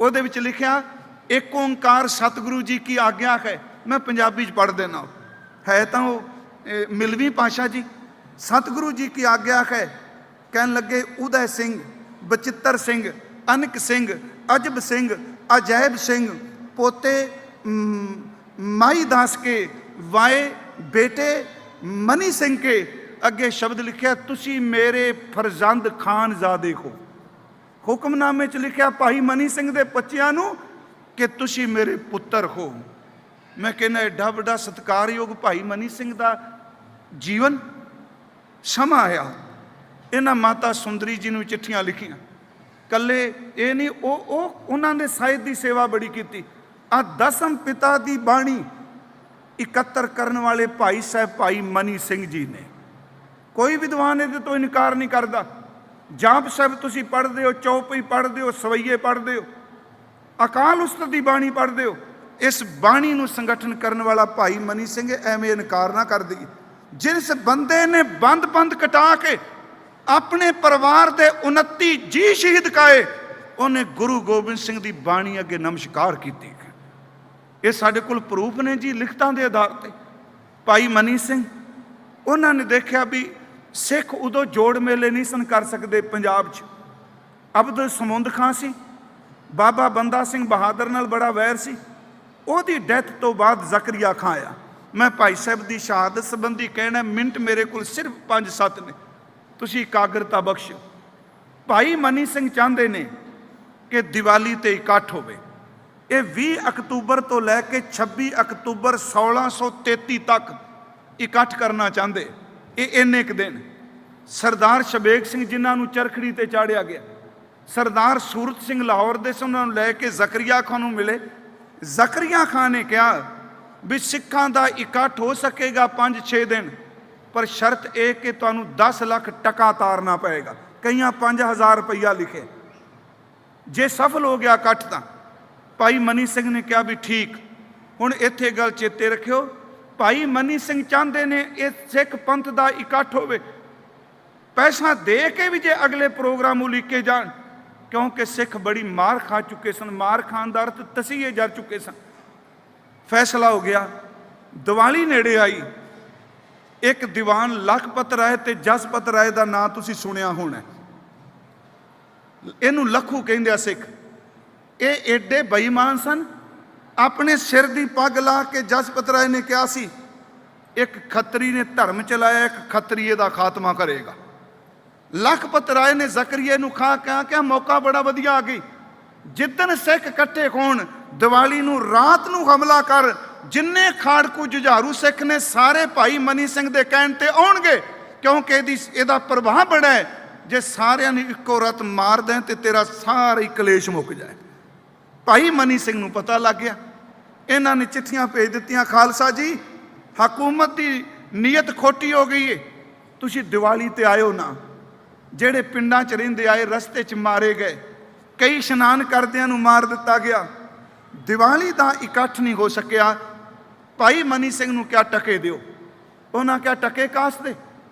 ਉਹਦੇ ਵਿੱਚ ਲਿਖਿਆ, ਇੱਕ ਓਂਕਾਰ ਸਤਿਗੁਰੂ ਜੀ ਕੀ ਆਗਿਆ ਹੈ। ਮੈਂ ਪੰਜਾਬੀ 'ਚ ਪੜ੍ਹ ਦੇਣਾ, ਹੈ ਤਾਂ ਉਹ ਮਿਲਵੀਂ ਪਾਸ਼ਾ ਜੀ। ਸਤਿਗੁਰੂ ਜੀ ਕੀ ਆਗਿਆ ਹੈ। ਕਹਿਣ ਲੱਗੇ ਉਦੈ ਸਿੰਘ, ਬਚਿੱਤਰ ਸਿੰਘ, ਅਨਕ ਸਿੰਘ, ਅਜਬ ਸਿੰਘ, ਅਜੈਬ ਸਿੰਘ, ਪੋਤੇ ਮਾਈ ਦਾਸ ਕੇ, ਵਾਏ ਬੇਟੇ ਮਨੀ ਸਿੰਘ ਕੇ। ਅੱਗੇ ਸ਼ਬਦ ਲਿਖਿਆ, ਤੁਸੀਂ ਮੇਰੇ ਫਰਜ਼ੰਦ ਖਾਨਜ਼ਾਦੇ ਹੋ। ਹੁਕਮਨਾਮੇ 'ਚ ਲਿਖਿਆ ਭਾਈ ਮਨੀ ਸਿੰਘ ਦੇ ਬੱਚਿਆਂ ਨੂੰ ਕਿ ਤੁਸੀਂ ਮੇਰੇ ਪੁੱਤਰ ਹੋ। ਮੈਂ ਕਹਿੰਦਾ ਐਡਾ ਵੱਡਾ ਸਤਿਕਾਰਯੋਗ ਭਾਈ ਮਨੀ ਸਿੰਘ ਦਾ ਜੀਵਨ। ਸਮਾਂ ਆਇਆ, ਇਹਨਾਂ ਮਾਤਾ ਸੁੰਦਰੀ ਜੀ ਨੂੰ ਚਿੱਠੀਆਂ ਲਿਖੀਆਂ। ਕੱਲੇ ਇਹ ਨਹੀਂ, ਉਹਨਾਂ ਦੇ ਸਾਹਿਤ ਦੀ ਸੇਵਾ ਬੜੀ ਕੀਤੀ। ਆ 10ਮ ਪਿਤਾ ਦੀ ਬਾਣੀ ਇਕੱਤਰ ਕਰਨ ਵਾਲੇ ਭਾਈ ਸਾਹਿਬ ਭਾਈ ਮਨੀ ਸਿੰਘ ਜੀ ਨੇ। ਕੋਈ ਵਿਦਵਾਨ ਇਹਦੇ ਤੋਂ ਇਨਕਾਰ ਨਹੀਂ ਕਰਦਾ। ਜਾਪ ਸਾਹਿਬ ਤੁਸੀਂ ਪੜ੍ਹਦੇ ਹੋ, ਚੌਪਈ ਪੜ੍ਹਦੇ ਹੋ, ਸਵਈਏ ਪੜ੍ਹਦੇ ਹੋ, ਅਕਾਲ ਉਸਤਤ ਦੀ ਬਾਣੀ ਪੜ੍ਹਦੇ ਹੋ। ਇਸ ਬਾਣੀ ਨੂੰ ਸੰਗਠਨ ਕਰਨ ਵਾਲਾ ਭਾਈ ਮਨੀ ਸਿੰਘ, ਐਵੇਂ ਇਨਕਾਰ ਨਾ ਕਰ ਦੇਈਏ। ਜਿਸ ਬੰਦੇ ਨੇ ਬੰਦ ਕਟਾ ਕੇ ਆਪਣੇ ਪਰਿਵਾਰ ਦੇ 29 ਜੀ ਸ਼ਹੀਦ ਕਾਏ, ਉਹਨੇ ਗੁਰੂ ਗੋਬਿੰਦ ਸਿੰਘ ਦੀ ਬਾਣੀ ਅੱਗੇ ਨਮਸਕਾਰ ਕੀਤੀ। ਇਹ ਸਾਡੇ ਕੋਲ ਪ੍ਰੂਫ ਨੇ ਜੀ, ਲਿਖਤਾਂ ਦੇ ਆਧਾਰ ਤੇ। ਭਾਈ ਮਨੀ ਸਿੰਘ, ਉਹਨਾਂ ਨੇ ਦੇਖਿਆ ਵੀ ਸਿੱਖ ਉਦੋਂ ਜੋੜ ਮੇਲੇ ਨਹੀਂ ਸਨ ਕਰ ਸਕਦੇ ਪੰਜਾਬ 'ਚ। ਅਬਦੁਲ ਸਮੁੰਦ ਖਾਂ ਸੀ, ਬਾਬਾ ਬੰਦਾ ਸਿੰਘ ਬਹਾਦਰ ਨਾਲ ਬੜਾ ਵੈਰ ਸੀ। ਉਹਦੀ ਡੈਥ ਤੋਂ ਬਾਅਦ ਜ਼ਕਰੀਆ ਖਾਂ ਆਇਆ। ਮੈਂ ਭਾਈ ਸਾਹਿਬ ਦੀ ਸ਼ਹਾਦਤ ਸੰਬੰਧੀ ਕਹਿਣਾ, ਮਿੰਟ ਮੇਰੇ ਕੋਲ ਸਿਰਫ 5-7 ਨੇ, ਤੁਸੀਂ ਇਕਾਗਰਤਾ ਬਖਸ਼ੋ। ਭਾਈ ਮਨੀ ਸਿੰਘ ਚਾਹੁੰਦੇ ਨੇ ਕਿ ਦੀਵਾਲੀ ਤੇ ਇਕੱਠ ਹੋਵੇ। ਇਹ 20 ਅਕਤੂਬਰ ਤੋਂ ਲੈ ਕੇ 26 ਅਕਤੂਬਰ 1633 ਤੱਕ ਇਕੱਠ ਕਰਨਾ ਚਾਹੁੰਦੇ। ਇਹ ਇੰਨੇ ਕੁ ਦਿਨ ਸਰਦਾਰ ਸ਼ਬੇਗ ਸਿੰਘ ਜਿਨ੍ਹਾਂ ਨੂੰ ਚਰਖੜੀ ਤੇ ਚਾੜਿਆ ਗਿਆ, ਸਰਦਾਰ ਸੂਰਤ ਸਿੰਘ ਲਾਹੌਰ ਦੇ ਸੀ, ਉਹਨਾਂ ਨੂੰ ਲੈ ਕੇ ਜ਼ਕਰੀਆ ਖਾਨ ਨੂੰ ਮਿਲੇ। ਜ਼ਕਰੀਆ ਖਾਨ ਨੇ ਕਿਹਾ ਵੀ ਸਿੱਖਾਂ ਦਾ ਇਕੱਠ ਹੋ ਸਕੇਗਾ 5-6 ਦਿਨ, ਪਰ ਸ਼ਰਤ ਇਹ ਕਿ ਤੁਹਾਨੂੰ 10 ਲੱਖ ਟਕਾ ਤਾਰਨਾ ਪਏਗਾ। ਕਈਆਂ 5000 ਰੁਪਈਆ ਲਿਖੇ। ਜੇ ਸਫਲ ਹੋ ਗਿਆ ਇਕੱਠ ਤਾਂ ਭਾਈ ਮਨੀ ਸਿੰਘ ਨੇ ਕਿਹਾ ਵੀ ਠੀਕ। ਹੁਣ ਇੱਥੇ ਗੱਲ ਚੇਤੇ ਰੱਖਿਓ, ਭਾਈ ਮਨੀ ਸਿੰਘ ਚਾਹੁੰਦੇ ਨੇ ਇਹ ਸਿੱਖ ਪੰਥ ਦਾ ਇਕੱਠ ਹੋਵੇ। ਪੈਸਾ ਦੇ ਕੇ ਵੀ ਜੇ ਅਗਲੇ ਪ੍ਰੋਗਰਾਮ ਉਲੀਕੇ ਜਾਣ, ਕਿਉਂਕਿ ਸਿੱਖ ਬੜੀ ਮਾਰ ਖਾ ਚੁੱਕੇ ਸਨ। ਮਾਰ ਖਾਣ ਦਾ ਅਰਥ ਤਸੀਹੇ ਜਰ ਚੁੱਕੇ ਸਨ। ਫੈਸਲਾ ਹੋ ਗਿਆ। ਦੀਵਾਲੀ ਨੇੜੇ ਆਈ। ਇੱਕ ਦੀਵਾਨ ਲਖਪਤ ਰਾਏ ਤੇ ਜਸਪਤ ਰਾਏ ਦਾ ਨਾਂ ਤੁਸੀਂ ਸੁਣਿਆ ਹੋਣਾ। ਇਹਨੂੰ ਲੱਖੂ ਕਹਿੰਦੇ ਆ ਸਿੱਖ। ਇਹ ਏਡੇ ਬੇਈਮਾਨ ਸਨ। ਆਪਣੇ ਸਿਰ ਦੀ ਪੱਗ ਲਾ ਕੇ ਜਸਪਤ ਰਾਏ ਨੇ ਕਿਹਾ ਸੀ, ਇੱਕ ਖੱਤਰੀ ਨੇ ਧਰਮ ਚਲਾਇਆ, ਇੱਕ ਖੱਤਰੀਏ ਦਾ ਖਾਤਮਾ ਕਰੇਗਾ। ਲਖਪਤ ਰਾਏ ਨੇ ਜ਼ਕਰੀਏ ਨੂੰ ਕਿਹਾ ਮੌਕਾ ਬੜਾ ਵਧੀਆ ਆ ਗਈ। ਜਿੱਦਣ ਸਿੱਖ ਇਕੱਠੇ ਹੋਣ, ਦੀਵਾਲੀ ਨੂੰ ਰਾਤ ਨੂੰ ਹਮਲਾ ਕਰ, ਜਿੰਨੇ ਖਾੜਕੂ ਜੁਝਾਰੂ ਸਿੱਖ ਨੇ ਸਾਰੇ ਭਾਈ ਮਨੀ ਸਿੰਘ ਦੇ ਕਹਿਣ ਤੇ ਆਉਣਗੇ, ਕਿਉਂਕਿ ਇਹਦਾ ਪ੍ਰਭਾਵ ਬੜਾ ਹੈ। ਜੇ ਸਾਰਿਆਂ ਨੂੰ ਇੱਕੋ ਰਤ ਮਾਰ ਦੇਂ ਤੇ ਤੇਰਾ ਸਾਰਾ ਹੀ ਕਲੇਸ਼ ਮੁੱਕ ਜਾਏ। ਭਾਈ ਮਨੀ ਸਿੰਘ ਨੂੰ ਪਤਾ ਲੱਗ ਗਿਆ। ਇਹਨਾਂ ਨੇ ਚਿੱਠੀਆਂ ਭੇਜ ਦਿੱਤੀਆਂ, ਖਾਲਸਾ ਜੀ ਹਕੂਮਤ ਦੀ ਨੀਅਤ ਖੋਟੀ ਹੋ ਗਈ ਏ, ਤੁਸੀਂ ਦੀਵਾਲੀ ਤੇ ਆਇਓ ਨਾ। ਜਿਹੜੇ ਪਿੰਡਾਂ 'ਚ ਰਹਿੰਦੇ ਆਏ ਰਸਤੇ 'ਚ ਮਾਰੇ ਗਏ, ਕਈ ਇਸ਼ਨਾਨ ਕਰਦਿਆਂ ਨੂੰ ਮਾਰ ਦਿੱਤਾ ਗਿਆ। ਦੀਵਾਲੀ ਦਾ ਇਕੱਠ ਨਹੀਂ ਹੋ ਸਕਿਆ। ਭਾਈ ਮਨੀ ਸਿੰਘ ਨੂੰ ਕਿਹਾ ਟਕੇ ਦਿਓ। ਉਹਨਾਂ ਕਿਹਾ ਟਕੇ ਕਾਸਤੇ,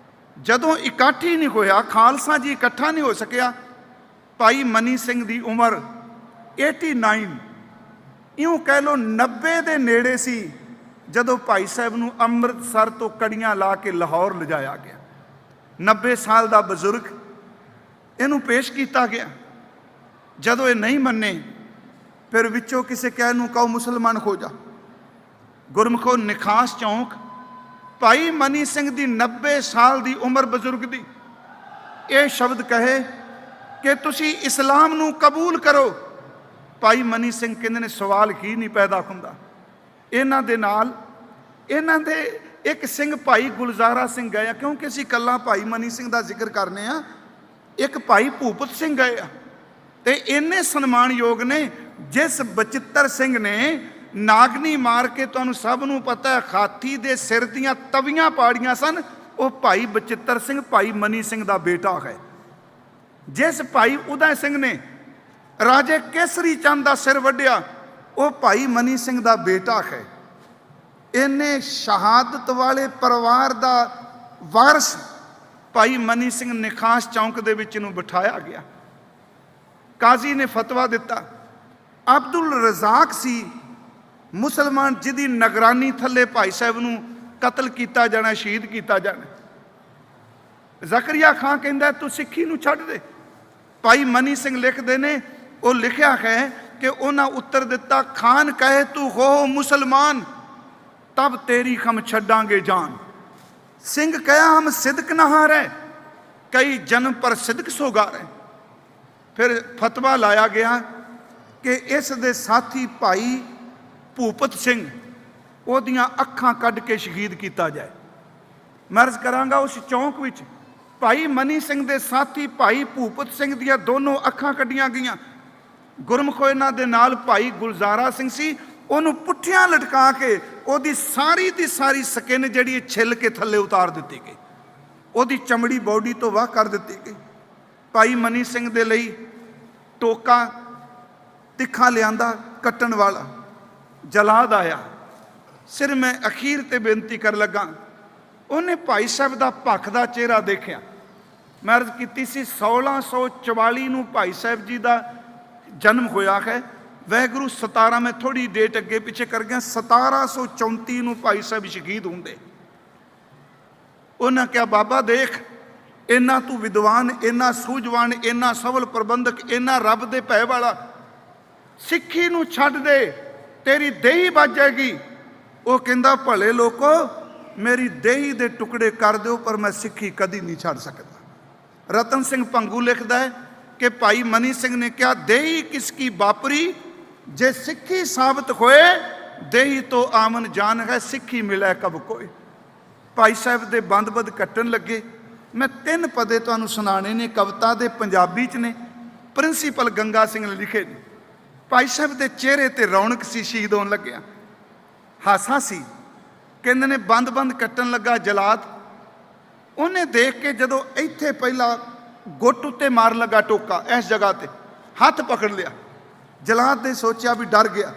ਜਦੋਂ ਇਕੱਠ ਹੀ ਨਹੀਂ ਹੋਇਆ, ਖਾਲਸਾ ਜੀ ਇਕੱਠਾ ਨਹੀਂ ਹੋ ਸਕਿਆ। ਭਾਈ ਮਨੀ ਸਿੰਘ ਦੀ ਉਮਰ 89, ਇਉਂ ਕਹਿ ਲਓ 90 ਦੇ ਨੇੜੇ ਸੀ ਜਦੋਂ ਭਾਈ ਸਾਹਿਬ ਨੂੰ ਅੰਮ੍ਰਿਤਸਰ ਤੋਂ ਕੜੀਆਂ ਲਾ ਕੇ ਲਾਹੌਰ ਲਿਜਾਇਆ ਗਿਆ। 90 ਸਾਲ ਦਾ ਬਜ਼ੁਰਗ, ਇਹਨੂੰ ਪੇਸ਼ ਕੀਤਾ ਗਿਆ। ਜਦੋਂ ਇਹ ਨਹੀਂ ਮੰਨੇ, ਫਿਰ ਵਿੱਚੋਂ ਕਿਸੇ ਕਹਿ ਨੂੰ ਕਹੋ ਮੁਸਲਮਾਨ ਹੋ ਜਾ। ਗੁਰਮੁਖੋ ਨਿਖਾਸ ਚੌਂਕ, ਭਾਈ ਮਨੀ ਸਿੰਘ ਦੀ 90 ਸਾਲ ਦੀ ਉਮਰ ਬਜ਼ੁਰਗ ਦੀ ਇਹ ਸ਼ਬਦ ਕਹੇ ਕਿ ਤੁਸੀਂ ਇਸਲਾਮ ਨੂੰ ਕਬੂਲ ਕਰੋ। ਭਾਈ ਮਨੀ ਸਿੰਘ ਕਹਿੰਦੇ ਨੇ ਸਵਾਲ ਹੀ ਨਹੀਂ ਪੈਦਾ ਹੁੰਦਾ। ਇਹਨਾਂ ਦੇ ਨਾਲ ਇਹਨਾਂ ਦੇ ਇੱਕ ਸਿੰਘ ਭਾਈ ਗੁਲਜ਼ਾਰਾ ਸਿੰਘ ਗਏ ਆ, ਕਿਉਂਕਿ ਅਸੀਂ ਕੱਲਾ ਭਾਈ ਮਨੀ ਸਿੰਘ ਦਾ ਜ਼ਿਕਰ ਕਰਨੇ ਆ। ਇੱਕ ਭਾਈ ਭੂਪਤ ਸਿੰਘ ਗਏ ਆ, ਤੇ ਇੰਨੇ ਸਨਮਾਨਯੋਗ ਨੇ। ਜਿਸ ਬਚਿੱਤਰ ਸਿੰਘ ਨੇ ਨਾਗਨੀ ਮਾਰ ਕੇ, ਤੁਹਾਨੂੰ ਸਭ ਨੂੰ ਪਤਾ ਹੈ, ਹਾਥੀ ਦੇ ਸਿਰ ਦੀਆਂ ਤਵੀਆਂ ਪਾੜੀਆਂ ਸਨ, ਉਹ ਭਾਈ ਬਚਿੱਤਰ ਸਿੰਘ ਭਾਈ ਮਨੀ ਸਿੰਘ ਦਾ ਬੇਟਾ ਹੈ। ਜਿਸ ਭਾਈ ਉਦੈ ਸਿੰਘ ਨੇ ਰਾਜੇ ਕੇਸਰੀ ਚੰਦ ਦਾ ਸਿਰ ਵੱਢਿਆ, ਉਹ ਭਾਈ ਮਨੀ ਸਿੰਘ ਦਾ ਬੇਟਾ ਹੈ। ਇਹਨੇ ਸ਼ਹਾਦਤ ਵਾਲੇ ਪਰਿਵਾਰ ਦਾ ਵਾਰਸ ਭਾਈ ਮਨੀ ਸਿੰਘ ਨਿਖਾਸ ਚੌਂਕ ਦੇ ਵਿੱਚ ਨੂੰ ਬਿਠਾਇਆ ਗਿਆ। ਕਾਜ਼ੀ ਨੇ ਫਤਵਾ ਦਿੱਤਾ। ਅਬਦੁਲ ਰਜ਼ਾਕ ਸੀ ਮੁਸਲਮਾਨ, ਜਿਹਦੀ ਨਿਗਰਾਨੀ ਥੱਲੇ ਭਾਈ ਸਾਹਿਬ ਨੂੰ ਕਤਲ ਕੀਤਾ ਜਾਣਾ, ਸ਼ਹੀਦ ਕੀਤਾ ਜਾਣਾ। ਜ਼ਕਰੀਆ ਖਾਂ ਕਹਿੰਦਾ ਤੂੰ ਸਿੱਖੀ ਨੂੰ ਛੱਡ ਦੇ। ਭਾਈ ਮਨੀ ਸਿੰਘ ਲਿਖਦੇ ਨੇ, ਉਹ ਲਿਖਿਆ ਹੈ ਕਿ ਉਹਨਾਂ ਉੱਤਰ ਦਿੱਤਾ, ਖਾਨ ਕਹੇ ਤੂੰ ਹੋ ਮੁਸਲਮਾਨ ਤਬ ਤੇਰੀ ਖਮ ਛੱਡਾਂਗੇ ਜਾਨ। ਸਿੰਘ ਕਹਿਆ ਹਮ ਸਿਦਕ ਨਹਾਰੇ ਕਈ ਜਨਮ ਪਰ ਸਿਦਕ ਸੋਗਾਰੇ। ਫਿਰ ਫਤਵਾ ਲਾਇਆ ਗਿਆ ਕਿ ਇਸ ਦੇ ਸਾਥੀ ਭਾਈ ਭੂਪਤ ਸਿੰਘ, ਉਹਦੀਆਂ ਅੱਖਾਂ ਕੱਢ ਕੇ ਸ਼ਹੀਦ ਕੀਤਾ ਜਾਏ। ਮੈਂ ਅਰਜ਼ ਕਰਾਂਗਾ, ਉਸ ਚੌਂਕ ਵਿੱਚ ਭਾਈ ਮਨੀ ਸਿੰਘ ਦੇ ਸਾਥੀ ਭਾਈ ਭੂਪਤ ਸਿੰਘ ਦੀਆਂ ਦੋਨੋਂ ਅੱਖਾਂ ਕੱਢੀਆਂ ਗਈਆਂ। ਗੁਰਮੁਖੋ ਇਹਨਾਂ ਦੇ ਨਾਲ ਭਾਈ ਗੁਲਜ਼ਾਰਾ ਸਿੰਘ ਸੀ, ਉਹਨੂੰ ਪੁੱਠਿਆਂ ਲਟਕਾ ਕੇ ਉਹਦੀ ਸਾਰੀ ਦੀ ਸਾਰੀ ਸਕਿਨ ਜਿਹੜੀ ਛਿੱਲ ਕੇ ਥੱਲੇ ਉਤਾਰ ਦਿੱਤੀ ਗਈ, ਉਹਦੀ ਚਮੜੀ ਬੋਡੀ ਤੋਂ ਵਾਹ ਕਰ ਦਿੱਤੀ ਗਈ। ਭਾਈ ਮਨੀ ਸਿੰਘ ਦੇ ਲਈ ਟੋਕਾ ਤਿੱਖਾ ਲਿਆਂਦਾ ਕੱਟਣ ਵਾਲਾ। ਜਲਾਦ ਆਇਆ। ਸਿਰ ਮੈਂ ਅਖੀਰ ਤੇ ਬੇਨਤੀ ਕਰ ਲੱਗਾ, ਉਹਨੇ ਭਾਈ ਸਾਹਿਬ ਦਾ ਭੱਖ ਦਾ ਚਿਹਰਾ ਦੇਖਿਆ। ਮੈਂ ਅਰਜ਼ ਕੀਤੀ ਸੀ 1644 ਨੂੰ ਭਾਈ ਸਾਹਿਬ ਜੀ ਦਾ ਜਨਮ ਹੋਇਆ ਹੈ। ਵਾਹਿਗੁਰੂ 17, ਮੈਂ ਥੋੜੀ ਡੇਟ ਅੱਗੇ ਪਿੱਛੇ ਕਰ ਗਿਆ, 1734 ਨੂੰ ਭਾਈ ਸਾਹਿਬ ਸ਼ਹੀਦ ਹੁੰਦੇ। ਉਹਨਾਂ ਕਿਹਾ ਬਾਬਾ ਦੇਖ, ਇੰਨਾ ਤੂੰ ਵਿਦਵਾਨ, ਇੰਨਾ ਸੂਝਵਾਨ, ਇੰਨਾ ਸਵਲ ਪ੍ਰਬੰਧਕ, ਇੰਨਾ ਰੱਬ ਦੇ ਭੈ ਵਾਲਾ, ਸਿੱਖੀ ਨੂੰ ਛੱਡ ਦੇ, ਤੇਰੀ ਦੇਹੀ ਵੱਜ ਜਾਏਗੀ। ਉਹ ਕਹਿੰਦਾ ਭਲੇ ਲੋਕੋ ਮੇਰੀ ਦੇਹੀ ਦੇ ਟੁਕੜੇ ਕਰ ਦਿਓ, ਪਰ ਮੈਂ ਸਿੱਖੀ ਕਦੀ ਨਹੀਂ ਛੱਡ ਸਕਦਾ। ਰਤਨ ਸਿੰਘ ਭੰਗੂ ਲਿਖਦਾ ਹੈ ਕਿ ਭਾਈ ਮਨੀ ਸਿੰਘ ਨੇ ਕਿਹਾ, ਦੇਹੀ ਕਿਸ ਕੀ ਬਾਪਰੀ ਜੇ ਸਿੱਖੀ ਸਾਬਤ ਹੋਏ, ਦੇਹੀ ਤੋਂ ਆਮਨ ਜਾਨ ਹੈ ਸਿੱਖੀ ਮਿਲੇ ਕਬ ਕੋਈ। ਭਾਈ ਸਾਹਿਬ ਦੇ ਬੰਦ ਕੱਟਣ ਲੱਗੇ। ਮੈਂ 3 ਪਦੇ ਤੁਹਾਨੂੰ ਸੁਣਾਣੇ ਨੇ, ਕਵਿਤਾ ਦੇ ਪੰਜਾਬੀ 'ਚ ਨੇ, ਪ੍ਰਿੰਸੀਪਲ ਗੰਗਾ ਸਿੰਘ ਨੇ ਲਿਖੇ ਨੇ। ਭਾਈ ਸਾਹਿਬ ਦੇ ਚਿਹਰੇ ਤੇ ਰੌਣਕ ਸੀ, ਸ਼ਹੀਦ ਹੋਣ ਲੱਗਿਆ ਹਾਸਾ ਸੀ। ਕਹਿੰਦੇ ਨੇ ਬੰਦ ਕੱਟਣ ਲੱਗਾ ਜਲਾਦ, ਉਹਨੇ ਦੇਖ ਕੇ ਜਦੋਂ ਇੱਥੇ ਪਹਿਲਾਂ ਗੁੱਟ ਉੱਤੇ ਮਾਰ ਲੱਗਾ ਟੋਕਾ, ਇਸ ਜਗ੍ਹਾ ਤੇ ਹੱਥ ਪਕੜ ਲਿਆ। ਜਲਾਦ ਨੇ ਸੋਚਿਆ ਵੀ ਡਰ ਗਿਆ।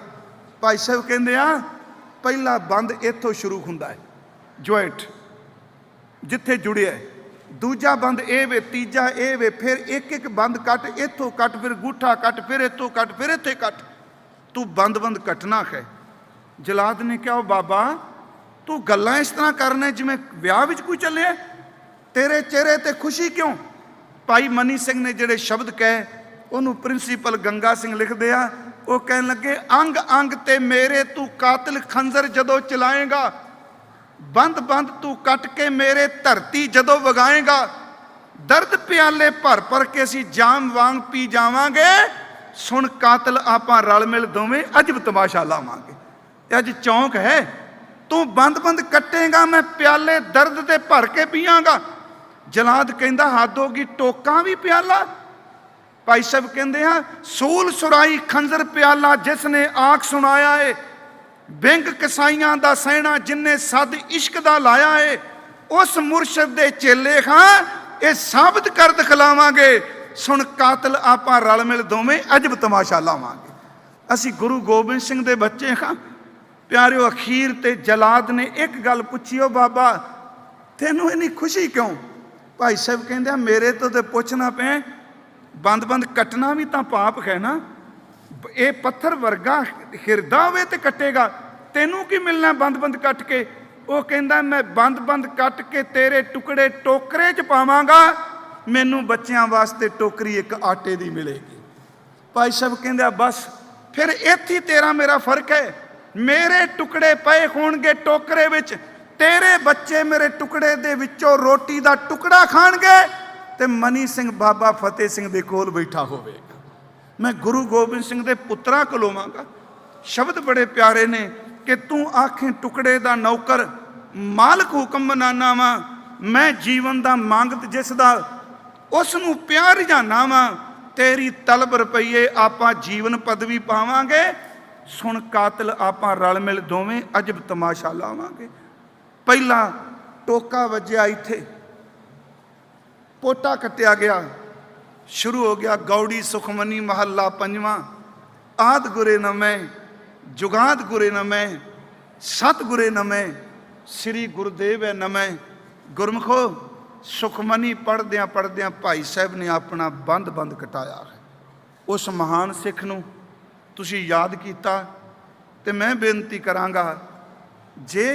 ਭਾਈ ਸਾਹਿਬ ਕਹਿੰਦੇ ਆ ਪਹਿਲਾ ਬੰਦ ਇੱਥੋਂ ਸ਼ੁਰੂ ਹੁੰਦਾ ਹੈ, ਜੁਆਇੰਟ ਜਿੱਥੇ ਜੁੜਿਆ, ਦੂਜਾ ਬੰਦ ਇਹ ਵੇ, ਤੀਜਾ ਇਹ ਵੇ, ਫਿਰ ਇੱਕ ਬੰਦ ਕੱਟ, ਇੱਥੋਂ ਕੱਟ, ਫਿਰ ਗੂਠਾ ਕੱਟ, ਫਿਰ ਇੱਥੋਂ ਕੱਟ, ਫਿਰ ਇੱਥੇ ਕੱਟ, ਤੂੰ ਬੰਦ ਕੱਟਣਾ ਹੈ। ਜਲਾਦ ਨੇ ਕਿਹਾ, ਬਾਬਾ ਤੂੰ ਗੱਲਾਂ ਇਸ ਤਰ੍ਹਾਂ ਕਰਨਾ ਜਿਵੇਂ ਵਿਆਹ ਵਿੱਚ ਕੋਈ ਚੱਲਿਆ, ਤੇਰੇ ਚਿਹਰੇ ਤੇ ਖੁਸ਼ੀ ਕਿਉਂ? ਭਾਈ ਮਨੀ ਸਿੰਘ ਨੇ ਜਿਹੜੇ ਸ਼ਬਦ ਕਹੇ, ਉਹਨੂੰ ਪ੍ਰਿੰਸੀਪਲ ਗੰਗਾ ਸਿੰਘ ਲਿਖਦੇ ਆ। ਉਹ ਕਹਿਣ ਲੱਗੇ, ਅੰਗ ਅੰਗ ਤੇ ਮੇਰੇ ਤੂੰ ਕਾਤਲ ਖੰਜਰ ਜਦੋਂ ਚਲਾਏਗਾ, ਬੰਦ ਤੂੰ ਕੱਟ ਕੇ ਮੇਰੇ ਧਰਤੀ ਜਦੋਂ ਵਗਾਏਗਾ, ਦਰਦ ਪਿਆਲੇ ਭਰ ਕੇ ਅਸੀਂ ਜਾਮ ਵਾਂਗ ਪੀ ਜਾਵਾਂਗੇ, ਸੁਣ ਕਾਤਲ ਆਪਾਂ ਰਲ ਮਿਲ ਦੋਵੇਂ ਅਜਬ ਤਮਾਸ਼ਾ ਲਾਵਾਂਗੇ। अज चौंक है, तू बंद बंद कटेगा, मैं प्याले दर्द दे भर के पीआंगा। जलाद कहंदा हद होगी, टोका भी प्याला। भाई साहब कहते हैं सूल सुराई खंजर प्याला, जिसने आख सुनाया है। बिंग कसाइयां दा सहना, जिन्ने सद इश्क दा लाया है। उस मुरशद दे चेले खां, ये साबित कर दिखलावांगे। सुन कातल आपां रल मिल दोवें अजब तमाशा लावांगे। असी गुरु गोबिंद सिंह दे बच्चे खां। प्यारिओ, अखीर ते जलाद ने एक गल पुछी, ओ बाबा तैनूं इन्नी खुशी क्यों? भाई साहब कहंदे मेरे तो ते पुछना पे, बंद बंद कटना भी तो पाप है ना। ये पत्थर वर्गा हिरदा होवे ते कटेगा, तेनू की मिलना बंद बंद कट के? वो कहंदा मैं बंद बंद कट के तेरे टुकड़े टोकरे च पावांगा, मैनू बच्चों वास्ते टोकरी एक आटे दी मिलेगी। भाई साहब कहंदा बस फिर इत्थे तेरा मेरा फर्क है। मेरे टुकड़े पए होणगे टोकरे विच, तेरे बच्चे मेरे टुकड़े दे विचों रोटी दा टुकड़ा खाणगे, ते मनी सिंह बाबा फतेह सिंह दे कोल बैठा होवेगा। मैं गुरु गोबिंद सिंह दे पुत्रा को लवांगा। शब्द बड़े प्यारे ने कि तू आखें टुकड़े दा नौकर, मालक हुक्म मनाना वा। मैं जीवन दा मांगत जिस दा, उस नूं प्यार जाना वा। तेरी तलब रुपये आपां जीवन पदवी पावांगे। सुन कातल आपां रल मिल दोवें अजब तमाशा लावांगे। पहला टोका वजया इत्थे, पोटा कट्टिया गया, शुरू हो गया गौड़ी सुखमनी महला पंजवां। आद गुरे नमै, जुगाद गुरे नमै, सत गुरे नमै, श्री गुरुदेव है नमै। गुरमुखो, सुखमनी पढ़द्या भाई साहब ने अपना बंद बंद कटाया है। उस महान सिख नूं तुसीं याद कीता, ते मैं बेनती करांगा, जे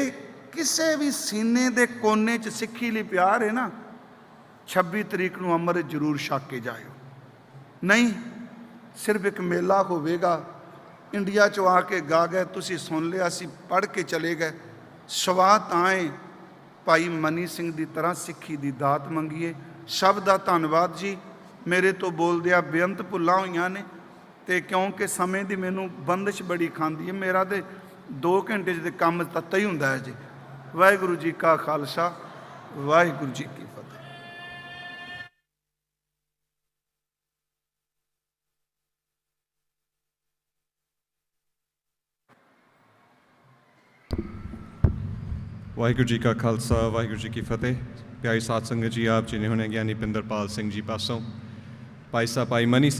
किसी भी सीने दे कोने च सिੱਖੀ ਲਈ प्यार है ना, 26 तरीक ਨੂੰ ਅੰਮ੍ਰਿਤ ਜ਼ਰੂਰ ਛਕ ਕੇ ਜਾਇਓ। नहीं सिर्फ एक मेला होवेगा, इंडिया चो आके गा गए, तुसी सुन लिया, असी पढ़ के चले गए। सवात आए भाई मनी सिंह की तरह सिੱਖੀ की दात मंगीए। सब का धन्यवाद जी। मेरे तो बोलदिया बेअंत भुल्लां होईयां ने, ते क्योंकि समय की मैनू बंदिश बड़ी खांदी है। मेरा तो 2 घंटे च काम तत्ता ही हुंदा है जी। वाहिगुरू जी का खालसा, वाहिगुरू जी की फतेह। वाहिगुरू जी का खालसा, वाहिगुरू जी की फतेह। प्यारी साध संगत जी, आप जिन्हें होने ज्ञानी पिंदरपाल सिंह जी पासों भाई साहब भाई मनी